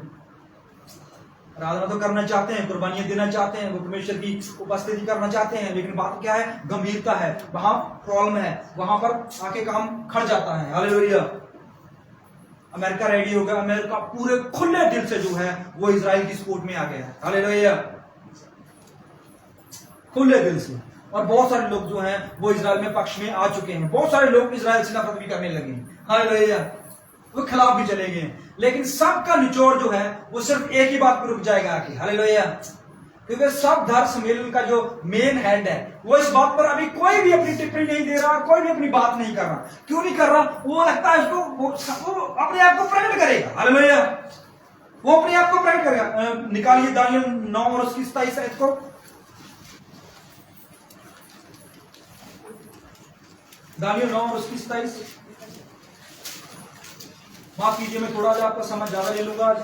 आराधना तो करना चाहते हैं, कुर्बानियां देना चाहते हैं, वो परमेश्वर की उपस्थिति करना चाहते हैं, लेकिन बात क्या है? गंभीरता है, वहां प्रॉब्लम है, वहां पर आके काम खड़ जाता है। हालेलुया। अमेरिका रेडी हो गया, अमेरिका पूरे खुले दिल से जो है वो इजराइल की सपोर्ट में आ गया है। हालेलुया। खुले दिल से। और बहुत सारे लोग जो हैं वो इजराइल में पक्ष में आ चुके हैं, बहुत सारे लोग इजराइल से नफरत भी करने लगे। हालेलुया। वो खिलाफ भी चले गए, लेकिन सबका निचोड़ जो है वो सिर्फ एक ही बात पर रुक जाएगा आके। हालेलुया। क्योंकि सब धर्म सम्मेलन का जो मेन हेड है वो इस बात पर अभी कोई भी अपनी टिप्पणी नहीं दे रहा, कोई भी अपनी बात नहीं कर रहा। क्यों नहीं कर रहा? वो लगता है उसको वो अपने आप को प्रकट करेगा। हालेलुया। वो अपने आप को प्रकट करेगा। निकालिए दानियल 9 और उसकी 27 आयत को। दानियल 9 और उसकी 27। माफ कीजिए, मैं थोड़ा सा आपका समय ज्यादा ले लूंगा आज।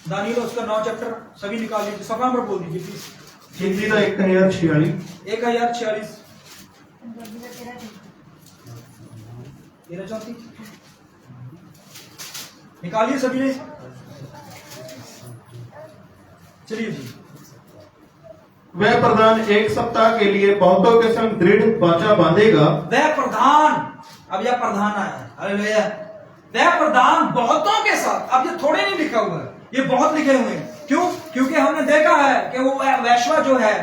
दानियल उसका 9 चैप्टर सभी निकाल लीजिए, सफा नंबर बोल दीजिए प्लीज। हिंदी का 1046 1046 13 निकालिए सभी ने। चलिए जी। वह प्रधान एक सप्ताह के लिए बहुतों के संग दृढ़ वाचा बांधेगा। वह प्रधान, अब यह प्रधान आया है। हालेलुया। वह प्रधान बहुतों के साथ, अब ये थोड़े नहीं लिखा हुआ है, ये बहुत लिखे हुए हैं। क्यों? क्योंकि हमने देखा है कि वो वैश्वा जो है,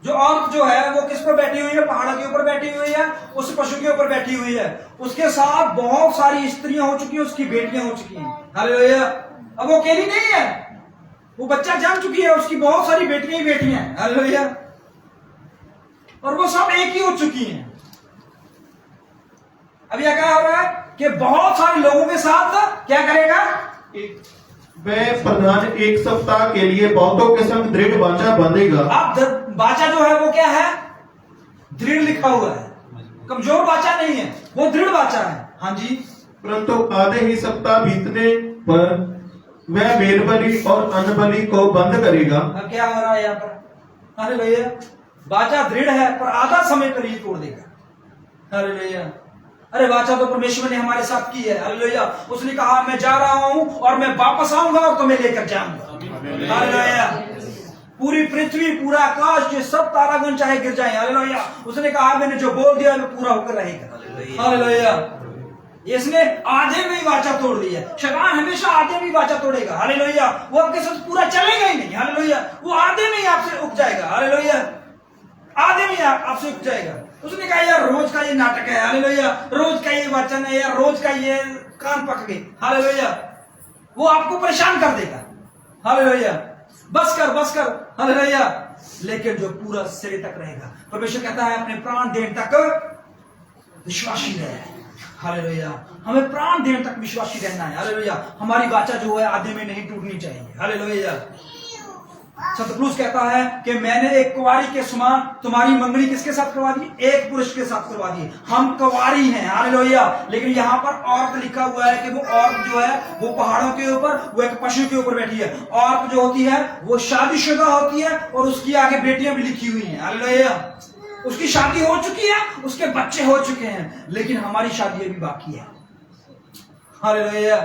जो औरत जो है वो किस पर बैठी हुई है? पहाड़ के ऊपर बैठी हुई है, उस पशु के ऊपर बैठी हुई है। उसके साथ बहुत सारी स्त्रियां हो चुकी हैं, उसकी बेटियां हो चुकी हैं। हालेलुया। अब वो अकेली नहीं है, वो बच्चा जम चुकी है, उसकी बहुत सारी बेटियां ही बेटियां हैं। हालेलुया। और वो सब एक ही हो चुकी हैं। अब यह क्या हो रहा है कि बहुत सारे लोगों के साथ क्या करेगा? वह प्रधान एक सप्ताह के लिए बहुतों के संग दृढ़ वाचा बांधेगा। अब वाचा जो है वो क्या है? दृढ़ लिखा हुआ है, कमजोर वाचा नहीं है, वो दृढ़ वाचा है। हाँ जी। परंतु आधे ही सप्ताह बीतने पर वह मेल बलि और अन्न बलि को बंद करेगा। अब क्या हो रहा है यहाँ पर? अरे भैया, वाचा दृढ़ है पर आधा समय पर ही तोड़ देगा। अरे भैया, अरे वाचा तो परमेश्वर ने हमारे साथ की है। हालेलुया। उसने कहा मैं जा रहा हूं और मैं वापस आऊंगा और तुम्हें लेकर जाऊंगा। हालेलुया। पूरी पृथ्वी, पूरा आकाश, ये सब तारागण चाहे गिर जाए, हालेलुया, उसने कहा मैंने जो बोल दिया वो पूरा होकर रहेगा। हालेलुया। इसने आधे में ही वाचा तोड़ दी है। शैतान हमेशा आधे में ही वाचा तोड़ेगा। हालेलुया। वो आपके साथ पूरा चलेगा ही नहीं। हालेलुया। वो आधे में ही आपसे उग जाएगा। हालेलुया। आधे में आपसे उग जाएगा। उसने कहा यार रोज का ये नाटक है। हालेलुया। रोज का ये वचन है यार, रोज का ये कान पक गए। हालेलुया। वो आपको परेशान कर देगा। हालेलुया। बस कर। हालेलुया। लेकिन जो पूरा सिरे तक रहेगा, परमेश्वर कहता है अपने प्राण देने तक विश्वासी रहे। हालेलुया। हमें प्राण देने तक विश्वासी रहना है। हालेलुया। हमारी वाचा जो है आधे में नहीं टूटनी चाहिए। हालेलुया। सतपुरुष कहता है कि मैंने एक कुंवारी के समान तुम्हारी मंगनी किसके साथ करवा दी? एक पुरुष के साथ करवा दी। हम कुंवारी हैं। हालेलुया। लेकिन यहाँ पर औरत लिखा हुआ है कि वो औरत जो है वो पहाड़ों के ऊपर, वो एक पशु के ऊपर बैठी है। औरत जो होती है वो शादीशुदा होती है और उसकी आगे बेटियां भी लिखी हुई हैं। हालेलुया। उसकी शादी हो चुकी है, उसके बच्चे हो चुके हैं, लेकिन हमारी शादी अभी बाकी है। हालेलुया।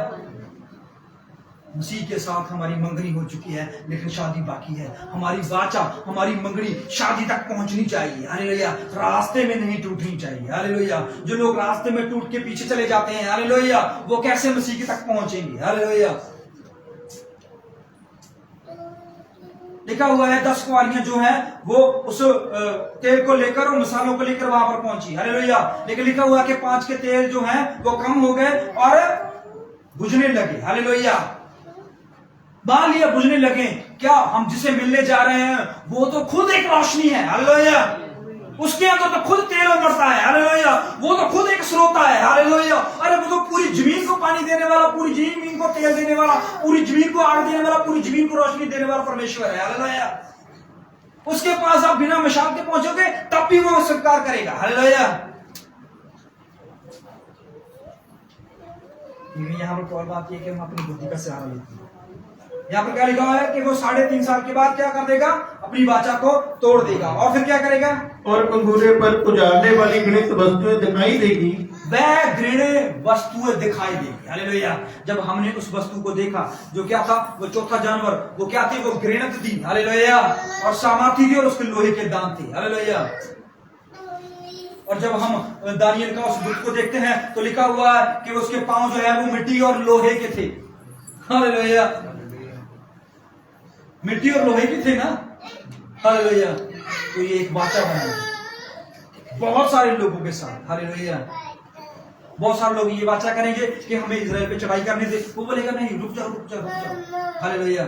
मसीह के साथ हमारी मंगनी हो चुकी है, लेकिन शादी बाकी है। हमारी वाचा, हमारी मंगनी शादी तक पहुंचनी चाहिए। हालेलुया। रास्ते में नहीं टूटनी चाहिए। हालेलुया। जो लोग रास्ते में टूट के पीछे चले जाते हैं, हालेलुया, वो कैसे मसीह के तक पहुंचेंगे? हालेलुया। लिखा हुआ है 10 कुंवारियां जो है वो उस तेल को लेकर और मसालों को लेकर वहां पर पहुंची। हालेलुया। लेकिन लिखा हुआ है कि 5 के तेल जो है वो कम हो गए और बुझने लगे। हालेलुया। मान लिया बुझने लगे। क्या हम जिसे मिलने जा रहे हैं वो तो खुद एक रोशनी है। हालेलुया। उसके अंदर तो खुद तेल उमड़ता है। हालेलुया। वो तो खुद एक स्रोता है। हालेलुया। अरे वो तो पूरी जमीन को पानी देने वाला, पूरी जमीन को तेल देने वाला, पूरी जमीन को आग देने वाला, पूरी जमीन को रोशनी देने वाला परमेश्वर है। हालेलुया। उसके पास आप बिना मिसाल के पहुंचोगे तब भी वो स्वीकार करेगा। हालेलुया। यहाँ पर और बात यह कि हम अपनी बुद्धि का सहारा लेते हैं। यहाँ पर क्या लिखा हुआ है कि वो 3.5 साल के बाद क्या कर देगा, अपनी वाचा को तोड़ देगा और फिर क्या करेगा, और अंगूरे पर उजाड़ने वाली घृणित वस्तुएं दिखाई देगी। वह घृणित वस्तुएं दिखाई देगी। हालेलुया। जब हमने उस वस्तु को देखा जो क्या था, वो चौथा जानवर, वो क्या थी, वो घृणित थी। हालेलुया। और सामर्थी थी और उसके लोहे के दांत थे। हालेलुया। और जब हम दानियल का उस बुत को देखते हैं तो लिखा हुआ है कि उसके पांव जो है वो मिट्टी और लोहे के थे। हालेलुया। मिट्टी और लोहे के थे ना। हालेलुया। तो ये एक वाचा बना बहुत सारे लोगों के साथ। हालेलुया। बहुत सारे लोग ये वाचा करेंगे कि हमें इजराइल पे चढ़ाई करने दे, वो बोलेगा नहीं, रुक जाओ रुक जाओ रुक जाओ। हालेलुया।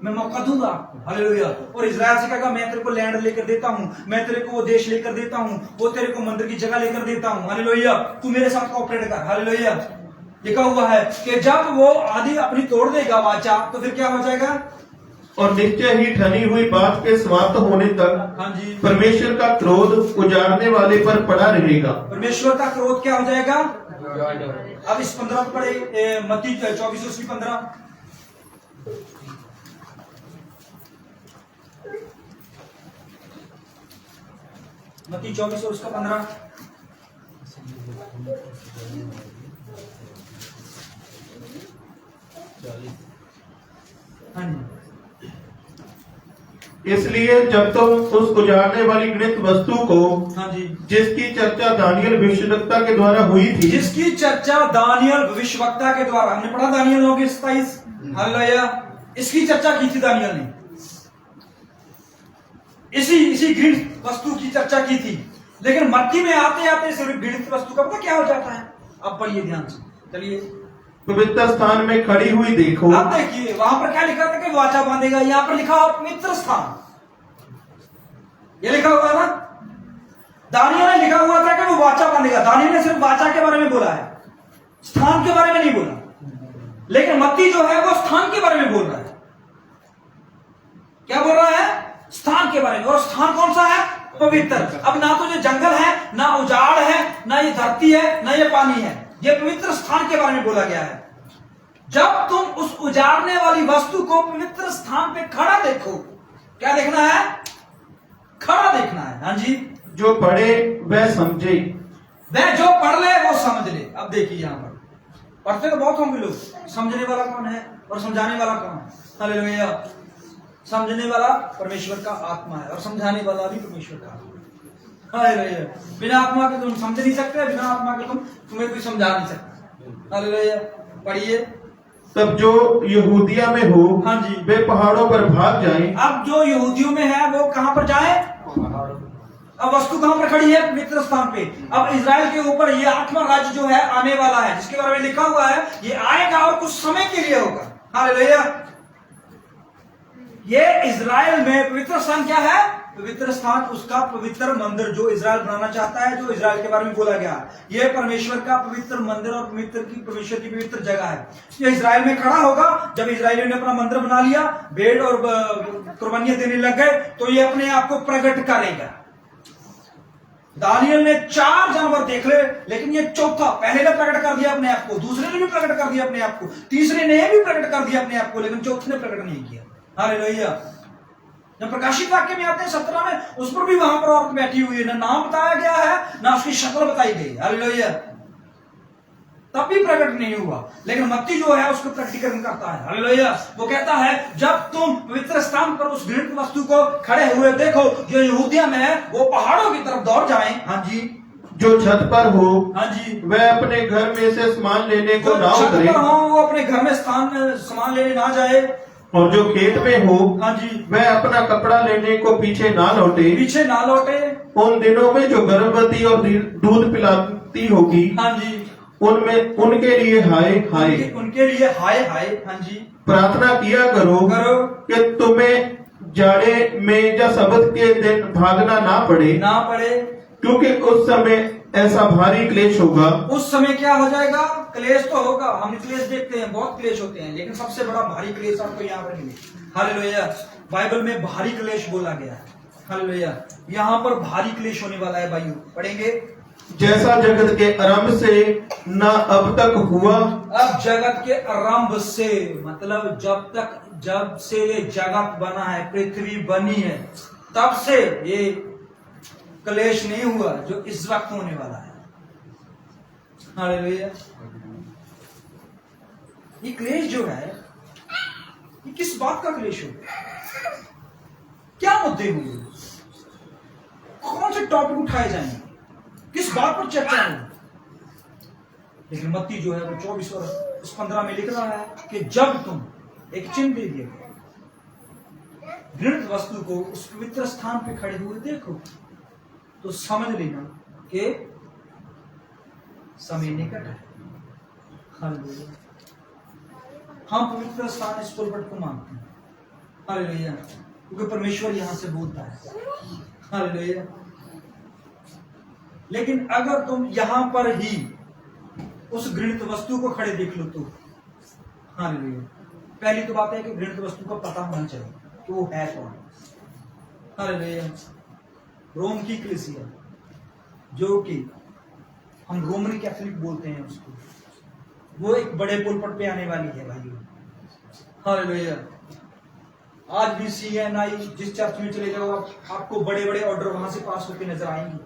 मैं मौका दूंगा आपको। हालेलुया। और इजराइल से कहेगा मैं तेरे को लैंड लेकर देता हूं, मैं तेरे को वो देश लेकर देता हूं, वो तेरे को मंदिर की जगह लेकर देता हूं। हालेलुया। तू मेरे साथ कोऑपरेट कर। हालेलुया। लिखा हुआ है कि जब वो आदि अपनी तोड़ देगा वाचा तो फिर क्या हो जाएगा, और निश्चय ही ठनी हुई बात के समाप्त होने तक हाँ जी, परमेश्वर का क्रोध उजाड़ने वाले पर पड़ा रहेगा। परमेश्वर का क्रोध क्या हो जाएगा। अब इस 15 को पढ़े, मत्ती 24:15। मत्ती 24:15। हाँ जी। इसलिए जब तुम उस उजाड़ने वाली घृणित वस्तु को, हाँ जी, जिसकी चर्चा दानियल भविष्यद्वक्ता के द्वारा हुई थी, जिसकी चर्चा दानियल भविष्यवक्ता के द्वारा, हमने पढ़ा दानियल 9:27। हालेलुया। इसकी चर्चा की थी दानियल ने, इसी घृणित वस्तु की चर्चा की थी। लेकिन मत्ती में आते आते सिर्फ घृणित वस्तु का पता क्या हो जाता है। अब पढ़िए ध्यान से, चलिए। पवित्र स्थान में खड़ी हुई देखो। अब देखिए वहां पर क्या लिखा था कि वाचा बांधेगा, यहां पर लिखा हुआ पवित्र स्थान, ये लिखा हुआ था। दानियल ने लिखा हुआ था कि वो वाचा बांधेगा। दानियल ने सिर्फ वाचा के बारे में बोला है, स्थान के बारे में नहीं बोला। लेकिन मत्ती जो है वो स्थान के बारे में बोल रहा है। क्या बोल रहा है, स्थान के बारे में। और स्थान कौन सा है, पवित्र। अब ना तो ये जंगल है, ना उजाड़ है, ना ये धरती है, ना ये पानी है, ये पवित्र स्थान के बारे में बोला गया है। जब तुम उस उजाड़ने वाली वस्तु को पवित्र स्थान पे खड़ा देखो, क्या देखना है, खड़ा देखना है। हाँ जी। जो पढ़े वह समझे। वह जो पढ़ ले वो समझ ले। अब देखिए यहां पर पढ़ते तो बहुत होंगे लोग, समझने वाला कौन है और समझाने वाला कौन है। हालेलुया। समझने वाला परमेश्वर का आत्मा है और समझाने वाला भी परमेश्वर का आत्मा। हालेलुया। बिना आत्मा के तुम समझ नहीं सकते, बिना आत्मा के तुम्हें कोई समझा नहीं सकता। हालेलुया। पढ़िए। तब जो यहूदिया में हो, हाँ जी, वे पहाड़ों पर भाग जाएं। अब जो यहूदियों में है वो कहां पर जाए, अब वस्तु कहां पर खड़ी है, पवित्र स्थान पे। अब इजराइल के ऊपर ये 8वां राज्य जो है आने वाला है, जिसके बारे में लिखा हुआ है ये आएगा और कुछ समय के लिए होगा। हालेलुया। ये इजराइल में पवित्र स्थान क्या है, पवित्र स्थान उसका पवित्र मंदिर जो इजराइल बनाना चाहता है, जो इजराइल के बारे में बोला गया है। ये परमेश्वर का पवित्र मंदिर और परमेश्वर की पवित्र जगह है। ये इजराइल में खड़ा होगा। जब इजराइलियों ने अपना मंदिर बना लिया, भेड़ और कुर्बानियां देने लग गए, तो ये अपने आप को प्रकट करेगा। दानियल ने 4 जानवर देख ले, लेकिन ये चौथा, पहले ने प्रकट कर दिया अपने आप को, दूसरे ने भी प्रकट कर दिया अपने आप को, तीसरे ने भी प्रकट कर दिया अपने आप को, लेकिन चौथे ने प्रकट नहीं किया। हालेलुया। जब प्रकाशित वाक्य में आते हैं 17 में, उस पर भी वहां पर औरत बैठी हुई है, ना नाम बताया गया है ना उसकी शक्ल बताई गई। हालेलुया। तब भी प्रकट नहीं हुआ, लेकिन मत्ती जो है उसको प्रकटीकरण करता है। हालेलुया। वो कहता है जब तुम पवित्र स्थान पर उस घृणित वस्तु को खड़े हुए देखो जो यहूदिया में है, वो पहाड़ों की तरफ दौड़ जाएं। हाँ जी। जो छत पर हो, हाँ जी, वह अपने घर में से सामान लेने को ना छत उतरे। पर हो वो अपने घर में सामान लेने ना जाए। और जो खेत में हो, हाँ जी, वह अपना कपड़ा लेने को पीछे ना लौटे। पीछे ना लौटे। उन दिनों में जो गर्भवती और दूध पिलाती होगी, हाँ जी, उनमें उनके लिए हाय हाय। उनके लिए हाय हाय। हाँ जी। प्रार्थना किया करो कि तुम्हें जाड़े में या सबत के दिन भागना ना पड़े, क्योंकि उस समय ऐसा भारी क्लेश होगा। उस समय क्या हो जाएगा, क्लेश तो होगा। हम क्लेश देखते हैं, बहुत क्लेश होते हैं, लेकिन सबसे बड़ा भारी क्लेश आपको यहाँ पर मिले। हालेलुया। बाइबल में भारी क्लेश बोला गया है। हालेलुया। यहाँ पर भारी क्लेश होने वाला है भाइयों, पढ़ेंगे। जैसा जगत के आरंभ से न अब तक हुआ। अब जगत के आरंभ से मतलब जब से ये जगत बना है, पृथ्वी बनी है, तब से ये क्लेश नहीं हुआ जो इस वक्त होने वाला है। हालेलुया। ये क्लेश जो है, ये किस बात का क्लेश होगा? क्या मुद्दे होंगे? कौन से टॉपिक उठाए जाएंगे? किस बात पर चर्चा होगी? लेकिन मत्ती जो है वो 24 और 15 में लिख रहा है कि जब तुम एक चिन्ह दे दिए घृणित वस्तु को उस पवित्र स्थान पे खड़े हुए देखो, तो समझ लेना कि समय निकट है। हालेलुया। हम पवित्र स्थान इस पुलपट को मानते हैं। हालेलुया। क्योंकि परमेश्वर यहां से बोलता है। हालेलुया। लेकिन अगर तुम यहां पर ही उस घृणित वस्तु को खड़े देख लो तो, हालेलुया, पहली तो बात है कि घृणित वस्तु का पता होना चाहिए कि वो है कौन। हालेलुया। रोम की कलीसिया, जो कि हम रोमन कैथोलिक बोलते हैं उसको, वो एक बड़े पुलपट पे आने वाली है भाइयों। हालेलुया। आज भी CNI जिस चर्च में चले जाओ, आपको बड़े बड़े ऑर्डर वहां से पास होकर नजर आएंगे।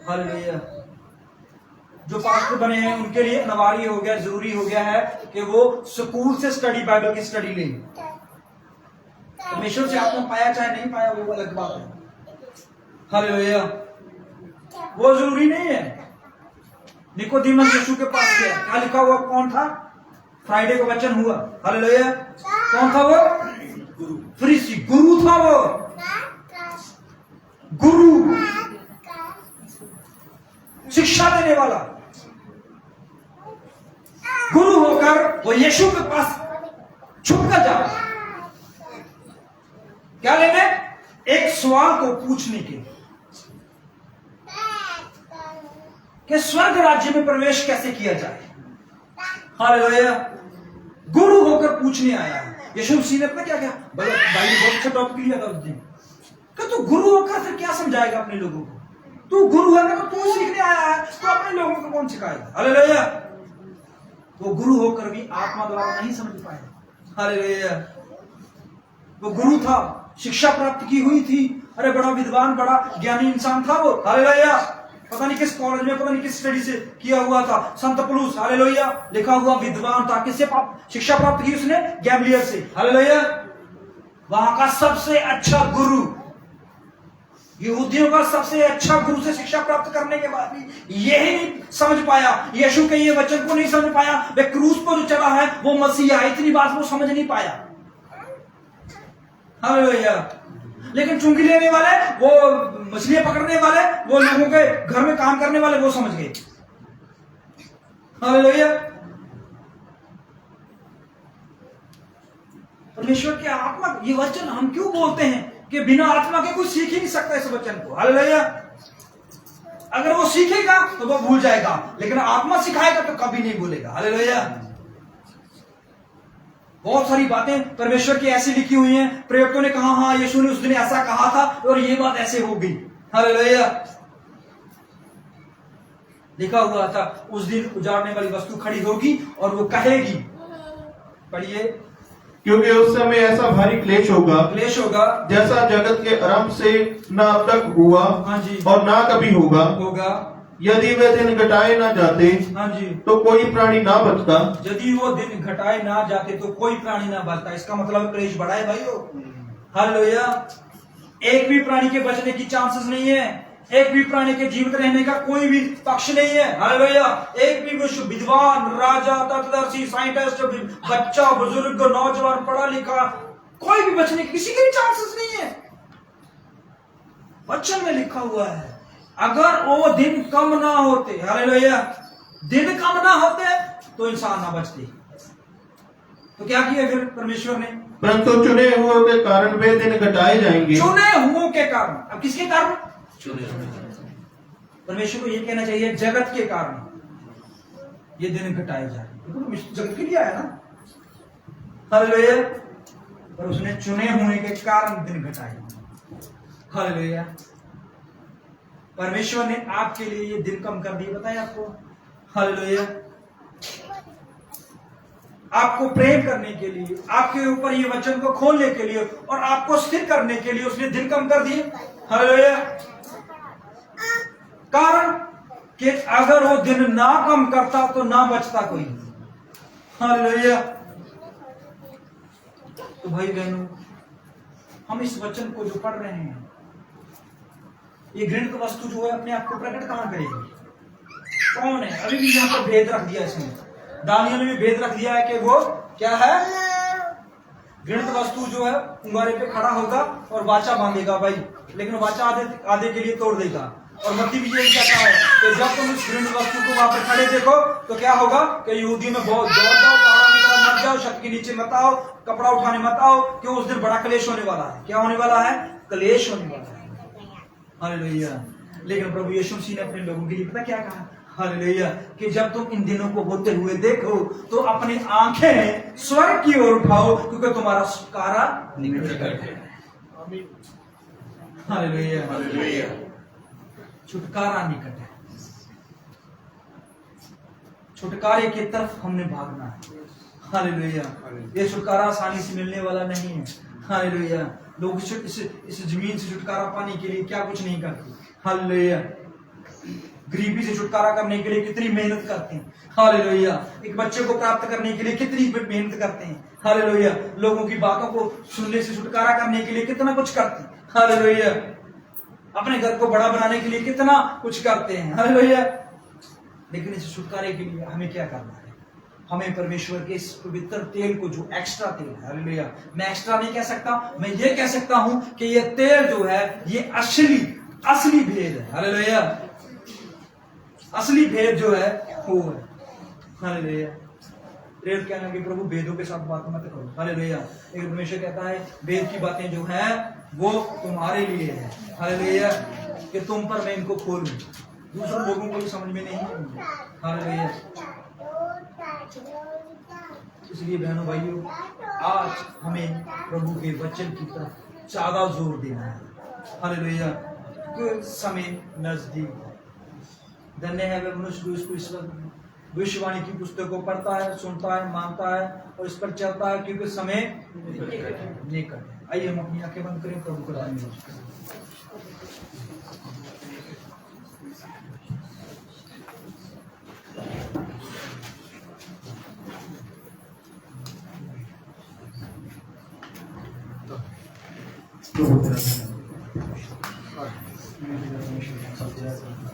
हालेलुया। जो पास्टर बने हैं उनके लिए अनिवार्य हो गया, जरूरी हो गया है कि वो स्कूल से स्टडी, बाइबल की स्टडी लें। परमेश्वर से आपने पाया चाहे नहीं पाया वो अलग बात है। हालेलुया। वो जरूरी नहीं है। निकोदेमस यीशु के पास गया, क्या लिखा हुआ कौन था? फ्राइडे को वचन हुआ। हालेलुया। कौन था वो? फरीसी, गुरु था वो। गुरु, शिक्षा देने वाला गुरु होकर वो यीशु के पास छुपकर जा, क्या लेने? एक सवाल को पूछने के कि स्वर्ग राज्य में प्रवेश कैसे किया जाए। हालेलुया। गुरु होकर पूछने आया है। यीशु मसीह ने अपना क्या किया? भाई बहुत अच्छा टॉपिक लिया था उस दिन कि तू गुरु होकर फिर क्या समझाएगा अपने लोगों को? तू गुरु है ना, तू सीखने आया है, तो अपने लोगों को कौन सिखाएगा? हालेलुया। वो गुरु होकर भी आत्मा द्वारा नहीं समझ पाया। हालेलुया। वो गुरु था, शिक्षा प्राप्त की हुई थी, अरे बड़ा विद्वान, बड़ा ज्ञानी इंसान था वो। हालेलुया। पता नहीं किस कॉलेज में, पता नहीं किस स्टडी से किया हुआ था, संत पौलुस, हालेलुया, लिखा हुआ विद्वान था। किससे शिक्षा प्राप्त की उसने? गैमलियल से। हालेलुया। वहां का सबसे अच्छा गुरु, यहूदियों का सबसे अच्छा गुरु से शिक्षा प्राप्त करने के बाद भी यही नहीं समझ पाया, यीशु के ये वचन को नहीं समझ पाया, वे क्रूस पर जो चढ़ा है वो मसीहा है, इतनी बात वो समझ नहीं पाया। हालेलुया। लेकिन चुंगी लेने वाले, वो मछलियां पकड़ने वाले, वो लोगों के घर में काम करने वाले, वो समझ गए। हालेलुया। परमेश्वर की आत्मा, ये वचन हम क्यों बोलते हैं कि बिना आत्मा के कोई सीख ही नहीं सकता इस वचन को। हालेलुया। अगर वो सीखेगा तो वो भूल जाएगा, लेकिन आत्मा सिखाएगा तो कभी नहीं भूलेगा। हालेलुया। बहुत सारी बातें परमेश्वर की ऐसी लिखी हुई हैं, प्रयोक्तों ने कहा हाँ यीशु ने उस दिन ऐसा कहा था और ये बात ऐसे हो गई। हालेलुया। लिखा हुआ था उस दिन उजाड़ने वाली वस्तु खड़ी होगी और वो कहेगी, पढ़िए, क्योंकि उस समय ऐसा भारी क्लेश होगा जैसा जगत के आरंभ से न अब तक हुआ। हाँ जी। और ना कभी होगा। यदि वे दिन घटाए ना जाते, हाँ जी, तो कोई प्राणी ना बचता। यदि वो दिन घटाए ना जाते तो कोई प्राणी ना बचता। इसका मतलब क्लेश बढ़ा है भाइयों। हालेलुया। एक भी प्राणी के बचने की चांसेस नहीं है, एक भी प्राणी के जीवित रहने का कोई भी पक्ष नहीं है। हालेलुया। एक भी विद्वान, राजा, तत्वदर्शी, साइंटिस्ट, बच्चा, बुजुर्ग, नौजवान, पढ़ा लिखा, कोई भी बचने की किसी के भी चांसेस नहीं है। वचन में लिखा हुआ है अगर वो दिन कम ना होते, हालेलुया, दिन कम ना होते तो इंसान ना बचते। तो क्या किया फिर परमेश्वर ने? परंतु चुने हुओं के कारण वे दिन घटाए जाएंगे। चुने हुओं के कारण। अब किसके कारण? परमेश्वर को ये कहना चाहिए जगत के कारण ये दिन घटाए जाएंगे। जगत के लिए आया ना। हालेलुया। पर उसने चुने होने के कारण दिन घटाए। हालेलुया। परमेश्वर ने आपके लिए ये दिन कम कर दिए, बताया आपको। हालेलुया। आपको प्रेम करने के लिए, आपके ऊपर ये वचन को खोलने के लिए और आपको स्थिर करने के लिए उसने दिन कम कर दिए। हालेलुया। कारण कि अगर वो दिन ना कम करता तो ना बचता कोई। हालेलुया। तो भाई बहनों, हम इस वचन को जो पढ़ रहे हैं, ये घृणित वस्तु जो है अपने आप को प्रकट कहां करेगी? कौन है? अभी भी यहां पर भेद रख दिया इसमें, दानियल ने भी भेद रख दिया है कि वो क्या है? घृणित वस्तु जो है उंगारे पे खड़ा होगा और वाचा मांगेगा भाई, लेकिन वाचा आधे के लिए तोड़ देगा। और मत्ती भी यही कहता है कि जब तुम इस घृणित वस्तु को वहां पर खड़े देखो तो क्या होगा कि यहूदियों में बहुत दौड़ जाओ, पहाड़ों की तरफ मत जाओ, छत के नीचे मत आओ, कपड़ा उठाने मत आओ, क्यों उस दिन बड़ा क्लेश होने वाला है। क्या होने वाला है? क्लेश होने वाला है। हालेलुया। लेकिन प्रभु यीशु मसीह ने अपने लोगों के लिए पता क्या कहा? हालेलुया, कि जब तुम इन दिनों को होते हुए देखो तो अपनी आंखें स्वर्ग की ओर उठाओ, क्योंकि तुम्हारा छुटकारा निकट है। हालेलुया। हालेलुया। छुटकारा निकट है। छुटकारे की तरफ हमने भागना है। हालेलुया। ये छुटकारा आसानी से मिलने वाला नहीं है। हालेलुया। लोग इस जमीन से छुटकारा पाने के लिए क्या कुछ नहीं करते। हालेलुया। गरीबी से छुटकारा करने के लिए कितनी मेहनत करते हैं। हालेलुया। एक बच्चे को प्राप्त करने के लिए कितनी मेहनत करते हैं। हालेलुया। लोगों की बातों को सुनने से छुटकारा करने के लिए कितना कुछ करते हैं। हालेलुया। अपने घर को बड़ा बनाने के लिए कितना कुछ करते हैं। हालेलुया। लेकिन इस छुटकारे के लिए हमें क्या करना है? हमें परमेश्वर के इस पवित्र तेल को, जो एक्स्ट्रा तेल है, हालेलुया, मैं एक्स्ट्रा नहीं कह सकता, मैं ये कह सकता हूं कि ये तेल जो है ये असली भेद है। हालेलुया। असली भेद जो है वो है। हालेलुया। प्रेरित कहना कि प्रभु भेदों के साथ बात मत करो। हालेलुया। लेकिन परमेश्वर कहता है भेद की बातें जो है वो तुम्हारे लिए है। हालेलुया। कि तुम पर मैं इनको खोलूं, दूसरे लोगों को भी समझ में नहीं आएंगे। हालेलुया। इसलिए बहनों भाइयों, आज हमें प्रभु के वचन की तरफ ज्यादा जोर देना है। हालेलुया। क्योंकि समय नजदीक है। धन्य है वह मनुष्य जो इसको इस वक्त भविष्यवाणी की पुस्तक को पढ़ता है, सुनता है, मानता है और इस पर चलता है, क्योंकि समय निकट है। आइए हम अपनी आंखें बंद करें, प्रभु को धन्यवाद करें। प्रभु तेरा धन्यवाद।